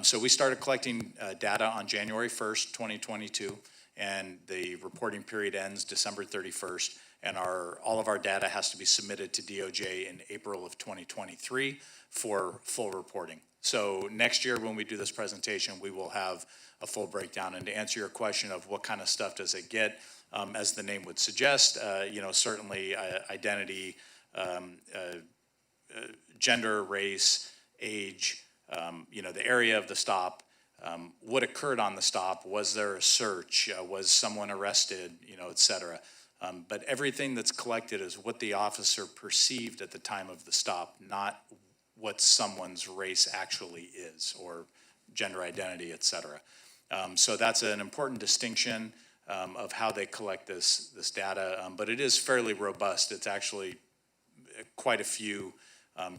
So we started collecting data on January 1st, 2022, and the reporting period ends December 31st. And all of our data has to be submitted to DOJ in April of 2023 for full reporting. So next year when we do this presentation, we will have a full breakdown. And to answer your question of what kind of stuff does it get, as the name would suggest, certainly identity, gender, race, age, the area of the stop, what occurred on the stop, was there a search, was someone arrested, et cetera. But everything that's collected is what the officer perceived at the time of the stop, not what someone's race actually is, or gender identity, et cetera. So that's an important distinction of how they collect this data, but it is fairly robust. It's actually quite a few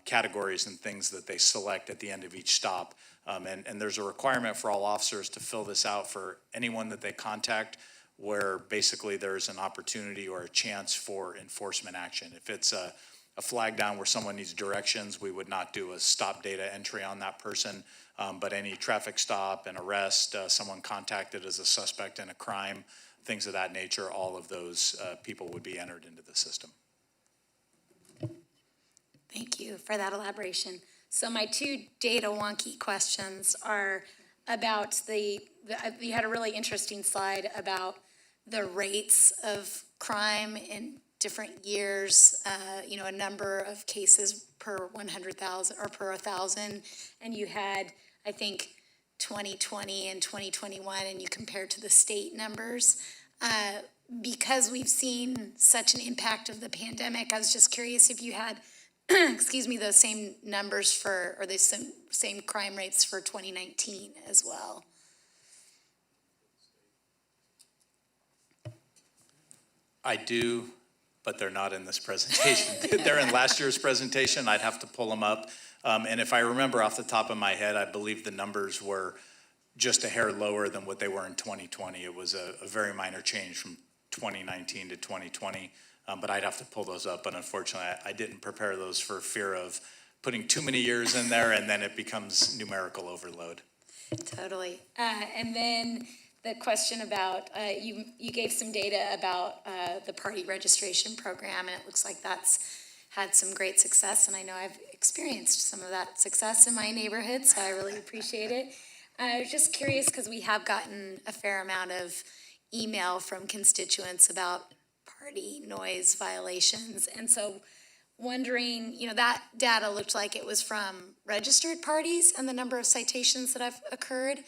categories and things that they select at the end of each stop. And there's a requirement for all officers to fill this out for anyone that they contact, where basically there's an opportunity or a chance for enforcement action. If it's a flag down where someone needs directions, we would not do a stop data entry on that person. But any traffic stop, an arrest, someone contacted as a suspect in a crime, things of that nature, all of those people would be entered into the system. Thank you for that elaboration. So my two data wonky questions are about you had a really interesting slide about the rates of crime in different years, a number of cases per 100,000 or per 1,000. And you had, I think, 2020 and 2021, and you compared to the state numbers. Because we've seen such an impact of the pandemic, I was just curious if you had those same numbers or the same crime rates for 2019 as well. I do, but they're not in this presentation. They're in last year's presentation. I'd have to pull them up. And if I remember off the top of my head, I believe the numbers were just a hair lower than what they were in 2020. It was a very minor change from 2019 to 2020. But I'd have to pull those up, but unfortunately, I didn't prepare those for fear of putting too many years in there, and then it becomes numerical overload. Totally. And then the question about, you gave some data about the party registration program, and it looks like that's had some great success, and I know I've experienced some of that success in my neighborhood, so I really appreciate it. I was just curious, because we have gotten a fair amount of email from constituents about party noise violations. And so wondering, that data looked like it was from registered parties and the number of citations that have occurred.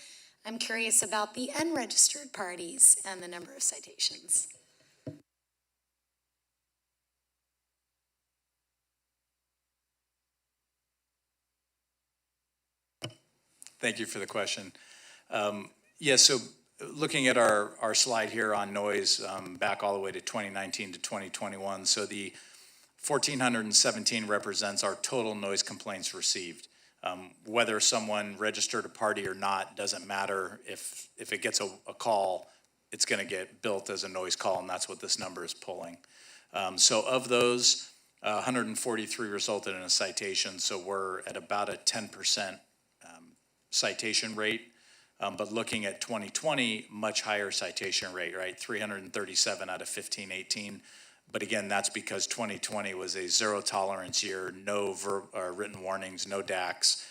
I'm curious about the unregistered parties and the number of citations. Thank you for the question. So looking at our slide here on noise, back all the way to 2019 to 2021, so the 1,417 represents our total noise complaints received. Whether someone registered a party or not doesn't matter. If it gets a call, it's going to get built as a noise call, and that's what this number is pulling. So of those, 143 resulted in a citation, so we're at about a 10% citation rate. But looking at 2020, much higher citation rate, right? 337 out of 1518. But again, that's because 2020 was a zero tolerance year, no written warnings, no DACs.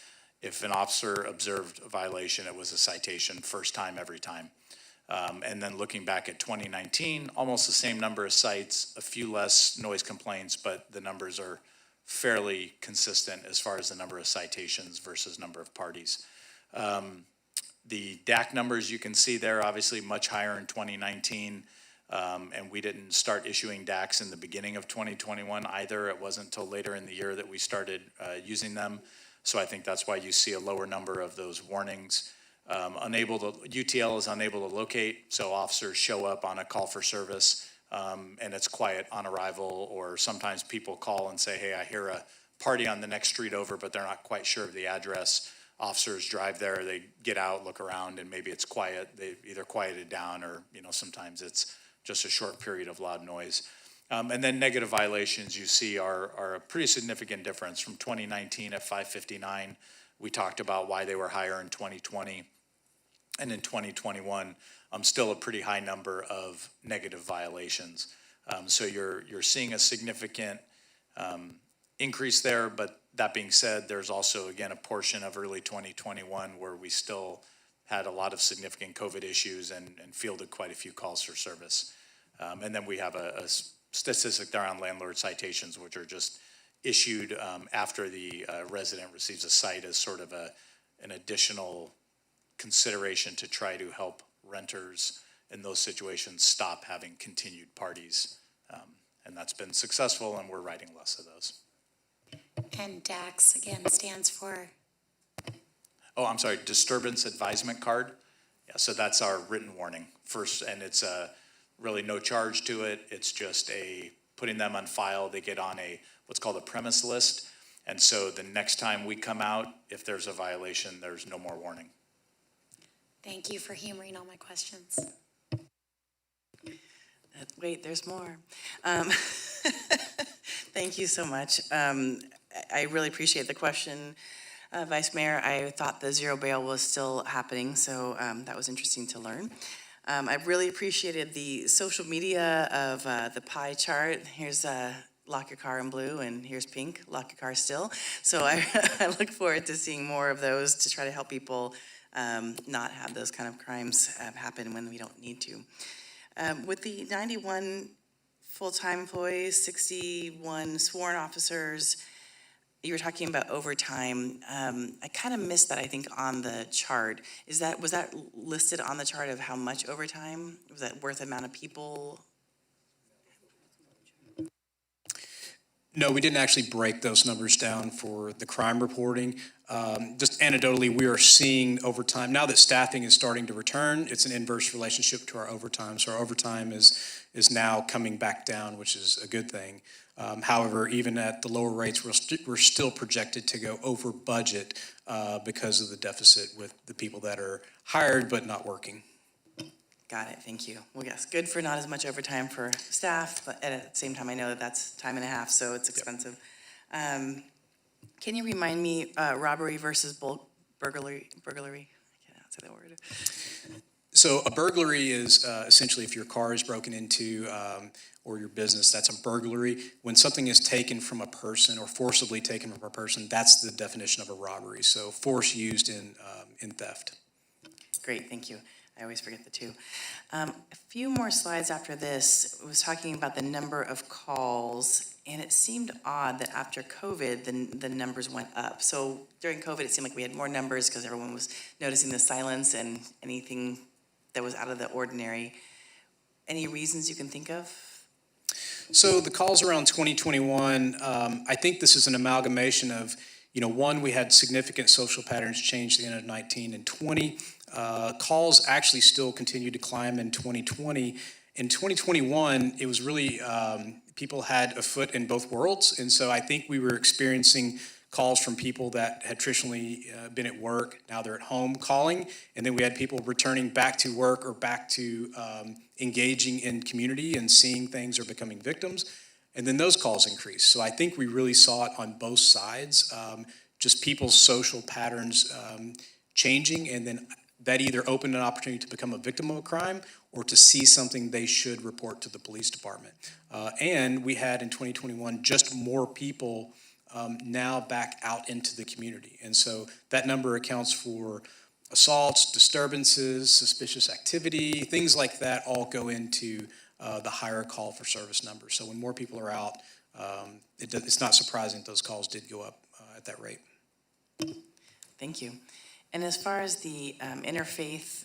If an officer observed a violation, it was a citation, first time, every time. And then looking back at 2019, almost the same number of cites, a few less noise complaints, but the numbers are fairly consistent as far as the number of citations versus number of parties. The DAC numbers you can see there, obviously much higher in 2019. And we didn't start issuing DACs in the beginning of 2021 either. It wasn't until later in the year that we started using them. So I think that's why you see a lower number of those warnings. UTL is unable to locate, so officers show up on a call for service, and it's quiet on arrival, or sometimes people call and say, hey, I hear a party on the next street over, but they're not quite sure of the address. Officers drive there, they get out, look around, and maybe it's quiet. They either quieted down or, sometimes it's just a short period of loud noise. And then negative violations you see are a pretty significant difference from 2019 at 559. We talked about why they were higher in 2020. And in 2021, still a pretty high number of negative violations. So you're seeing a significant increase there, but that being said, there's also, again, a portion of early 2021 where we still had a lot of significant COVID issues and fielded quite a few calls for service. And then we have a statistic there on landlord citations, which are just issued after the resident receives a cite as sort of an additional consideration to try to help renters in those situations stop having continued parties. And that's been successful, and we're writing less of those. And DAX, again, stands for? Oh, I'm sorry, disturbance advisement card. Yeah, so that's our written warning first, and it's really no charge to it. It's just putting them on file. They get on what's called a premise list. And so the next time we come out, if there's a violation, there's no more warning. Thank you for humoring all my questions. Wait, there's more. Thank you so much. I really appreciate the question, Vice Mayor. I thought the zero bail was still happening, so that was interesting to learn. I really appreciated the social media of the pie chart. Here's lock your car in blue, and here's pink, lock your car still. So I look forward to seeing more of those to try to help people not have those kind of crimes happen when we don't need to. With the 91 full-time employees, 61 sworn officers, you were talking about overtime. I kind of missed that, I think, on the chart. Was that listed on the chart of how much overtime? Was that worth the amount of people? No, we didn't actually break those numbers down for the crime reporting. Just anecdotally, we are seeing overtime. Now that staffing is starting to return, it's an inverse relationship to our overtime. So our overtime is now coming back down, which is a good thing. However, even at the lower rates, we're still projected to go over budget because of the deficit with the people that are hired but not working. Got it, thank you. Well, yes, good for not as much overtime for staff, but at the same time, I know that that's time and a half, so it's expensive. Can you remind me, robbery versus burglary? I can't say that word. So a burglary is essentially if your car is broken into or your business, that's a burglary. When something is taken from a person or forcibly taken from a person, that's the definition of a robbery. So force used in theft. Great, thank you. I always forget the two. A few more slides after this was talking about the number of calls, and it seemed odd that after COVID, the numbers went up. So during COVID, it seemed like we had more numbers because everyone was noticing the silence and anything that was out of the ordinary. Any reasons you can think of? So the calls around 2021, I think this is an amalgamation of, one, we had significant social patterns change at the end of 19 and 20. Calls actually still continued to climb in 2020. In 2021, it was really, people had a foot in both worlds. And so I think we were experiencing calls from people that had traditionally been at work, now they're at home calling. And then we had people returning back to work or back to engaging in community and seeing things or becoming victims. And then those calls increased. So I think we really saw it on both sides, just people's social patterns changing, and then that either opened an opportunity to become a victim of a crime or to see something they should report to the police department. And we had in 2021 just more people now back out into the community. And so that number accounts for assaults, disturbances, suspicious activity, things like that all go into the higher call for service number. So when more people are out, it's not surprising those calls did go up at that rate. Thank you. And as far as the interfaith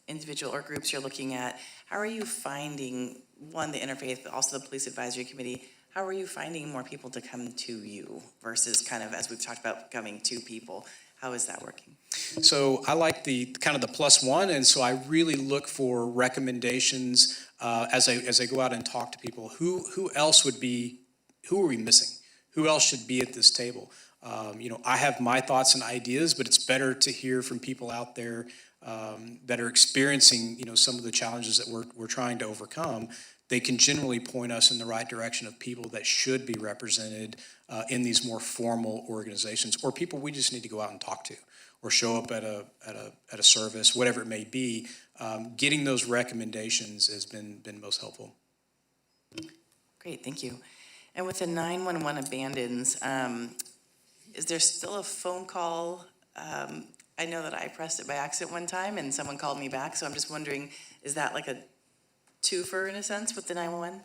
individual or groups you're looking at, how are you finding, one, the interfaith, but also the police advisory committee, how are you finding more people to come to you versus kind of, as we've talked about, coming to people? How is that working? So I like the kind of the +1, and so I really look for recommendations as I go out and talk to people. Who else would be? Who are we missing? Who else should be at this table? I have my thoughts and ideas, but it's better to hear from people out there that are experiencing, some of the challenges that we're trying to overcome. They can generally point us in the right direction of people that should be represented in these more formal organizations, or people we just need to go out and talk to, or show up at a service, whatever it may be. Getting those recommendations has been most helpful. Great, thank you. And with the 911 abandons, is there still a phone call? I know that I pressed it by accident one time and someone called me back, so I'm just wondering, is that like a twofer in a sense with the 911?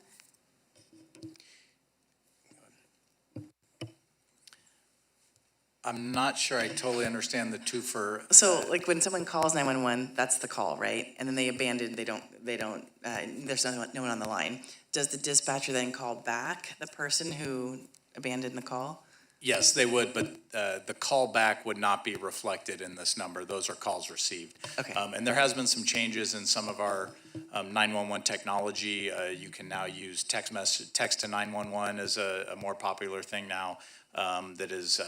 I'm not sure I totally understand the twofer. So like when someone calls 911, that's the call, right? And then they abandon, there's no one on the line. Does the dispatcher then call back the person who abandoned the call? Yes, they would, but the call back would not be reflected in this number. Those are calls received. Okay. And there has been some changes in some of our 911 technology. You can now use text to 911 as a more popular thing now. That is,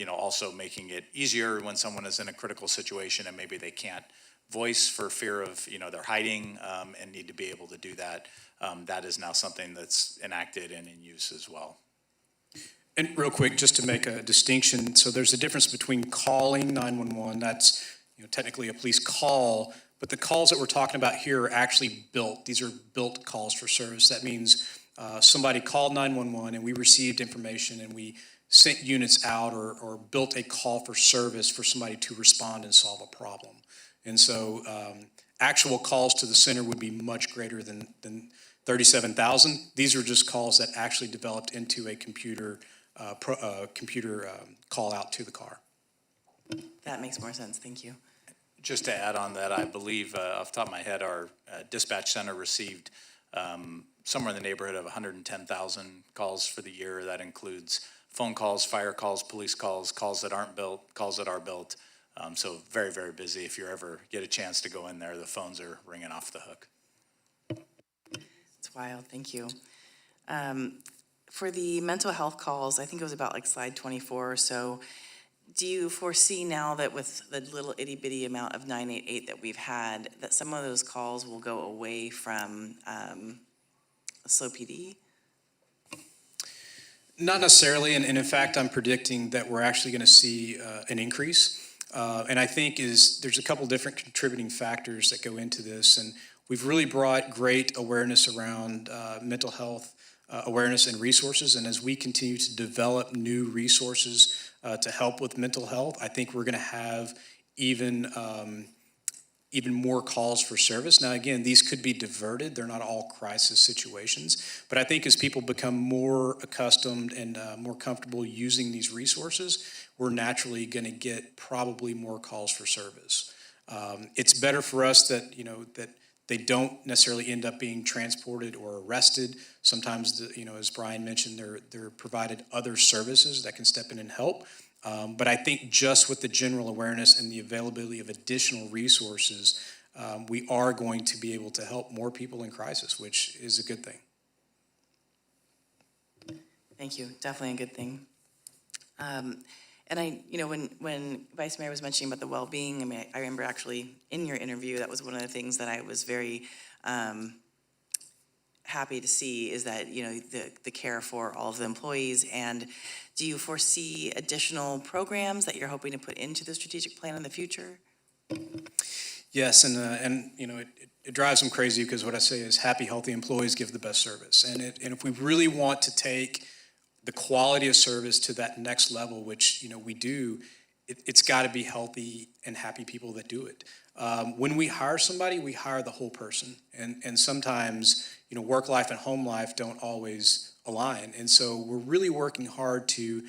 also making it easier when someone is in a critical situation and maybe they can't voice for fear of, they're hiding and need to be able to do that. That is now something that's enacted and in use as well. And real quick, just to make a distinction, so there's a difference between calling 911, that's technically a police call, but the calls that we're talking about here are actually built. These are built calls for service. That means somebody called 911 and we received information and we sent units out or built a call for service for somebody to respond and solve a problem. And so actual calls to the center would be much greater than 37,000. These are just calls that actually developed into a computer call out to the car. That makes more sense, thank you. Just to add on that, I believe, off the top of my head, our dispatch center received somewhere in the neighborhood of 110,000 calls for the year. That includes phone calls, fire calls, police calls, calls that aren't built, calls that are built. So very, very busy. If you ever get a chance to go in there, the phones are ringing off the hook. It's wild, thank you. For the mental health calls, I think it was about like slide 24 or so. Do you foresee now that with the little itty bitty amount of 988 that we've had, that some of those calls will go away from SLO PD? Not necessarily, and in fact, I'm predicting that we're actually going to see an increase. And I think there's a couple different contributing factors that go into this, and we've really brought great awareness around mental health awareness and resources, and as we continue to develop new resources to help with mental health, I think we're going to have even more calls for service. Now, again, these could be diverted. They're not all crisis situations. But I think as people become more accustomed and more comfortable using these resources, we're naturally going to get probably more calls for service. It's better for us that, that they don't necessarily end up being transported or arrested. Sometimes, as Brian mentioned, they're provided other services that can step in and help. But I think just with the general awareness and the availability of additional resources, we are going to be able to help more people in crisis, which is a good thing. Thank you, definitely a good thing. And I, when Vice Mayor was mentioning about the well-being, I remember actually in your interview, that was one of the things that I was very happy to see is that, the care for all of the employees. And do you foresee additional programs that you're hoping to put into the strategic plan in the future? Yes, and it drives them crazy because what I say is happy, healthy employees give the best service. And if we really want to take the quality of service to that next level, which, we do, it's got to be healthy and happy people that do it. When we hire somebody, we hire the whole person. And sometimes, work life and home life don't always align. And so we're really working hard to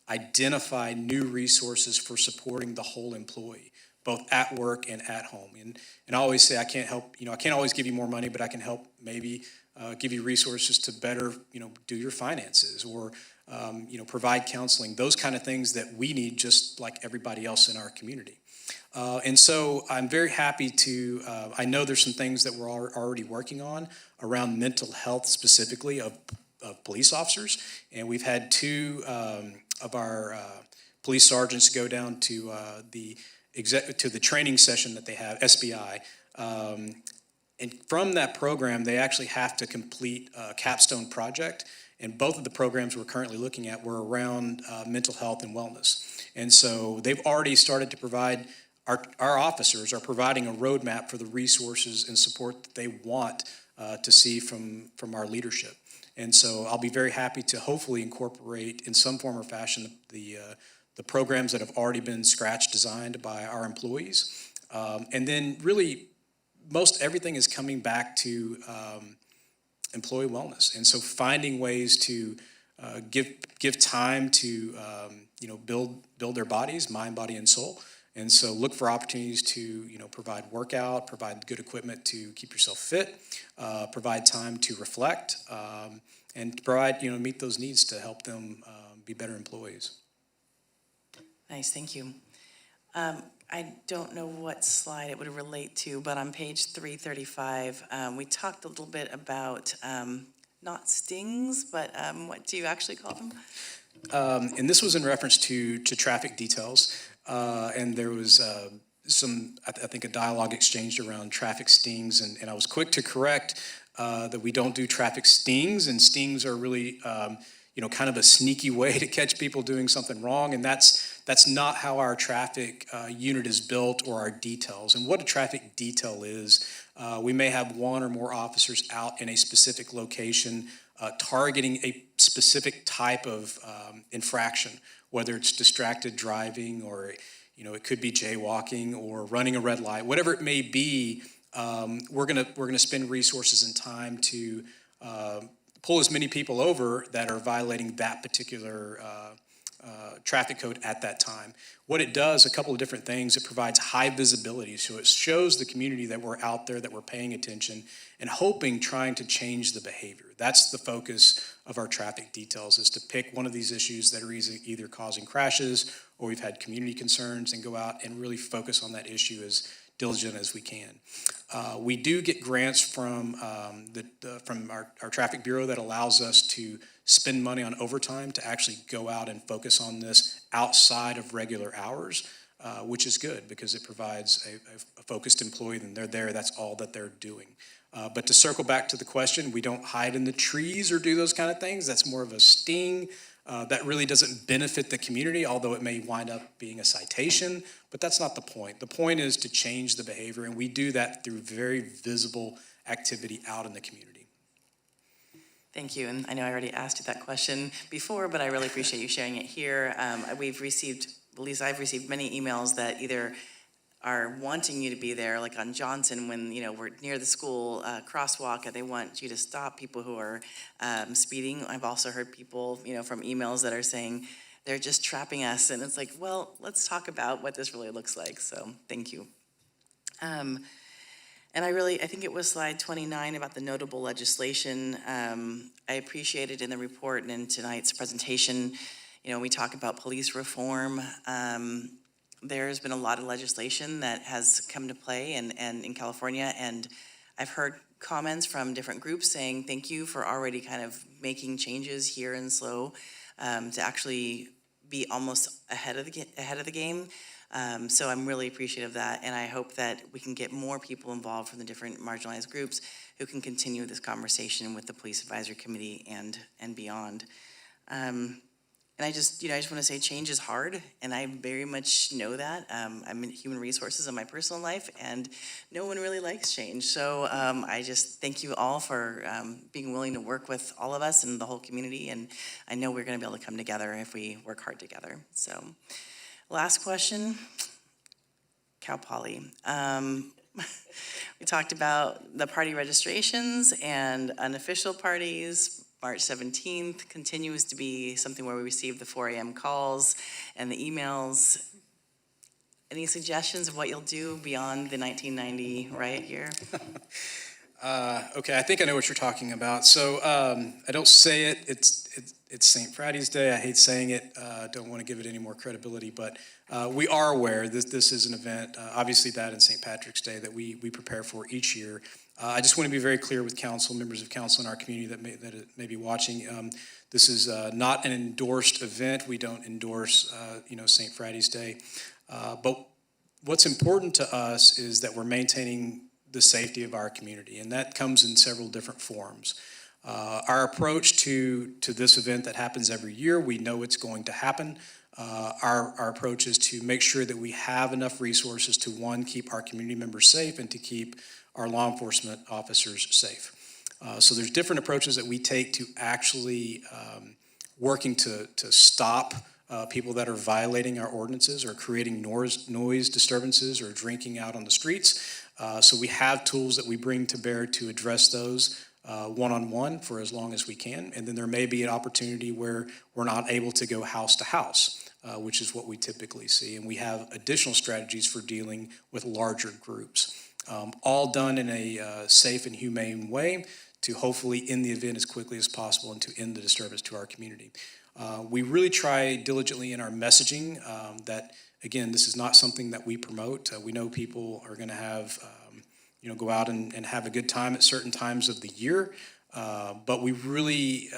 identify new resources for supporting the whole employee, both at work and at home. And I always say I can't help, I can't always give you more money, but I can help maybe give you resources to better, do your finances or, provide counseling, those kind of things that we need just like everybody else in our community. And so I'm very happy to, I know there's some things that we're already working on around mental health specifically of police officers. And we've had two of our police sergeants go down to the training session that they have, SBI. And from that program, they actually have to complete a capstone project. And both of the programs we're currently looking at were around mental health and wellness. And so they've already started to provide, our officers are providing a roadmap for the resources and support that they want to see from our leadership. And so I'll be very happy to hopefully incorporate in some form or fashion the programs that have already been designed by our employees. And then really, most everything is coming back to employee wellness. And so finding ways to give time to build their bodies, mind, body, and soul. And so look for opportunities to provide workout, provide good equipment to keep yourself fit, provide time to reflect, and provide meet those needs to help them be better employees. Nice, thank you. I don't know what slide it would relate to, but on page 335, we talked a little bit about not stings, but what do you actually call them? And this was in reference to traffic details, and there was I think a dialogue exchanged around traffic stings, and I was quick to correct that we don't do traffic stings, and stings are really kind of a sneaky way to catch people doing something wrong, and that's not how our traffic unit is built or our details. And what a traffic detail is, we may have one or more officers out in a specific location targeting a specific type of infraction, whether it's distracted driving or it could be jaywalking or running a red light, whatever it may be. We're gonna spend resources and time to pull as many people over that are violating that particular traffic code at that time. What it does, a couple of different things, it provides high visibility. So it shows the community that we're out there, that we're paying attention, and trying to change the behavior. That's the focus of our traffic details, is to pick one of these issues that are either causing crashes or we've had community concerns, and go out and really focus on that issue as diligent as we can. We do get grants from our traffic bureau that allows us to spend money on overtime to actually go out and focus on this outside of regular hours, which is good because it provides a focused employee, and they're there, that's all that they're doing. But to circle back to the question, we don't hide in the trees or do those kind of things. That's more of a sting. That really doesn't benefit the community, although it may wind up being a citation, but that's not the point. The point is to change the behavior, and we do that through very visible activity out in the community. Thank you, and I know I already asked you that question before, but I really appreciate you sharing it here. We've received, at least I've received many emails that either are wanting you to be there, like on Johnson when, we're near the school crosswalk and they want you to stop people who are speeding. I've also heard people, from emails that are saying they're just trapping us, and it's like, well, let's talk about what this really looks like, so thank you. And I think it was slide 29 about the notable legislation. I appreciated in the report and in tonight's presentation, we talk about police reform. There's been a lot of legislation that has come to play and in California, and I've heard comments from different groups saying thank you for already kind of making changes here in SLO to actually be almost ahead of the game. So I'm really appreciative of that, and I hope that we can get more people involved from the different marginalized groups who can continue this conversation with the Police Advisory Committee and beyond. And I just want to say change is hard, and I very much know that. I'm in human resources in my personal life, and no one really likes change. So I just thank you all for being willing to work with all of us and the whole community, and I know we're going to be able to come together if we work hard together. So last question, Cal Poly. We talked about the party registrations and unofficial parties. March 17th continues to be something where we receive the 4 a.m. calls and the emails. Any suggestions of what you'll do beyond the 1990 riot year? Okay, I think I know what you're talking about. So I don't say it. It's St. Friday's Day. I hate saying it. Don't want to give it any more credibility, but we are aware this is an event, obviously that and St. Patrick's Day, that we prepare for each year. I just want to be very clear with council, members of council in our community that may be watching. This is not an endorsed event. We don't endorse, St. Friday's Day. But what's important to us is that we're maintaining the safety of our community, and that comes in several different forms. Our approach to this event that happens every year, we know it's going to happen. Our approach is to make sure that we have enough resources to, one, keep our community members safe and to keep our law enforcement officers safe. So there's different approaches that we take to actually working to stop people that are violating our ordinances or creating noise disturbances or drinking out on the streets. So we have tools that we bring to bear to address those one-on-one for as long as we can. And then there may be an opportunity where we're not able to go house to house, which is what we typically see. And we have additional strategies for dealing with larger groups, all done in a safe and humane way to hopefully end the event as quickly as possible and to end the disturbance to our community. We really try diligently in our messaging that, again, this is not something that we promote. We know people are going to have, go out and have a good time at certain times of the year, but we really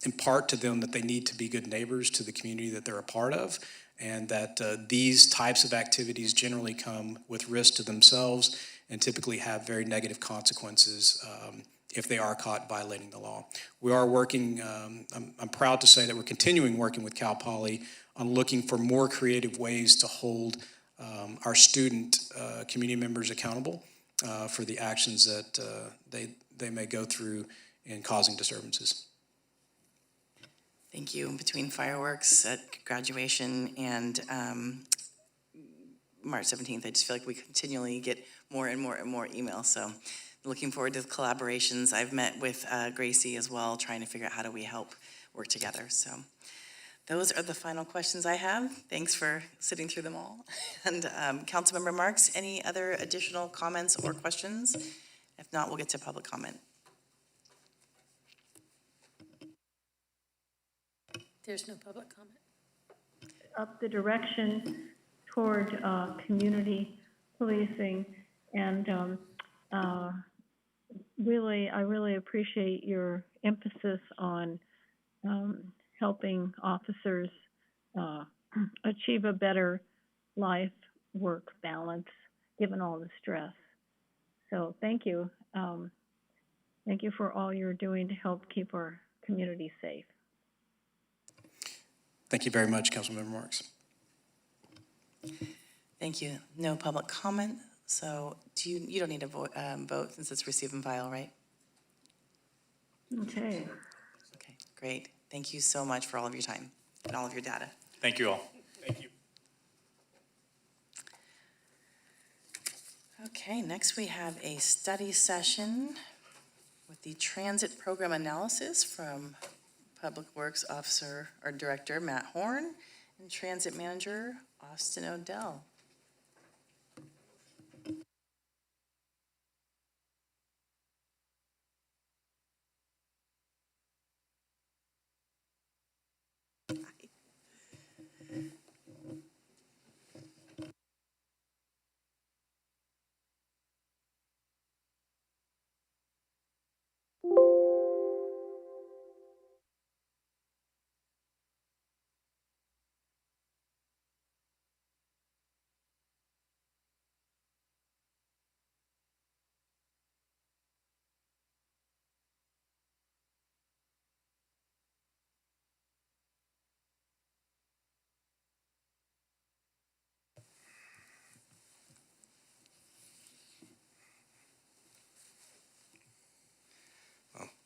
impart to them that they need to be good neighbors to the community that they're a part of, and that these types of activities generally come with risk to themselves and typically have very negative consequences if they are caught violating the law. We are working, I'm proud to say that we're continuing working with Cal Poly on looking for more creative ways to hold our student community members accountable for the actions that they may go through in causing disturbances. Thank you. Between fireworks at graduation and March 17th, I just feel like we continually get more and more and more emails. So looking forward to the collaborations. I've met with Gracie as well, trying to figure out how do we help work together. So those are the final questions I have. Thanks for sitting through them all. And Councilmember Marks, any other additional comments or questions? If not, we'll get to public comment. There's no public comment. Up the direction toward community policing, and I really appreciate your emphasis on helping officers achieve a better life-work balance given all the stress. So thank you. Thank you for all you're doing to help keep our community safe. Thank you very much, Councilmember Marks. Thank you. No public comment. So you don't need to vote since it's receive and file, right? Okay. Okay, great. Thank you so much for all of your time and all of your data. Thank you all. Thank you. Okay, next we have a study session with the transit program analysis from Public Works Officer or Director Matt Horn and Transit Manager Austin Odell.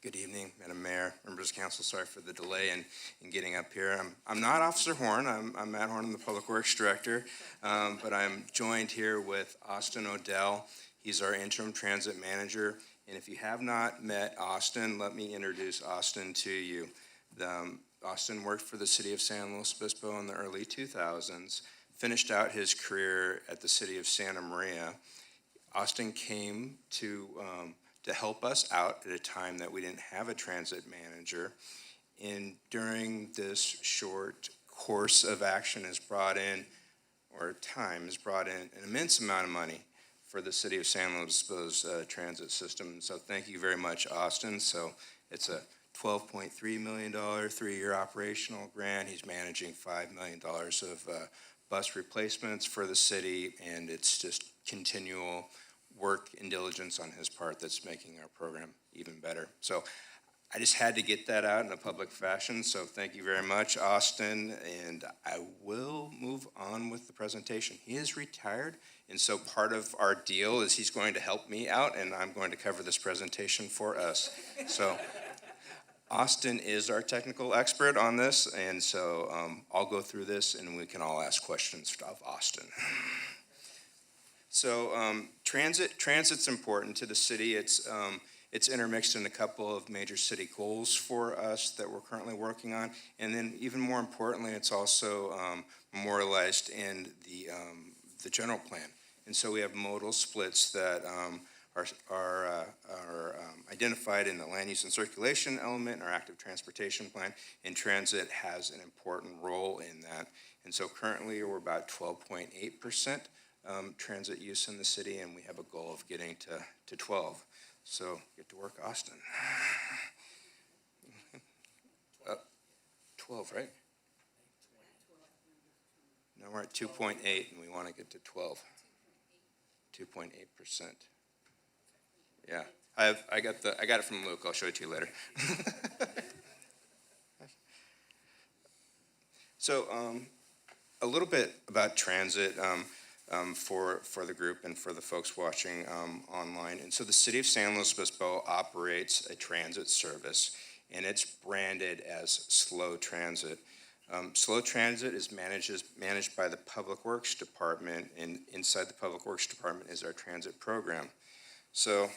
Good evening, Madam Mayor, members of council. Sorry for the delay in getting up here. I'm not Officer Horn. I'm Matt Horn, I'm the Public Works Director, but I'm joined here with Austin Odell. He's our interim transit manager. And if you have not met Austin, let me introduce Austin to you. Austin worked for the city of San Luis Obispo in the early 2000s, finished out his career at the city of Santa Maria. Austin came to help us out at a time that we didn't have a transit manager. And during this short course of action has brought in an immense amount of money for the city of San Luis Obispo's transit system. So thank you very much, Austin. So it's a $12.3 million 3-year operational grant. He's managing $5 million of bus replacements for the city, and it's just continual work and diligence on his part that's making our program even better. So I just had to get that out in a public fashion, so thank you very much, Austin, and I will move on with the presentation. He is retired, and so part of our deal is he's going to help me out, and I'm going to cover this presentation for us. So Austin is our technical expert on this, and so I'll go through this, and we can all ask questions of Austin. So transit's important to the city. It's intermixed in a couple of major city goals for us that we're currently working on. And then even more importantly, it's also memorialized in the general plan. And so we have modal splits that are identified in the land use and circulation element in our active transportation plan, and transit has an important role in that. And so currently we're about 12.8% transit use in the city, and we have a goal of getting to 12. So get to work, Austin. 12, right? No, we're at 2.8, and we want to get to 12. 2.8%. Yeah, I got it from Luke. I'll show it to you later. So a little bit about transit. For the group and for the folks watching online. And so the city of San Luis Obispo operates a transit service, and it's branded as Slow Transit. Slow Transit is managed by the Public Works Department, and inside the Public Works Department is our transit program. So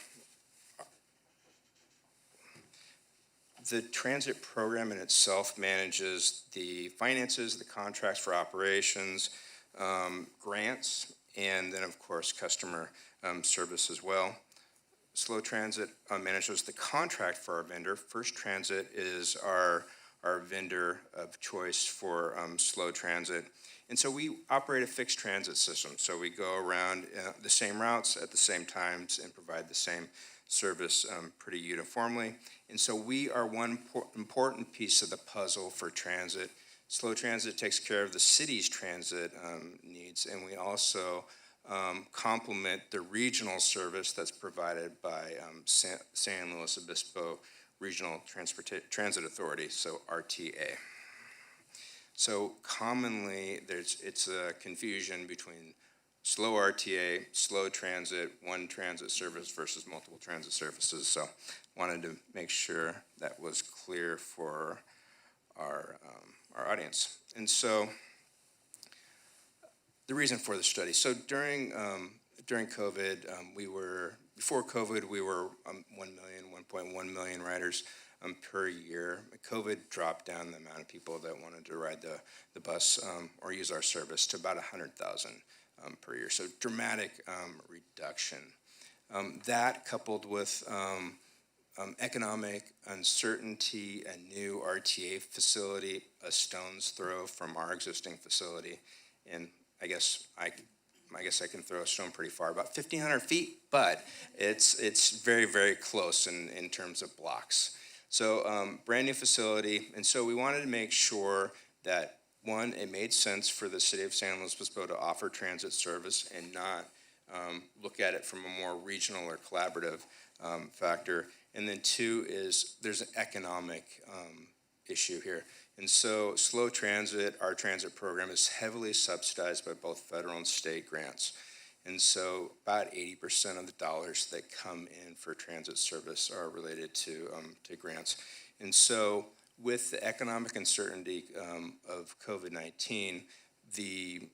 the transit program in itself manages the finances, the contracts for operations, grants, and then of course customer service as well. Slow Transit manages the contract for our vendor. First Transit is our vendor of choice for Slow Transit. And so we operate a fixed transit system. So we go around the same routes at the same times and provide the same service pretty uniformly. And so we are one important piece of the puzzle for transit. Slow Transit takes care of the city's transit needs, and we also complement the regional service that's provided by San Luis Obispo Regional Transit Authority, so RTA. So commonly, it's a confusion between slow RTA, slow transit, one transit service versus multiple transit services. So wanted to make sure that was clear for our audience. And so the reason for the study. So during COVID, before COVID, we were 1.1 million riders per year. COVID dropped down the amount of people that wanted to ride the bus or use our service to about 100,000 per year. So dramatic reduction. That coupled with economic uncertainty, a new RTA facility, a stone's throw from our existing facility, and I guess I can throw a stone pretty far, about 1,500 feet, but it's very, very close in terms of blocks. So brand new facility, and so we wanted to make sure that, one, it made sense for the city of San Luis Obispo to offer transit service and not look at it from a more regional or collaborative factor. And then two is there's an economic issue here. And so Slow Transit, our transit program, is heavily subsidized by both federal and state grants. And so about 80% of the dollars that come in for transit service are related to grants. And so with the economic uncertainty of COVID-19, the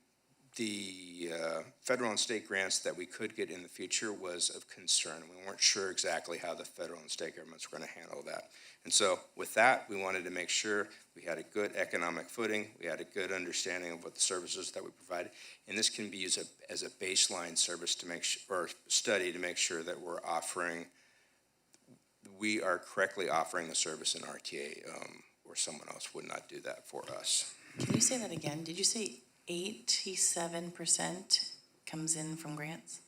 federal and state grants that we could get in the future was of concern. We weren't sure exactly how the federal and state governments were going to handle that. And so with that, we wanted to make sure we had a good economic footing, we had a good understanding of what the services that we provided, and this can be used as a baseline service to make sure, or study to make sure that we are correctly offering the service in RTA, or someone else would not do that for us. Can you say that again? Did you say 87% comes in from grants?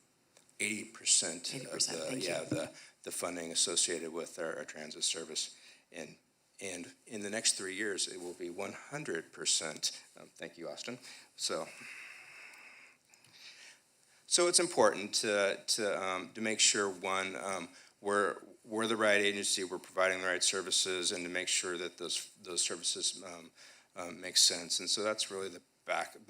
80% of 80%, thank you. the funding associated with our transit service. And in the next 3 years, it will be 100%. Thank you, Austin. So it's important to make sure, one, we're the right agency, we're providing the right services, and to make sure that those services make sense. And so that's really the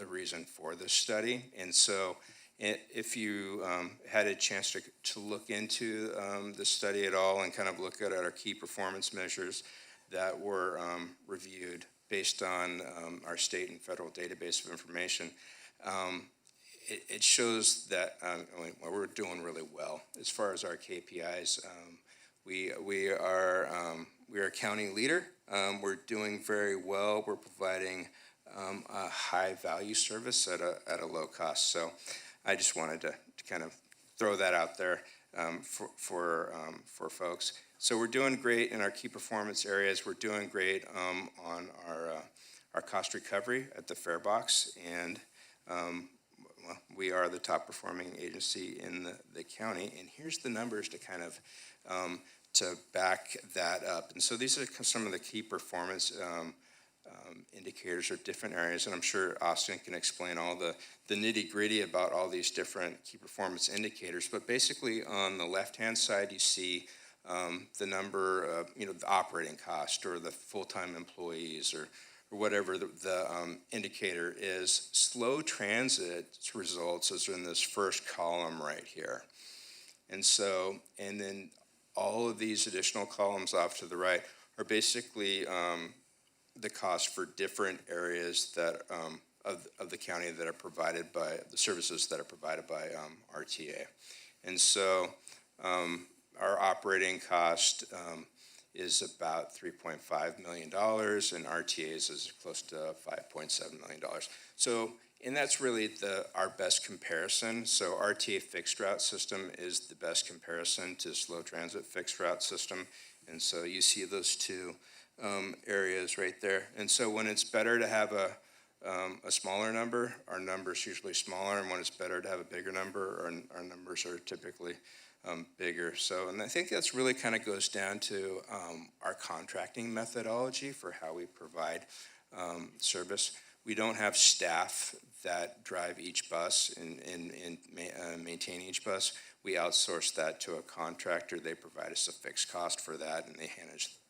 reason for this study. And so if you had a chance to look into the study at all and kind of look at our key performance measures that were reviewed based on our state and federal database of information, it shows that we're doing really well as far as our KPIs. We are a county leader. We're doing very well. We're providing a high value service at a low cost. So I just wanted to kind of throw that out there for folks. So we're doing great in our key performance areas. We're doing great on our cost recovery at the fare box, and we are the top performing agency in the county. And here's the numbers to kind of to back that up. And so these are some of the key performance indicators or different areas, and I'm sure Austin can explain all the nitty-gritty about all these different key performance indicators. But basically, on the left-hand side, you see the number of, the operating cost or the full-time employees or whatever the indicator is. Slow transit results is in this first column right here. And so, and then all of these additional columns off to the right are basically the cost for different areas that of the county that are provided by the services that are provided by RTA. And so our operating cost is about $3.5 million, and RTA's is close to $5.7 million. So, and that's really our best comparison. So RTA fixed route system is the best comparison to slow transit fixed route system. And so you see those two areas right there. And so when it's better to have a smaller number, our number's usually smaller, and when it's better to have a bigger number, our numbers are typically bigger. So, and I think that's really kind of goes down to our contracting methodology for how we provide service. We don't have staff that drive each bus and maintain each bus. We outsource that to a contractor. They provide us a fixed cost for that, and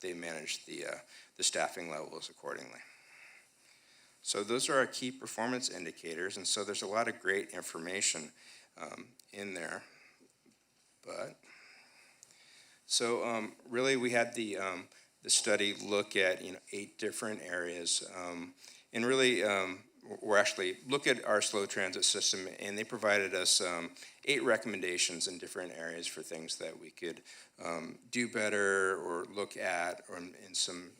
they manage the staffing levels accordingly. So those are our key performance indicators, and so there's a lot of great information in there. But so really, we had the study look at 8 different areas, and really we're actually look at our slow transit system, and they provided us 8 recommendations in different areas for things that we could do better or look at, or in some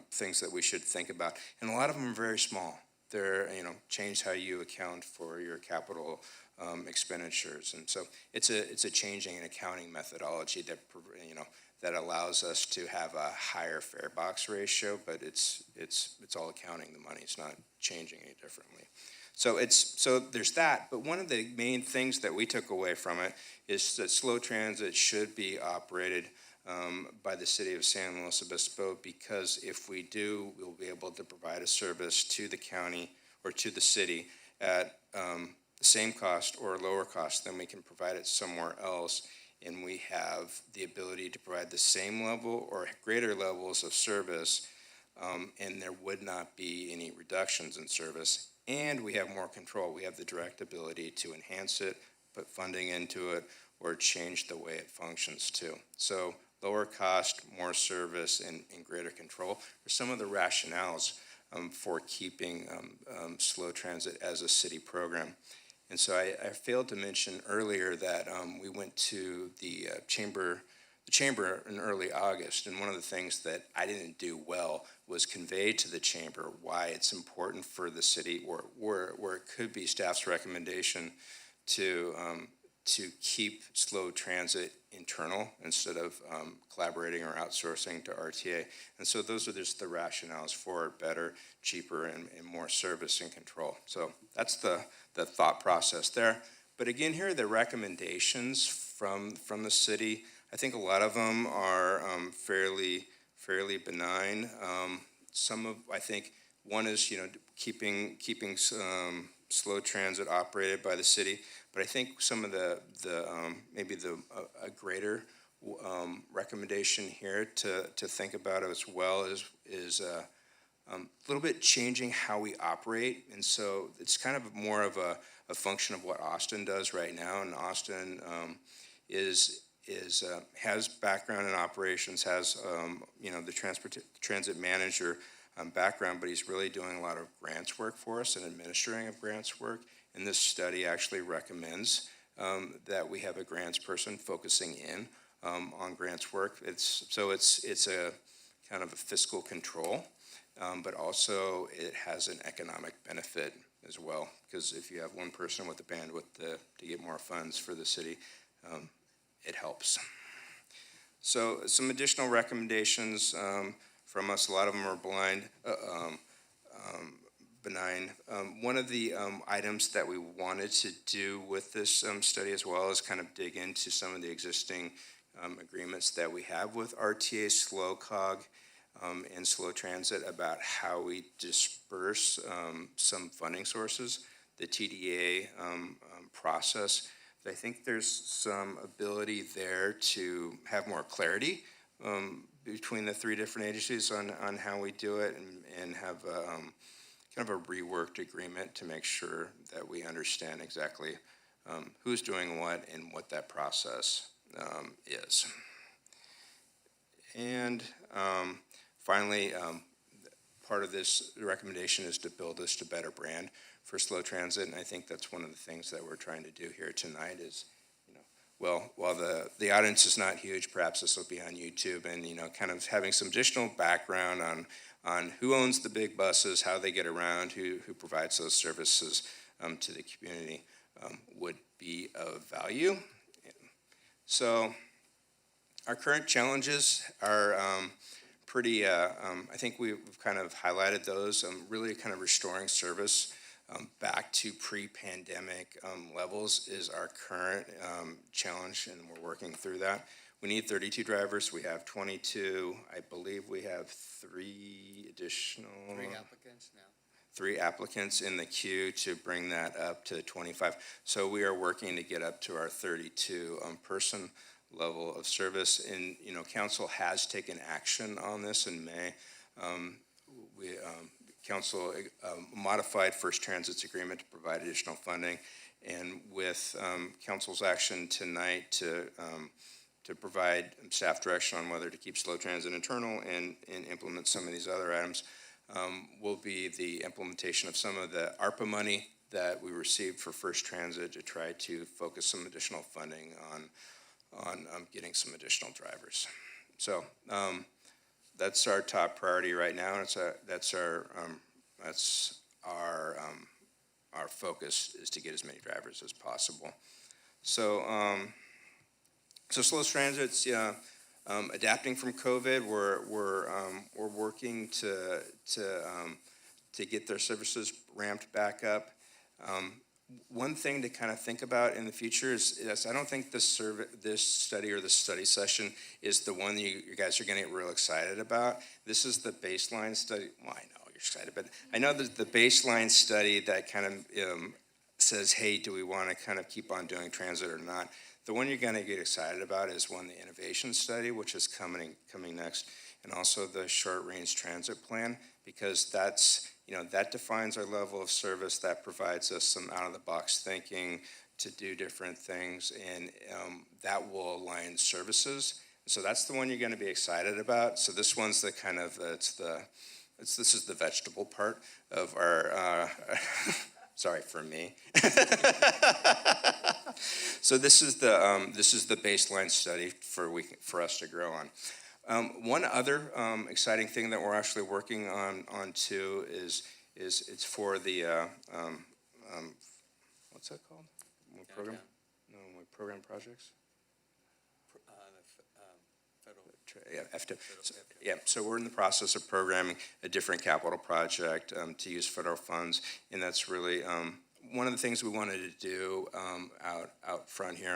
things that we should think about. And a lot of them are very small. They're change how you account for your capital expenditures, and so it's a changing in accounting methodology that that allows us to have a higher fare box ratio, but it's all accounting the money. It's not changing any differently. So there's that, but one of the main things that we took away from it is that slow transit should be operated by the city of San Luis Obispo, because if we do, we'll be able to provide a service to the county or to the city at the same cost or lower cost than we can provide it somewhere else. And we have the ability to provide the same level or greater levels of service and there would not be any reductions in service. And we have more control. We have the direct ability to enhance it, put funding into it, or change the way it functions too. So lower cost, more service, and greater control are some of the rationales for keeping slow transit as a city program. And so I failed to mention earlier that we went to the chamber in early August, and one of the things that I didn't do well was convey to the chamber why it's important for the city, or where it could be staff's recommendation to keep slow transit internal instead of collaborating or outsourcing to RTA. And so those are just the rationales for better, cheaper, and more service and control. So that's the thought process there. But again, here are the recommendations from the city. I think a lot of them are fairly benign. I think one is, keeping slow transit operated by the city. But I think some of a greater recommendation here to think about as well is a little bit changing how we operate. And so it's kind of more of a function of what Austin does right now. And Austin has background in operations, has the transit manager background, but he's really doing a lot of grants work for us and administering of grants work. And this study actually recommends that we have a grants person focusing in on grants work. It's a kind of a fiscal control, but also it has an economic benefit as well, because if you have one person with the bandwidth to get more funds for the city, it helps. So some additional recommendations from us. A lot of them are benign. One of the items that we wanted to do with this study as well is kind of dig into some of the existing agreements that we have with RTA, SlowCog, and Slow Transit about how we disperse some funding sources, the TDA process. I think there's some ability there to have more clarity between the three different agencies on how we do it, and have kind of a reworked agreement to make sure that we understand exactly who's doing what and what that process is. And finally, part of this recommendation is to build just a better brand for slow transit, and I think that's one of the things that we're trying to do here tonight is, while the audience is not huge, perhaps this will be on YouTube, and kind of having some additional background on who owns the big buses, how they get around, who provides those services to the community would be of value. So our current challenges are pretty, I think we've kind of highlighted those, really kind of restoring service back to pre-pandemic levels is our current challenge, and we're working through that. We need 32 drivers. We have 22. I believe we have 3 additional. 3 applicants now. 3 applicants in the queue to bring that up to 25. So we are working to get up to our 32 person level of service. And, council has taken action on this in May. Council modified First Transit's agreement to provide additional funding, and with council's action tonight to provide staff direction on whether to keep slow transit internal and implement some of these other items, will be the implementation of some of the ARPA money that we received for First Transit to try to focus some additional funding on getting some additional drivers. So that's our top priority right now, and that's our focus, is to get as many drivers as possible. So slow transit's adapting from COVID. We're working to get their services ramped back up. One thing to kind of think about in the future is I don't think this study or this study session is the one that you guys are going to get real excited about. This is the baseline study. Well, I know you're excited, but I know that the baseline study that kind of says, hey, do we want to kind of keep on doing transit or not? The one you're going to get excited about is the innovation study, which is coming next. and also the short-range transit plan, because that's, that defines our level of service, that provides us some out-of-the-box thinking to do different things, and that will align services. So that's the one you're going to be excited about. So this one's the kind of, this is the vegetable part of our, sorry for me. So this is the baseline study for us to grow on. One other exciting thing that we're actually working on too is it's for the what's that called? Program? No, program projects. Yeah, FTO. So we're in the process of programming a different capital project to use federal funds, and that's really one of the things we wanted to do out front here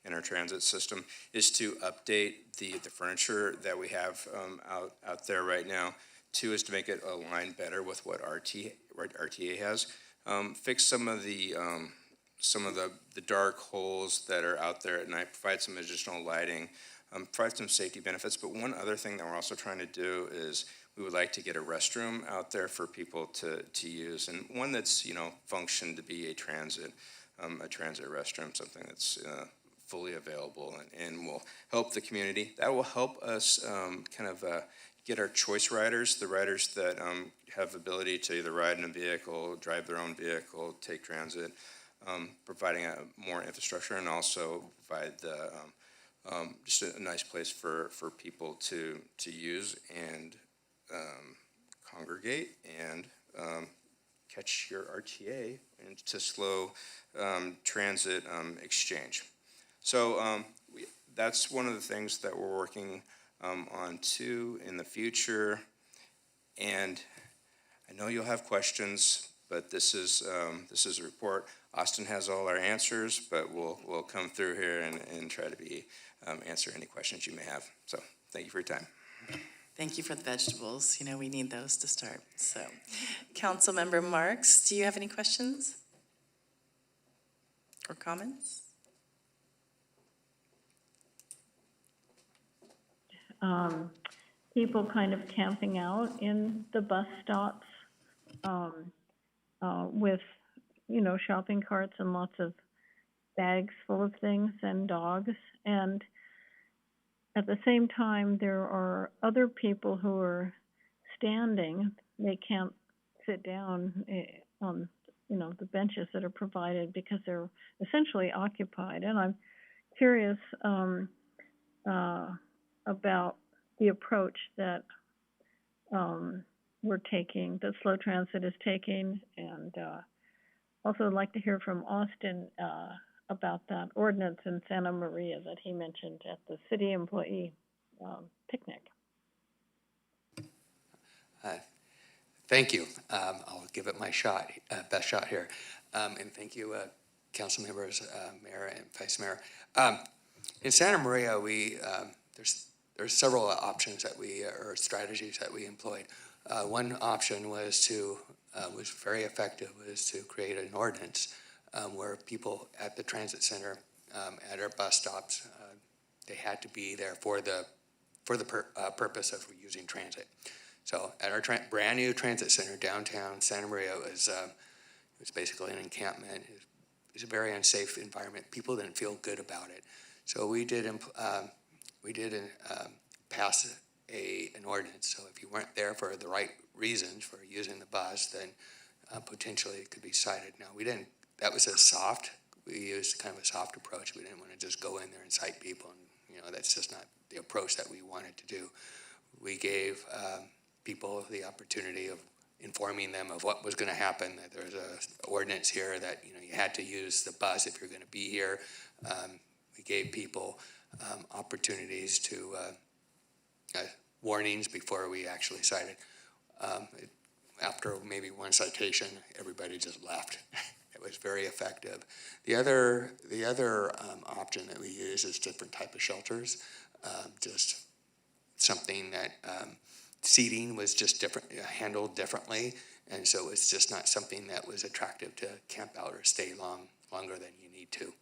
in our transit system is to update the furniture that we have out there right now. Two is to make it align better with what RTA has. Fix some of the dark holes that are out there at night. Provide some additional lighting. Provide some safety benefits, but one other thing that we're also trying to do is we would like to get a restroom out there for people to use, and one that's functioned to be a transit restroom, something that's fully available and will help the community. That will help us get our choice riders, the riders that have ability to either ride in a vehicle, drive their own vehicle, take transit, providing more infrastructure, and also provide the just a nice place for people to use and congregate and catch your RTA and to slow transit exchange. So that's one of the things that we're working on too in the future. And I know you'll have questions, but this is a report. Austin has all our answers, but we'll come through here and try to answer any questions you may have. So thank you for your time. Thank you for the vegetables. We need those to start. So, Councilmember Marks, do you have any questions or comments? People kind of camping out in the bus stops with, shopping carts and lots of bags full of things and dogs. And at the same time, there are other people who are standing. They can't sit down on, the benches that are provided because they're essentially occupied. And I'm curious about the approach that we're taking, that Slow Transit is taking, and also I'd like to hear from Austin about that ordinance in Santa Maria that he mentioned at the city employee picnic. Thank you. I'll give it my shot, best shot here. And thank you, council members, mayor and vice mayor. In Santa Maria, there's several options or strategies that we employed. One option was very effective, was to create an ordinance where people at the transit center, at our bus stops, they had to be there for the purpose of using transit. So at our brand new transit center downtown Santa Maria, it was basically an encampment. It was a very unsafe environment. People didn't feel good about it. So we did pass an ordinance. So if you weren't there for the right reasons for using the bus, then potentially it could be cited. Now we didn't. That was we used kind of a soft approach. We didn't want to just go in there and cite people, and that's just not the approach that we wanted to do. We gave people the opportunity of informing them of what was going to happen, that there's an ordinance here that you had to use the bus if you're going to be here. We gave people opportunities to warnings before we actually cited. After maybe one citation, everybody just left. It was very effective. The other option that we use is different type of shelters. Just something that seating was just different, handled differently, and so it's just not something that was attractive to camp out or stay longer than you need to.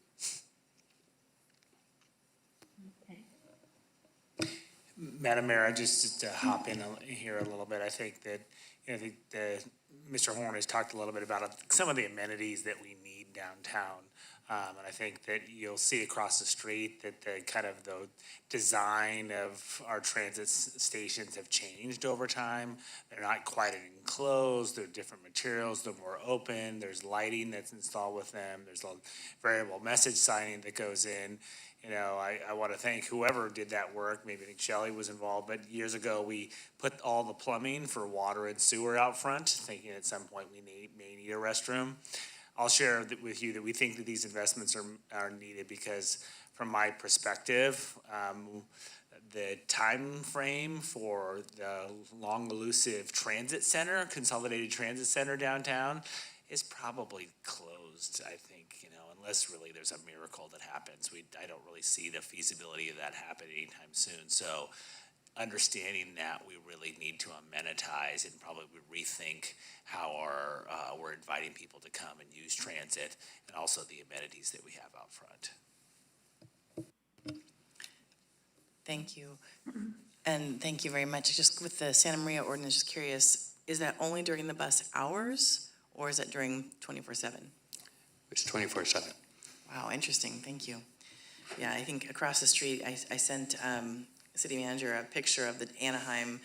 Madam Mayor, just to hop in here a little bit, I think that, Mr. Horn has talked a little bit about some of the amenities that we need downtown. And I think that you'll see across the street that the kind of the design of our transit stations have changed over time. They're not quite enclosed, they're different materials, they're more open, there's lighting that's installed with them, there's a variable message signing that goes in. I want to thank whoever did that work. Maybe I think Shelley was involved, but years ago, we put all the plumbing for water and sewer out front, thinking at some point we may need a restroom. I'll share with you that we think that these investments are needed because from my perspective, the time frame for the long elusive transit center, consolidated transit center downtown is probably closed, I think, unless really there's a miracle that happens. I don't really see the feasibility of that happening anytime soon. So understanding that, we really need to amenitize and probably rethink how we're inviting people to come and use transit, and also the amenities that we have out front. Thank you. And thank you very much. Just with the Santa Maria ordinance, just curious, is that only during the bus hours or is it during 24/7? It's 24/7. Wow, interesting. Thank you. Yeah, I think across the street, I sent city manager a picture of the Anaheim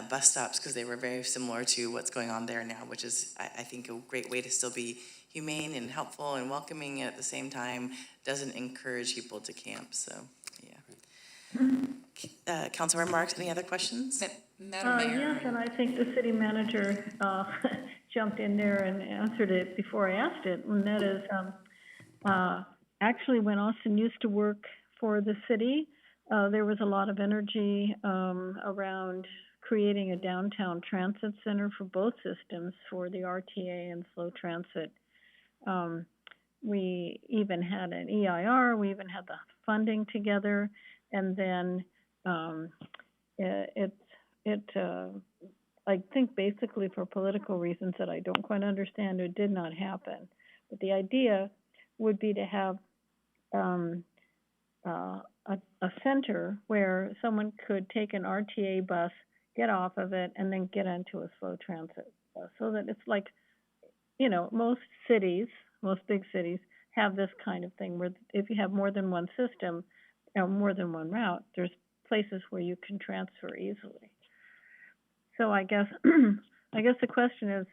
bus stops because they were very similar to what's going on there now, which is, I think, a great way to still be humane and helpful and welcoming, and at the same time doesn't encourage people to camp. So, yeah. Councilmember Marks, any other questions? Madam Mayor. Yes, and I think the city manager jumped in there and answered it before I asked it, and that is, actually, when Austin used to work for the city, there was a lot of energy around creating a downtown transit center for both systems, for the RTA and slow transit. We even had an EIR, we even had the funding together, and then I think basically for political reasons that I don't quite understand, it did not happen. But the idea would be to have a center where someone could take an RTA bus, get off of it, and then get onto a slow transit bus. So that it's like, most big cities have this kind of thing where if you have more than one system, more than one route, there's places where you can transfer easily. So I guess the question is,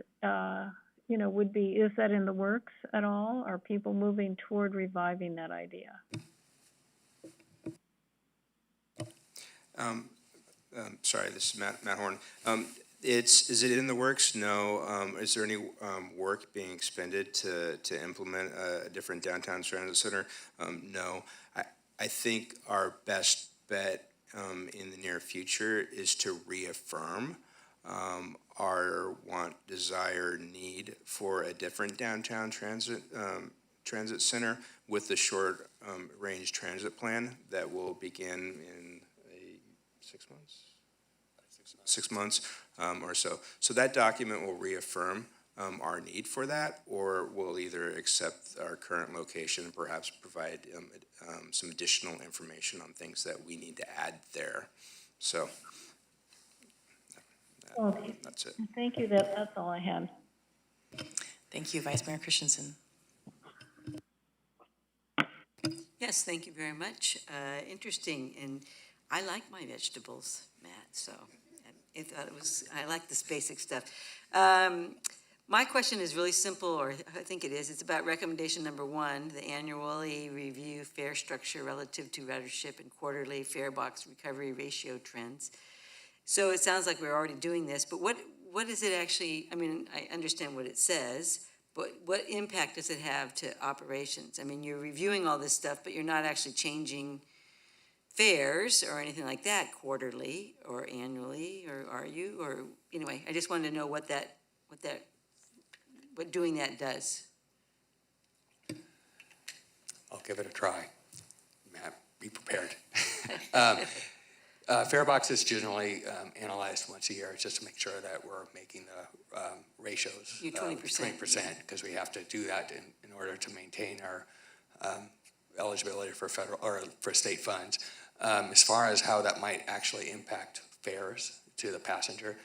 would be, is that in the works at all? Are people moving toward reviving that idea? Sorry, this is Matt Horn. Is it in the works? No. Is there any work being expended to implement a different downtown transit center? No. I think our best bet in the near future is to reaffirm our want, desire, need for a different downtown transit center with the short range transit plan that will begin in 6 months? 6 months or so. So that document will reaffirm our need for that, or we'll either accept our current location and perhaps provide some additional information on things that we need to add there. So Okay. that's it. Thank you. That's all I had. Thank you, Vice Mayor Christensen. Yes, thank you very much. Interesting, and I like my vegetables, Matt, so I like this basic stuff. My question is really simple, or I think it is. It's about recommendation number 1, the annually review fare structure relative to ridership and quarterly fare box recovery ratio trends. So it sounds like we're already doing this, but what is it actually, I understand what it says, but what impact does it have to operations? You're reviewing all this stuff, but you're not actually changing fares or anything like that quarterly or annually, or are you? Or anyway, I just wanted to know what doing that does. I'll give it a try. Matt, be prepared. Fare box is generally analyzed once a year just to make sure that we're making the ratios. 20%. 20%, because we have to do that in order to maintain our eligibility for federal or for state funds. As far as how that might actually impact fares to the passenger,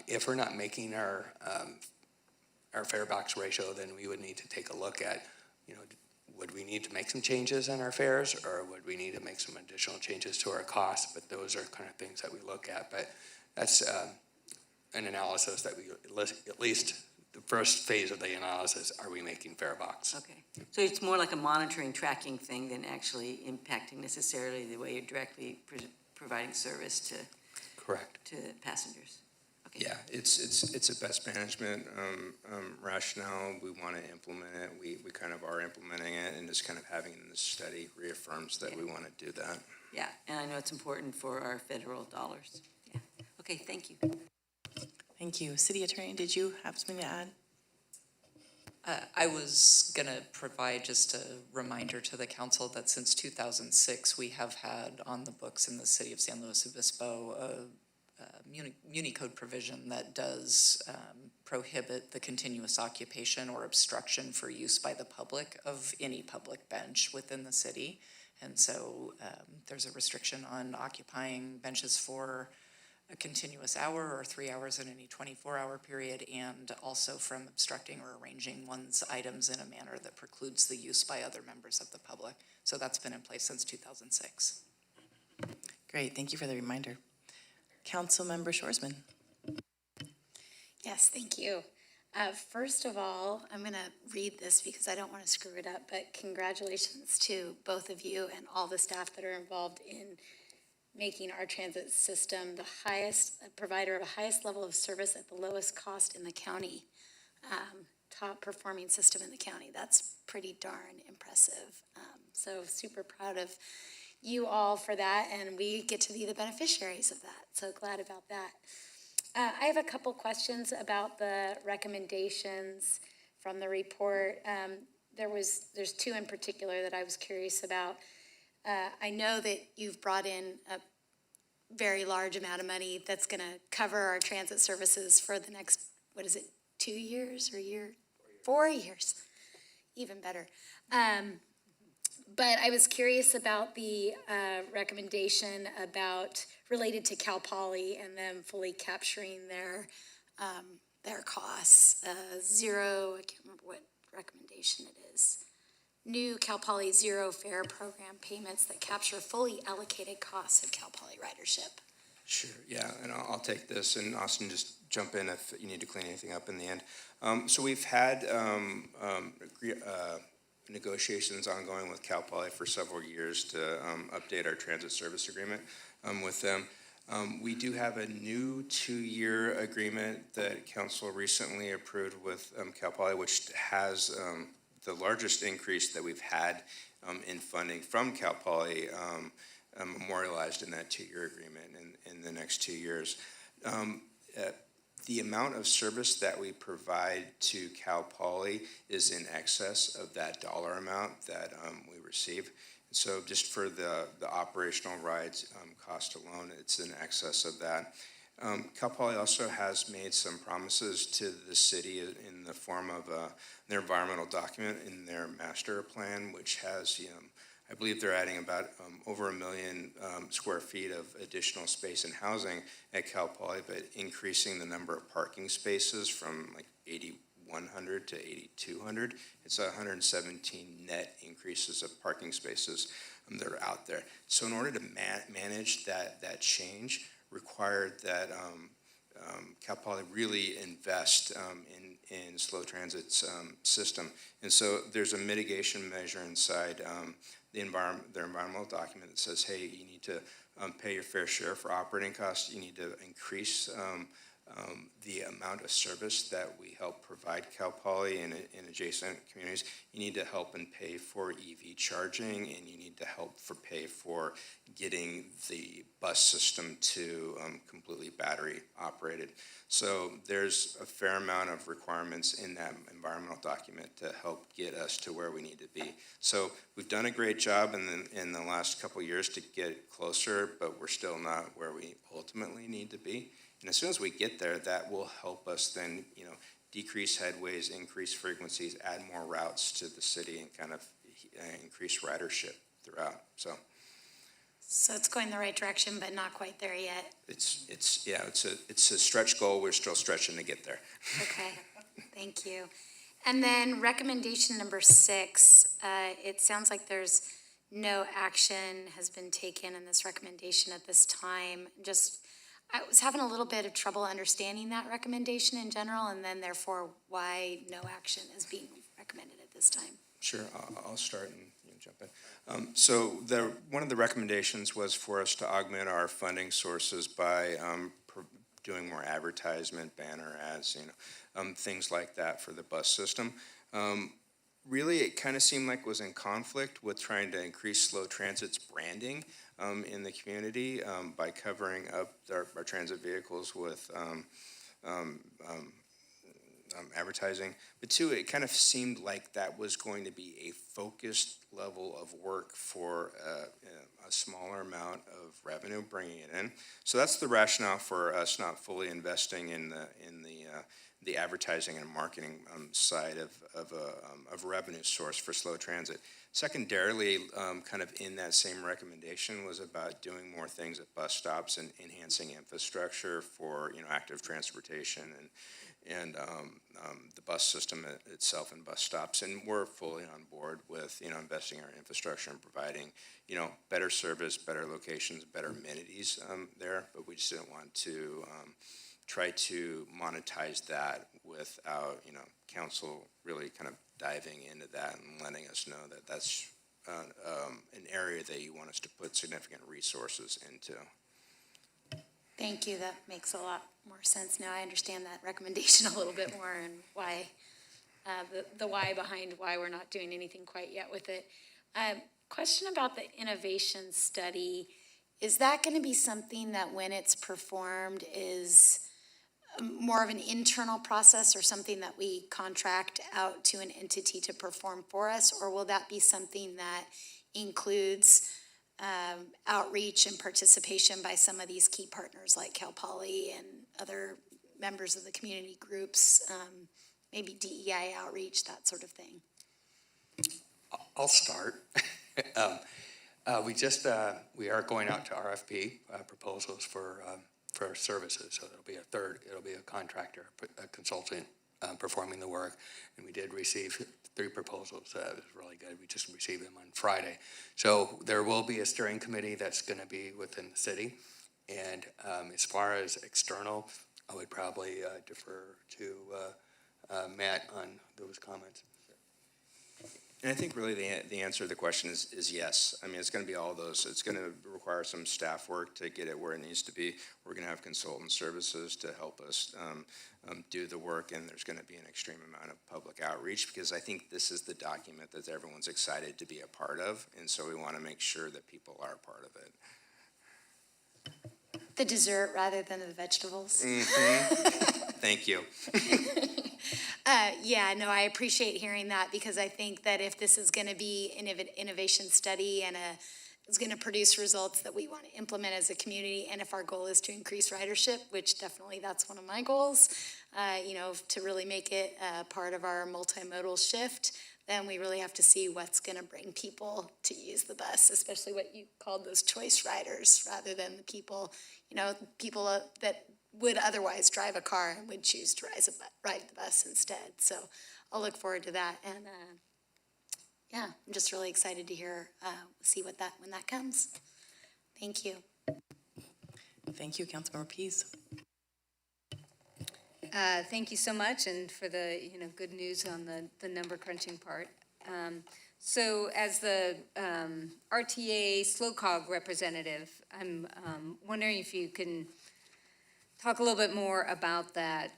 if we're not making our fare box ratio, then we would need to take a look at, would we need to make some changes in our fares, or would we need to make some additional changes to our costs? But those are kind of things that we look at. But that's an analysis that we, at least the first phase of the analysis, are we making fare box? Okay, so it's more like a monitoring, tracking thing than actually impacting necessarily the way you're directly providing service to Correct. to passengers. Okay. Yeah, it's a best management rationale. We want to implement it. We kind of are implementing it, and just kind of having this study reaffirms that we want to do that. Yeah, and I know it's important for our federal dollars. Yeah. Okay, thank you. Thank you. City Attorney, did you have something to add? I was going to provide just a reminder to the council that since 2006, we have had on the books in the city of San Luis Obispo a Muni Code provision that does prohibit the continuous occupation or obstruction for use by the public of any public bench within the city. And so there's a restriction on occupying benches for a continuous hour or 3 hours in any 24-hour period, and also from obstructing or arranging one's items in a manner that precludes the use by other members of the public. So that's been in place since 2006. Great, thank you for the reminder. Councilmember Shoresman. Yes, thank you. First of all, I'm going to read this because I don't want to screw it up, but congratulations to both of you and all the staff that are involved in making our transit system the highest, provider of the highest level of service at the lowest cost in the county. Top performing system in the county. That's pretty darn impressive. So super proud of you all for that, and we get to be the beneficiaries of that. So glad about that. I have a couple questions about the recommendations from the report. There's two in particular that I was curious about. I know that you've brought in a very large amount of money that's going to cover our transit services for the next, 2 years or a year? 4 years. Even better. But I was curious about the recommendation related to Cal Poly and them fully capturing their costs. Zero, I can't remember what recommendation it is. New Cal Poly Zero Fare Program payments that capture fully allocated costs of Cal Poly ridership. Sure, yeah, and I'll take this, and Austin, just jump in if you need to clean anything up in the end. So we've had negotiations ongoing with Cal Poly for several years to update our transit service agreement with them. We do have a new 2-year agreement that council recently approved with Cal Poly, which has the largest increase that we've had in funding from Cal Poly memorialized in that 2-year agreement in the next 2 years. The amount of service that we provide to Cal Poly is in excess of that dollar amount that we receive. So just for the operational rides cost alone, it's in excess of that. Cal Poly also has made some promises to the city in the form of their environmental document in their master plan, which has, I believe they're adding about over 1 million square feet of additional space and housing at Cal Poly, but increasing the number of parking spaces from like 8,100 to 8,200. It's 117 net increases of parking spaces that are out there. So in order to manage that change, required that Cal Poly really invest in slow transit's system. And so there's a mitigation measure inside their environmental document that says, hey, you need to pay your fair share for operating costs. You need to increase the amount of service that we help provide Cal Poly in adjacent communities. You need to help and pay for EV charging, and you need to help pay for getting the bus system to completely battery operated. So there's a fair amount of requirements in that environmental document to help get us to where we need to be. So we've done a great job in the last couple of years to get closer, but we're still not where we ultimately need to be. And as soon as we get there, that will help us then, decrease headways, increase frequencies, add more routes to the city, and kind of increase ridership throughout. So it's going the right direction, but not quite there yet. It's a stretch goal. We're still stretching to get there. Okay, thank you. And then recommendation number 6, it sounds like there's no action has been taken in this recommendation at this time. I was having a little bit of trouble understanding that recommendation in general, and then therefore why no action is being recommended at this time. Sure, I'll start and you jump in. So one of the recommendations was for us to augment our funding sources by doing more advertisement, banner ads, things like that for the bus system. Really, it kind of seemed like it was in conflict with trying to increase Slow Transit's branding in the community by covering up our transit vehicles with advertising. But two, it kind of seemed like that was going to be a focused level of work for a smaller amount of revenue, bringing it in. So that's the rationale for us not fully investing in the advertising and marketing side of revenue source for Slow Transit. Secondarily, kind of in that same recommendation was about doing more things at bus stops and enhancing infrastructure for active transportation and the bus system itself and bus stops. And we're fully on board with investing in our infrastructure and providing better service, better locations, better amenities there. But we just didn't want to try to monetize that without council really kind of diving into that and letting us know that that's an area that you want us to put significant resources into. Thank you, that makes a lot more sense now. I understand that recommendation a little bit more and why, the why behind why we're not doing anything quite yet with it. Question about the innovation study. Is that going to be something that when it's performed is more of an internal process or something that we contract out to an entity to perform for us? Or will that be something that includes outreach and participation by some of these key partners like Cal Poly and other members of the community groups, maybe DEI outreach, that sort of thing? I'll start. We are going out to RFP proposals for services, so it'll be a contractor, a consultant performing the work, and we did receive 3 proposals. It was really good. We just received them on Friday. So there will be a steering committee that's going to be within the city, and as far as external, I would probably defer to Matt on those comments. And I think really the answer to the question is yes. I mean, it's going to be all those. It's going to require some staff work to get it where it needs to be. We're going to have consultant services to help us do the work, and there's going to be an extreme amount of public outreach because I think this is the document that everyone's excited to be a part of, and so we want to make sure that people are a part of it. The dessert rather than the vegetables? Mm-hmm. Thank you. Yeah, no, I appreciate hearing that because I think that if this is going to be an innovation study and it's going to produce results that we want to implement as a community, and if our goal is to increase ridership, which definitely that's one of my goals, to really make it part of our multimodal shift, then we really have to see what's going to bring people to use the bus, especially what you called those choice riders, rather than the people, people that would otherwise drive a car and would choose to ride the bus instead. So I'll look forward to that. And yeah, I'm just really excited to see when that comes. Thank you. Thank you, Councilmember Pease. Thank you so much, and for the good news on the number crunching part. So as the RTA SLOCOG representative, I'm wondering if you can talk a little bit more about that,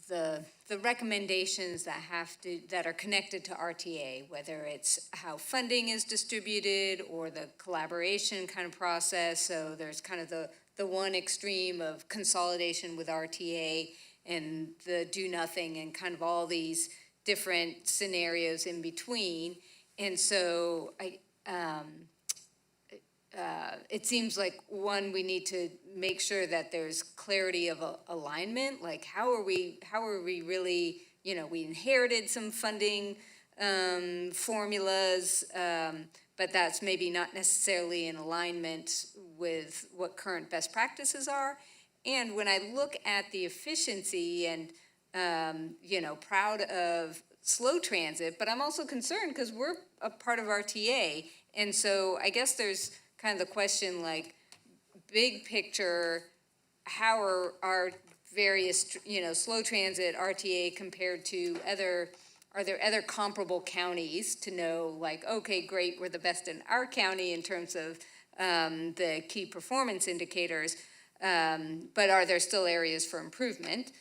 the recommendations that are connected to RTA, whether it's how funding is distributed or the collaboration kind of process. So there's kind of the one extreme of consolidation with RTA and the do nothing and kind of all these different scenarios in between. And so it seems like, one, we need to make sure that there's clarity of alignment. Like, how are we really, we inherited some funding formulas, but that's maybe not necessarily in alignment with what current best practices are. And when I look at the efficiency and, proud of slow transit, but I'm also concerned because we're a part of RTA. And so I guess there's kind of the question, like, big picture, how are our various, slow transit, RTA compared to are there other comparable counties to know, like, okay, great, we're the best in our county in terms of the key performance indicators, but are there still areas for improvement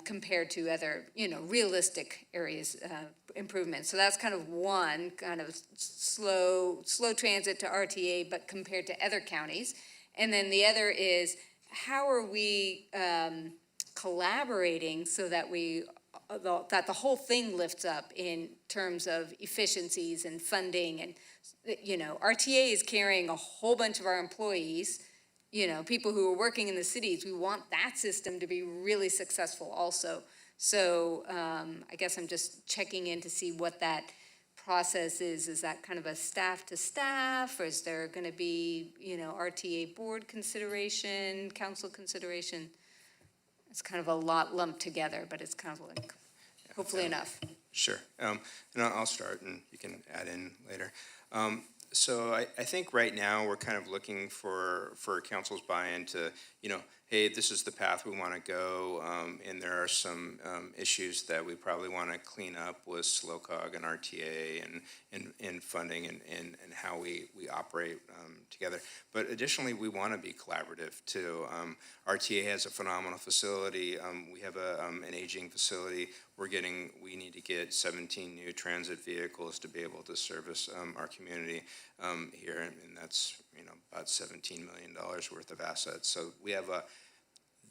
compared to other, realistic areas improvement? So that's kind of one kind of slow transit to RTA, but compared to other counties. And then the other is, how are we collaborating so that that the whole thing lifts up in terms of efficiencies and funding? And, RTA is carrying a whole bunch of our employees, people who are working in the cities. We want that system to be really successful also. So I guess I'm just checking in to see what that process is. Is that kind of a staff to staff, or is there going to be, RTA board consideration, council consideration? It's kind of a lot lumped together, but it's kind of like, hopefully enough. Sure. And I'll start and you can add in later. So I think right now we're kind of looking for council's buy-in to, hey, this is the path we want to go, and there are some issues that we probably want to clean up with SLOCOG and RTA and funding and how we operate together. But additionally, we want to be collaborative too. RTA has a phenomenal facility. We have an aging facility. We need to get 17 new transit vehicles to be able to service our community here, and that's about $17 million worth of assets. So we have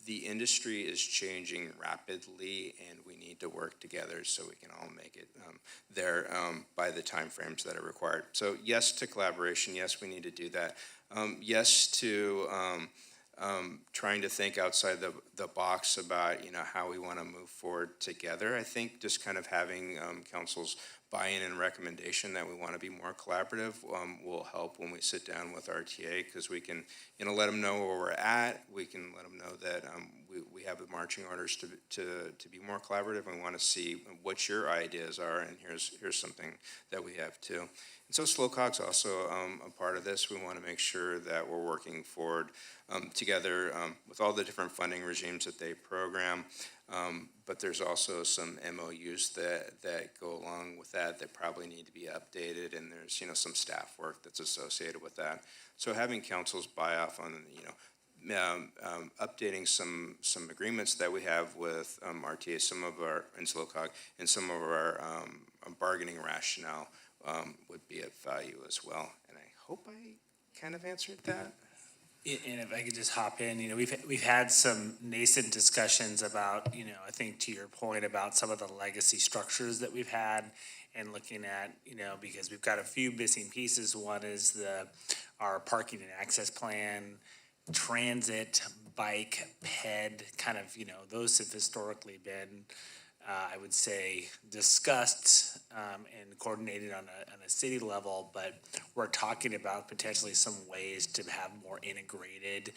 the industry is changing rapidly, and we need to work together so we can all make it there by the timeframes that are required. So yes to collaboration. Yes, we need to do that. Yes to trying to think outside the box about how we want to move forward together. I think just kind of having council's buy-in and recommendation that we want to be more collaborative will help when we sit down with RTA, because we can let them know where we're at. We can let them know that we have the marching orders to be more collaborative. We want to see what your ideas are, and here's something that we have too. And so SLOCOG's also a part of this. We want to make sure that we're working forward together with all the different funding regimes that they program. But there's also some MOUs that go along with that probably need to be updated, and there's some staff work that's associated with that. So having council's buy-off on updating some agreements that we have with RTA, some of our in SLOCOG, and some of our bargaining rationale would be of value as well. And I hope I kind of answered that. And if I could just hop in, we've had some nascent discussions about, I think to your point about some of the legacy structures that we've had, and looking at, because we've got a few missing pieces. One is our parking and access plan, transit, bike, PED, kind of, those have historically been, I would say, discussed and coordinated on a city level, but we're talking about potentially some ways to have more integrated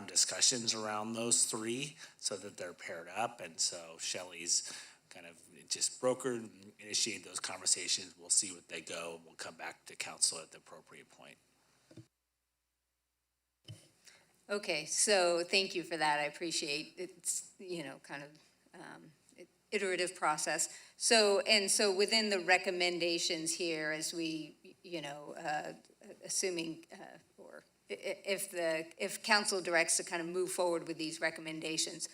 discussions around those three so that they're paired up. And so Shelley's kind of just brokered and initiated those conversations. We'll see what they go, and we'll come back to council at the appropriate point. Okay, so thank you for that. I appreciate it's, kind of iterative process. So within the recommendations here, as we, assuming, or if council directs to kind of move forward with these recommendations,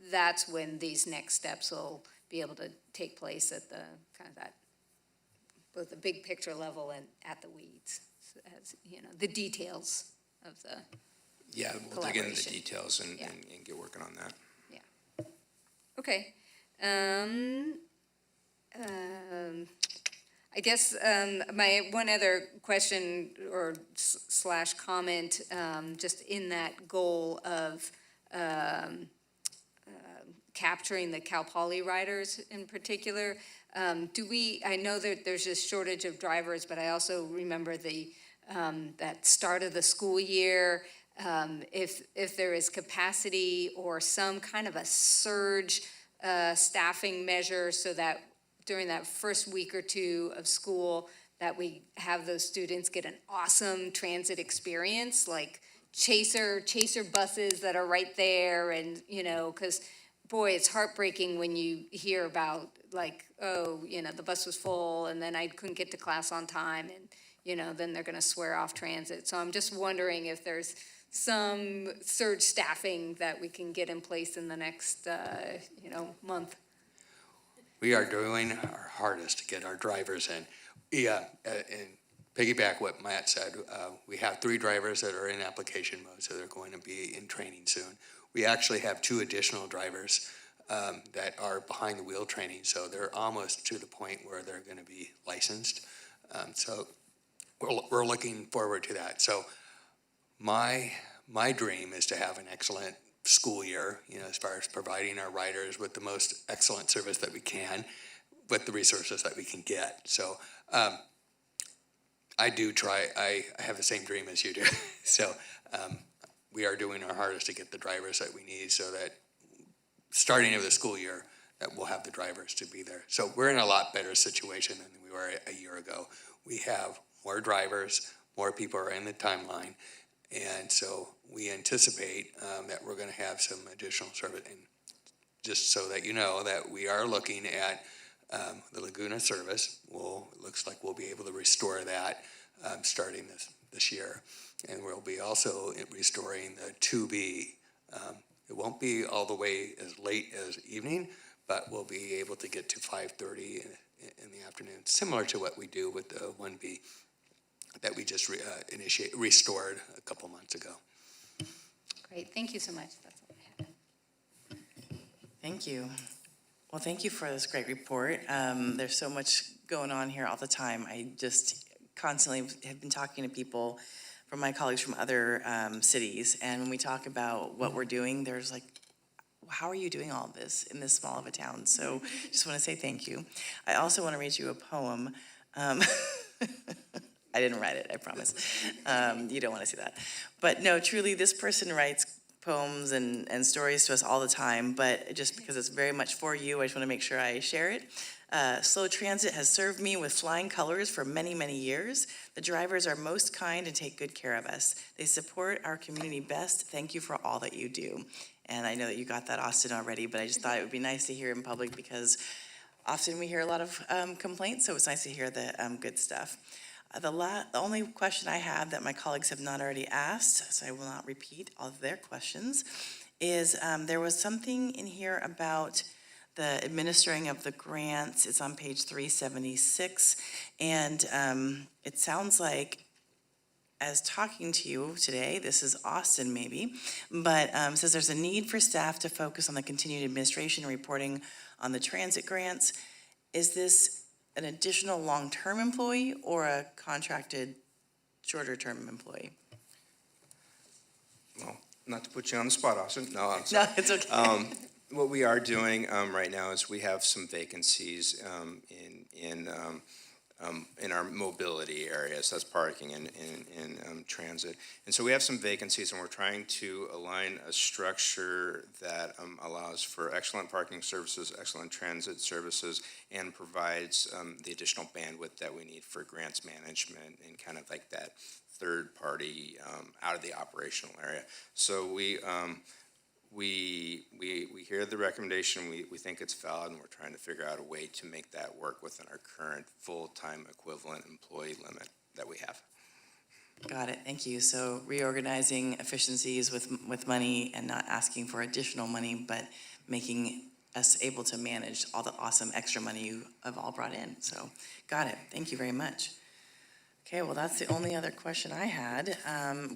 that's when these next steps will be able to take place at the kind of that, both the big picture level and at the weeds, as, the details of the Yeah, we'll dig into the details and get working on that. Yeah. Okay. I guess my one other question or slash comment, just in that goal of capturing the Cal Poly riders in particular. I know that there's a shortage of drivers, but I also remember that start of the school year, if there is capacity or some kind of a surge staffing measure so that during that first week or two of school, that we have those students get an awesome transit experience, like chaser buses that are right there, and, because, boy, it's heartbreaking when you hear about, like, oh, the bus was full, and then I couldn't get to class on time, and, then they're gonna swear off transit. So I'm just wondering if there's some surge staffing that we can get in place in the next, month. We are doing our hardest to get our drivers in. Yeah, and piggyback what Matt said, we have 3 drivers that are in application mode, so they're going to be in training soon. We actually have 2 additional drivers that are behind the wheel training, so they're almost to the point where they're going to be licensed. So we're looking forward to that. So my dream is to have an excellent school year, as far as providing our riders with the most excellent service that we can with the resources that we can get. So I do try, I have the same dream as you do. So we are doing our hardest to get the drivers that we need so that starting of the school year, that we'll have the drivers to be there. So we're in a lot better situation than we were a year ago. We have more drivers, more people are in the timeline, and so we anticipate that we're going to have some additional service. And just so that you know, that we are looking at the Laguna service. Looks like we'll be able to restore that starting this year. And we'll be also restoring the 2B. It won't be all the way as late as evening, but we'll be able to get to 5:30 in the afternoon, similar to what we do with the 1B that we just restored a couple months ago. Great, thank you so much. That's all I had. Thank you. Well, thank you for this great report. There's so much going on here all the time. I just constantly have been talking to people from my colleagues from other cities, and when we talk about what we're doing, there's like, how are you doing all of this in this small of a town? So just want to say thank you. I also want to read you a poem. I didn't write it, I promise. You don't want to see that. But no, truly, this person writes poems and stories to us all the time, but just because it's very much for you, I just want to make sure I share it. Slow transit has served me with flying colors for many, many years. The drivers are most kind and take good care of us. They support our community best. Thank you for all that you do. And I know that you got that, Austin, already, but I just thought it would be nice to hear in public because often we hear a lot of complaints, so it's nice to hear the good stuff. The only question I have that my colleagues have not already asked, so I will not repeat all of their questions, is there was something in here about the administering of the grants. It's on page 376, and it sounds like, as talking to you today, this is Austin maybe, but says there's a need for staff to focus on the continued administration and reporting on the transit grants. Is this an additional long-term employee or a contracted shorter-term employee? Well, not to put you on the spot, Austin. No, I'm No, sorry. it's okay. What we are doing right now is we have some vacancies in our mobility areas. That's parking and transit. And so we have some vacancies, and we're trying to align a structure that allows for excellent parking services, excellent transit services, and provides the additional bandwidth that we need for grants management and kind of like that third party out of the operational area. So we hear the recommendation, we think it's valid, and we're trying to figure out a way to make that work within our current full-time equivalent employee limit that we have. Got it, thank you. So reorganizing efficiencies with money and not asking for additional money, but making us able to manage all the awesome extra money you have all brought in. So, got it, thank you very much. Okay, well, that's the only other question I had.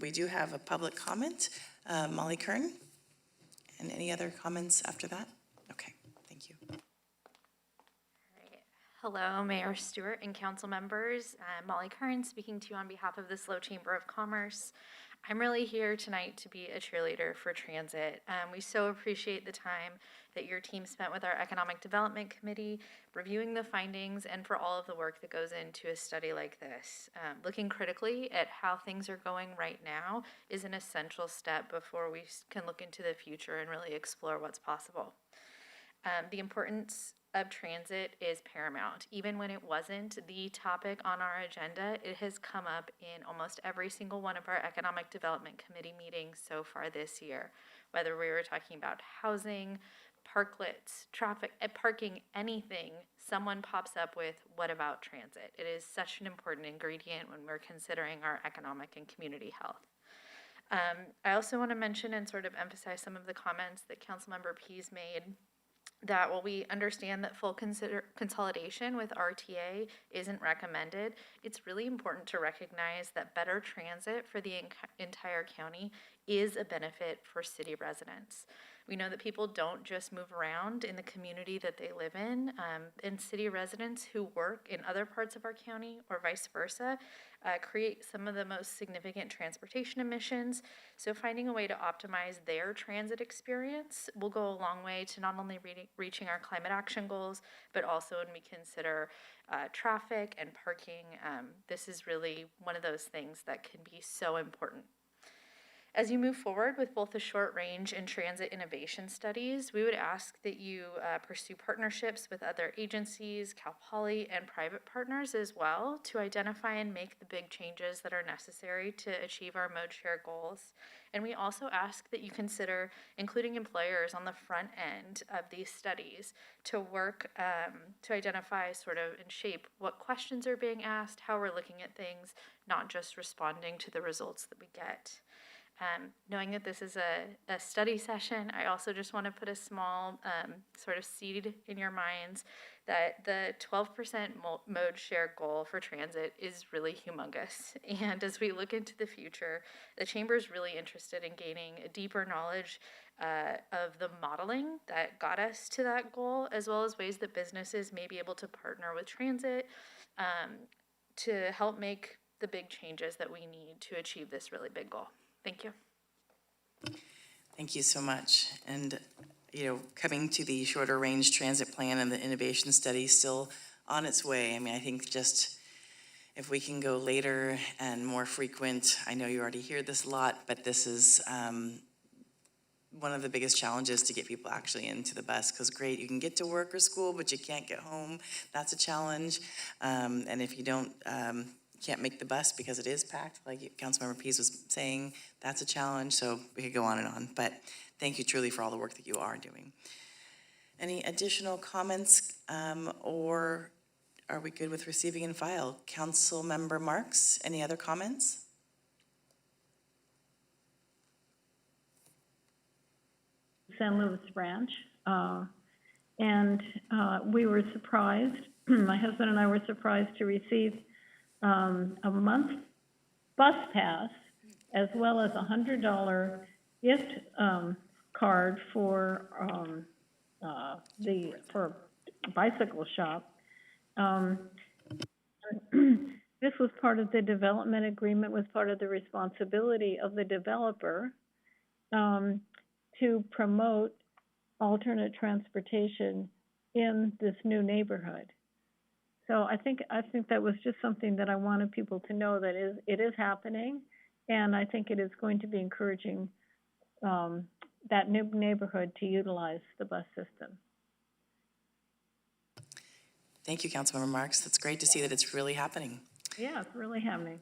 We do have a public comment. Molly Kern? And any other comments after that? Okay, thank you. Hello, Mayor Stewart and council members. Molly Kern speaking to you on behalf of the SLO Chamber of Commerce. I'm really here tonight to be a cheerleader for transit. We so appreciate the time that your team spent with our Economic Development Committee, reviewing the findings, and for all of the work that goes into a study like this. Looking critically at how things are going right now is an essential step before we can look into the future and really explore what's possible. The importance of transit is paramount. Even when it wasn't the topic on our agenda, it has come up in almost every single one of our Economic Development Committee meetings so far this year. Whether we were talking about housing, parklets, traffic, parking, anything, someone pops up with, what about transit? It is such an important ingredient when we're considering our economic and community health. I also want to mention and sort of emphasize some of the comments that Councilmember Pease made, that while we understand that full consolidation with RTA isn't recommended, it's really important to recognize that better transit for the entire county is a benefit for city residents. We know that people don't just move around in the community that they live in, and city residents who work in other parts of our county or vice versa create some of the most significant transportation emissions. So finding a way to optimize their transit experience will go a long way to not only reaching our climate action goals, but also when we consider traffic and parking. This is really one of those things that can be so important. As you move forward with both the short-range and transit innovation studies, we would ask that you pursue partnerships with other agencies, Cal Poly, and private partners as well to identify and make the big changes that are necessary to achieve our mode share goals. And we also ask that you consider including employers on the front end of these studies to work to identify sort of and shape what questions are being asked, how we're looking at things, not just responding to the results that we get. Knowing that this is a study session, I also just want to put a small sort of seed in your minds that the 12% mode share goal for transit is really humongous. And as we look into the future, the Chamber is really interested in gaining a deeper knowledge of the modeling that got us to that goal, as well as ways that businesses may be able to partner with transit to help make the big changes that we need to achieve this really big goal. Thank you. Thank you so much. And, coming to the shorter range transit plan and the innovation study still on its way. I mean, I think just if we can go later and more frequent, I know you already hear this a lot, but this is one of the biggest challenges to get people actually into the bus, because great, you can get to work or school, but you can't get home. That's a challenge. And if you don't, can't make the bus because it is packed, like Councilmember Pease was saying, that's a challenge. So we could go on and on, but thank you truly for all the work that you are doing. Any additional comments, or are we good with receiving and file? Councilmember Marks, any other comments? San Luis Branch, and we were surprised, my husband and I were surprised to receive a month bus pass, as well as $100 gift card for bicycle shop. This was part of the development agreement, was part of the responsibility of the developer to promote alternate transportation in this new neighborhood. So I think that was just something that I wanted people to know, that it is happening, and I think it is going to be encouraging that new neighborhood to utilize the bus system. Thank you, Councilmember Marks. That's great to see that it's really happening. Yeah, it's really happening.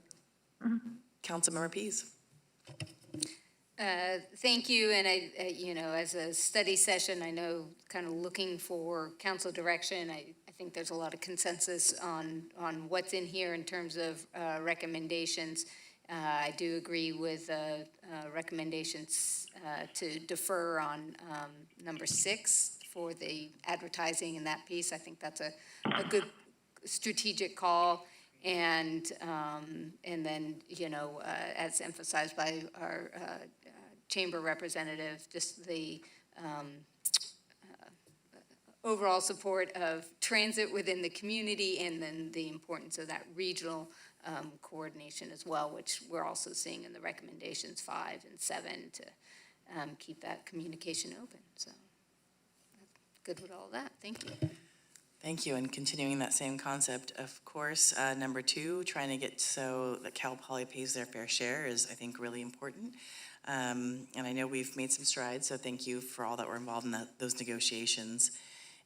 Councilmember Pease. Thank you, and as a study session, I know kind of looking for council direction, I think there's a lot of consensus on what's in here in terms of recommendations. I do agree with recommendations to defer on number 6 for the advertising in that piece. I think that's a good strategic call. And then, as emphasized by our chamber representative, just the overall support of transit within the community, and then the importance of that regional coordination as well, which we're also seeing in the recommendations 5 and 7 to keep that communication open. So good with all that. Thank you. Thank you, and continuing that same concept, of course, number 2, trying to get so that Cal Poly pays their fair share is, I think, really important. And I know we've made some strides, so thank you for all that were involved in those negotiations.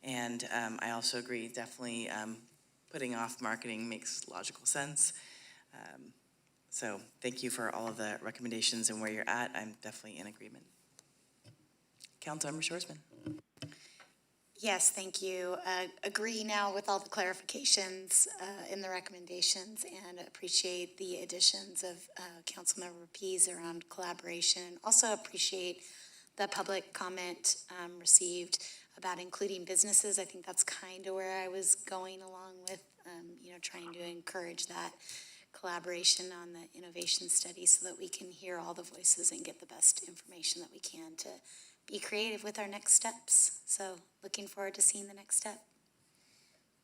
And I also agree, definitely putting off marketing makes logical sense. So thank you for all of the recommendations and where you're at. I'm definitely in agreement. Councilmember Schwarzman. Yes, thank you. Agree now with all the clarifications in the recommendations and appreciate the additions of Councilmember Pease around collaboration. Also appreciate the public comment received about including businesses. I think that's kind of where I was going along with, trying to encourage that collaboration on the innovation study so that we can hear all the voices and get the best information that we can to be creative with our next steps. So looking forward to seeing the next step.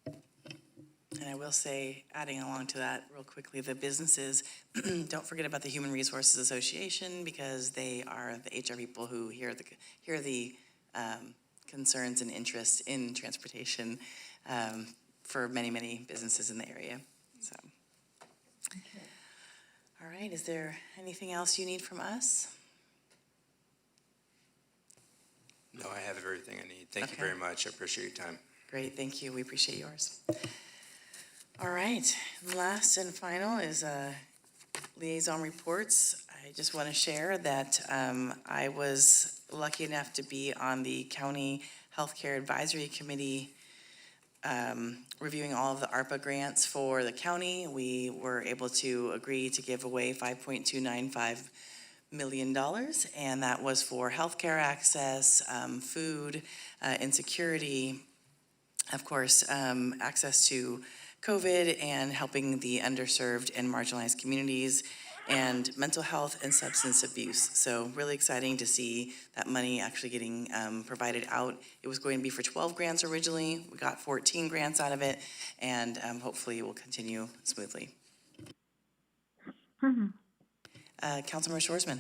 And I will say, adding along to that real quickly, the businesses, don't forget about the Human Resources Association, because they are the HR people who hear the concerns and interests in transportation for many, many businesses in the area. So, all right, is there anything else you need from us? No, I have everything I need. Thank you Okay. very much. I appreciate your time. Great, thank you. We appreciate yours. All right, last and final is liaison reports. I just want to share that I was lucky enough to be on the County Healthcare Advisory Committee reviewing all of the ARPA grants for the county. We were able to agree to give away $5.295 million, and that was for healthcare access, food, insecurity, of course, access to COVID and helping the underserved and marginalized communities, and mental health and substance abuse. So really exciting to see that money actually getting provided out. It was going to be for 12 grants originally. We got 14 grants out of it, and hopefully it will continue smoothly. Councilmember Schwarzman.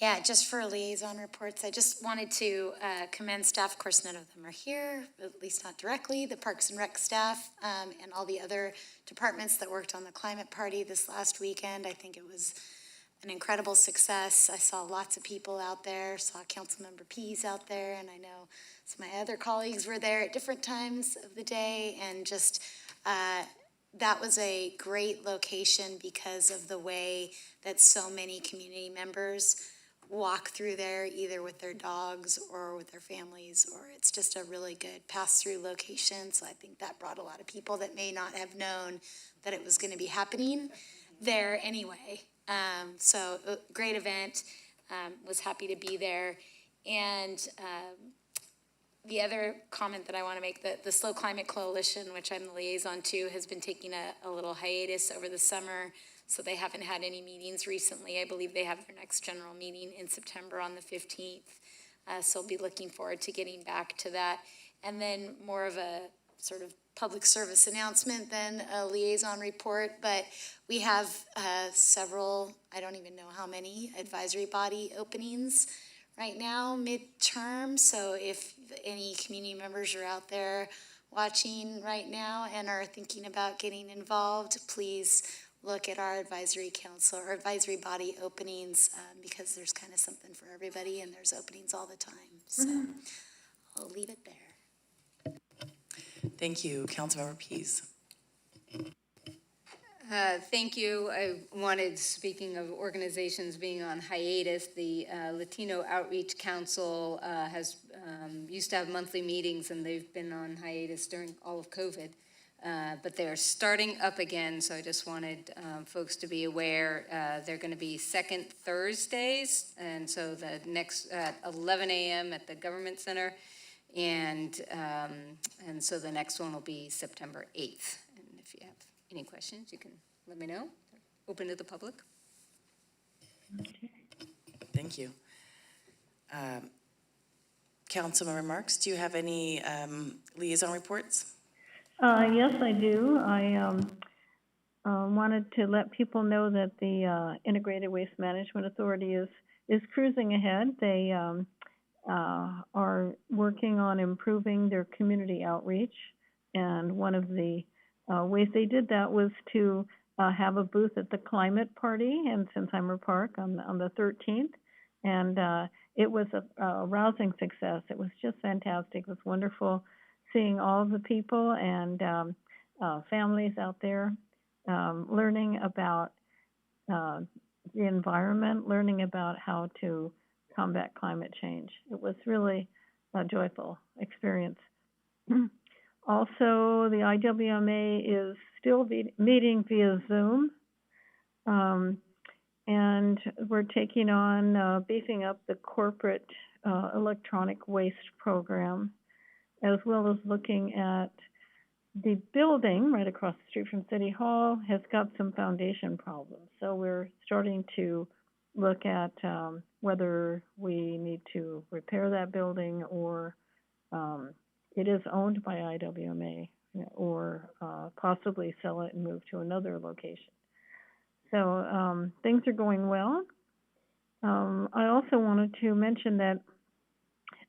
Yeah, just for liaison reports, I just wanted to commend staff. Of course, none of them are here, at least not directly, the Parks and Rec staff and all the other departments that worked on the climate party this last weekend. I think it was an incredible success. I saw lots of people out there, saw Councilmember Pease out there, and I know some of my other colleagues were there at different times of the day, and just that was a great location because of the way that so many community members walk through there either with their dogs or with their families, or it's just a really good pass-through location. So I think that brought a lot of people that may not have known that it was going to be happening there anyway. So great event, was happy to be there. And the other comment that I want to make, the Slow Climate Coalition, which I'm the liaison to, has been taking a little hiatus over the summer. So they haven't had any meetings recently. I believe they have their next general meeting in September on the 15th. So I'll be looking forward to getting back to that. And then more of a sort of public service announcement than a liaison report, but we have several, I don't even know how many, advisory body openings right now, midterm. So if any community members are out there watching right now and are thinking about getting involved, please look at our advisory council or advisory body openings because there's kind of something for everybody and there's openings all the time. So I'll leave it there. Thank you. Councilmember Pease. Thank you. I wanted, speaking of organizations being on hiatus, the Latino Outreach Council has used to have monthly meetings, and they've been on hiatus during all of COVID. But they're starting up again, so I just wanted folks to be aware. They're going to be second Thursdays, and so the next at 11 a.m. at the Government Center, and so the next one will be September 8th. And if you have any questions, you can let me know. Open to the public. Thank you. Councilmember Marks, do you have any liaison reports? Yes, I do. wanted to let people know that the Integrated Waste Management Authority is cruising ahead. They are working on improving their community outreach, and one of the ways they did that was to have a booth at the Climate Party in Sensheimer Park on the 13th, and it was a rousing success. It was just fantastic. It was wonderful seeing all of the people and families out there learning about the environment, learning about how to combat climate change. It was really a joyful experience. Also, the IWMA is still meeting via Zoom, and we're taking on beefing up the corporate electronic waste program, as well as looking at the building right across the street from City Hall has got some foundation problems. So we're starting to look at whether we need to repair that building, or it is owned by IWMA, or possibly sell it and move to another location. So things are going well. I also wanted to mention that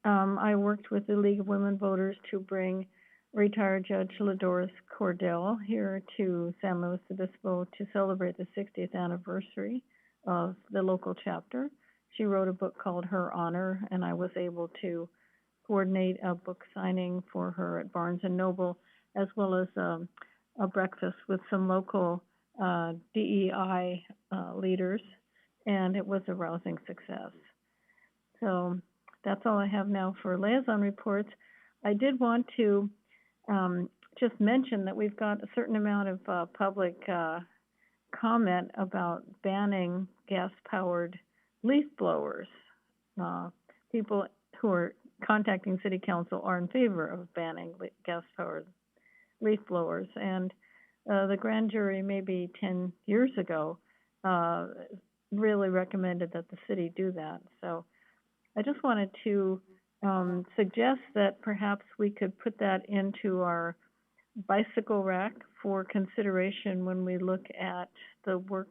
I worked with the League of Women Voters to bring retired Judge LaDoris Cordell here to San Luis Obispo to celebrate the 60th anniversary of the local chapter. She wrote a book called Her Honor, and I was able to coordinate a book signing for her at Barnes & Noble, as well as a breakfast with some local DEI leaders, and it was a rousing success. So that's all I have now for liaison reports. I did want to just mention that we've got a certain amount of public comment about banning gas-powered leaf blowers. People who are contacting City Council are in favor of banning gas-powered leaf blowers, and the grand jury maybe 10 years ago really recommended that the city do that. So I just wanted to suggest that perhaps we could put that into our bicycle rack for consideration when we look at the work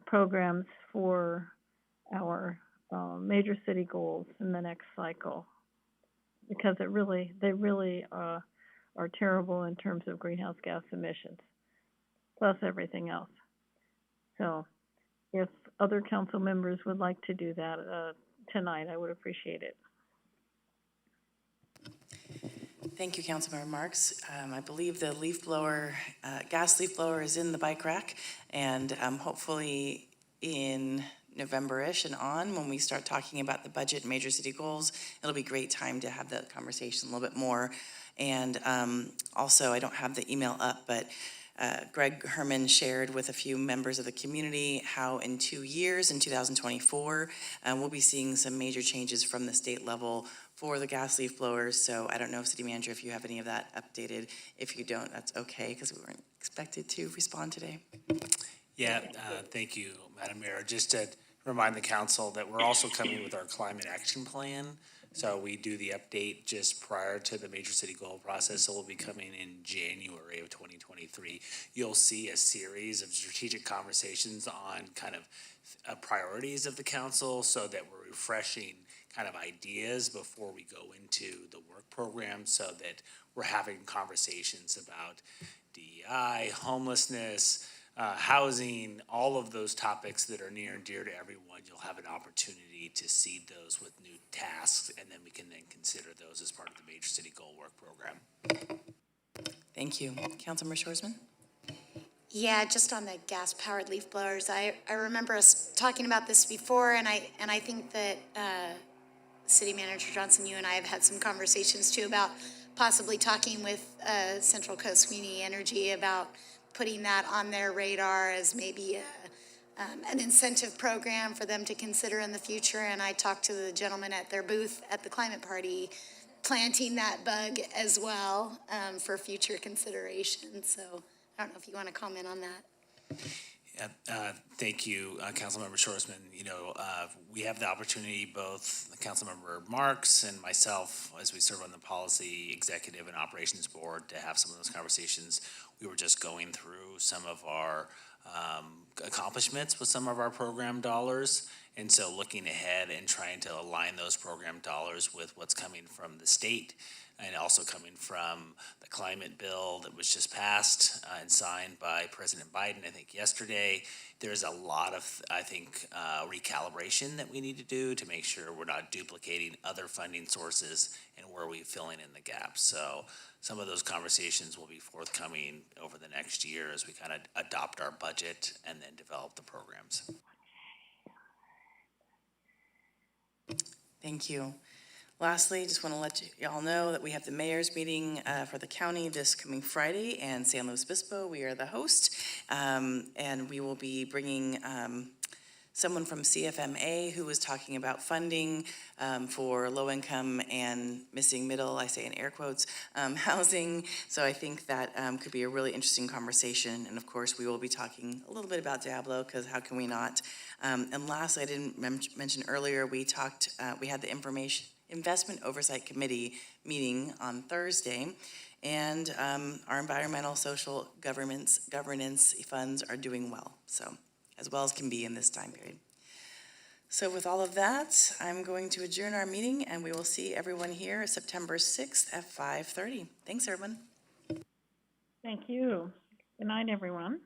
programs for our major city goals in the next cycle, because they really are terrible in terms of greenhouse gas emissions, plus everything else. So if other council members would like to do that tonight, I would appreciate it. Thank you, Councilmember Marks. I believe the leaf blower, gas leaf blower is in the bike rack, and hopefully in November-ish and on, when we start talking about the budget and major city goals, it'll be a great time to have that conversation a little bit more. And also, I don't have the email up, but Greg Herman shared with a few members of the community how in 2 years, in 2024, we'll be seeing some major changes from the state level for the gas leaf blowers. So I don't know, City Manager, if you have any of that updated. If you don't, that's okay, because we weren't expected to respond today. Yeah, thank you, Madam Mayor. Just to remind the council that we're also coming with our climate action plan. So we do the update just prior to the major city goal process. So we'll be coming in January of 2023. You'll see a series of strategic conversations on kind of priorities of the council, so that we're refreshing kind of ideas before we go into the work program, so that we're having conversations about DEI, homelessness, housing, all of those topics that are near and dear to everyone. You'll have an opportunity to seed those with new tasks, and then we can then consider those as part of the major city goal work program. Thank you. Councilmember Shorsman? Yeah, just on the gas-powered leaf blowers, I remember us talking about this before, and I think that City Manager Johnson, you and I have had some conversations too about possibly talking with Central Coast Community Energy about putting that on their radar as maybe an incentive program for them to consider in the future. And I talked to the gentleman at their booth at the Climate Party, planting that bug as well for future consideration. So I don't know if you want to comment on that. Thank you, Councilmember Schwarzman. You know, we have the opportunity, both Councilmember Marks and myself, as we serve on the Policy Executive and Operations Board, to have some of those conversations. We were just going through some of our accomplishments with some of our program dollars. And so looking ahead and trying to align those program dollars with what's coming from the state and also coming from the climate bill that was just passed and signed by President Biden, I think yesterday. There's a lot of, I think, recalibration that we need to do to make sure we're not duplicating other funding sources and where we're filling in the gaps. So some of those conversations will be forthcoming over the next year as we kind of adopt our budget and then develop the programs. Thank you. Lastly, just want to let y'all know that we have the mayor's meeting for the county this coming Friday, and San Luis Obispo, we are the host. And we will be bringing someone from CFMA who was talking about funding for low-income and missing middle, I say in air quotes, housing. So I think that could be a really interesting conversation. And of course, we will be talking a little bit about Diablo, because how can we not? And lastly, I didn't mention earlier, we had the Investment Oversight Committee meeting on Thursday, and our environmental, social governance funds are doing well, so as well as can be in this time period. So with all of that, I'm going to adjourn our meeting, and we will see everyone here September 6th at 5:30. Thanks, everyone. Thank you. Good night, everyone.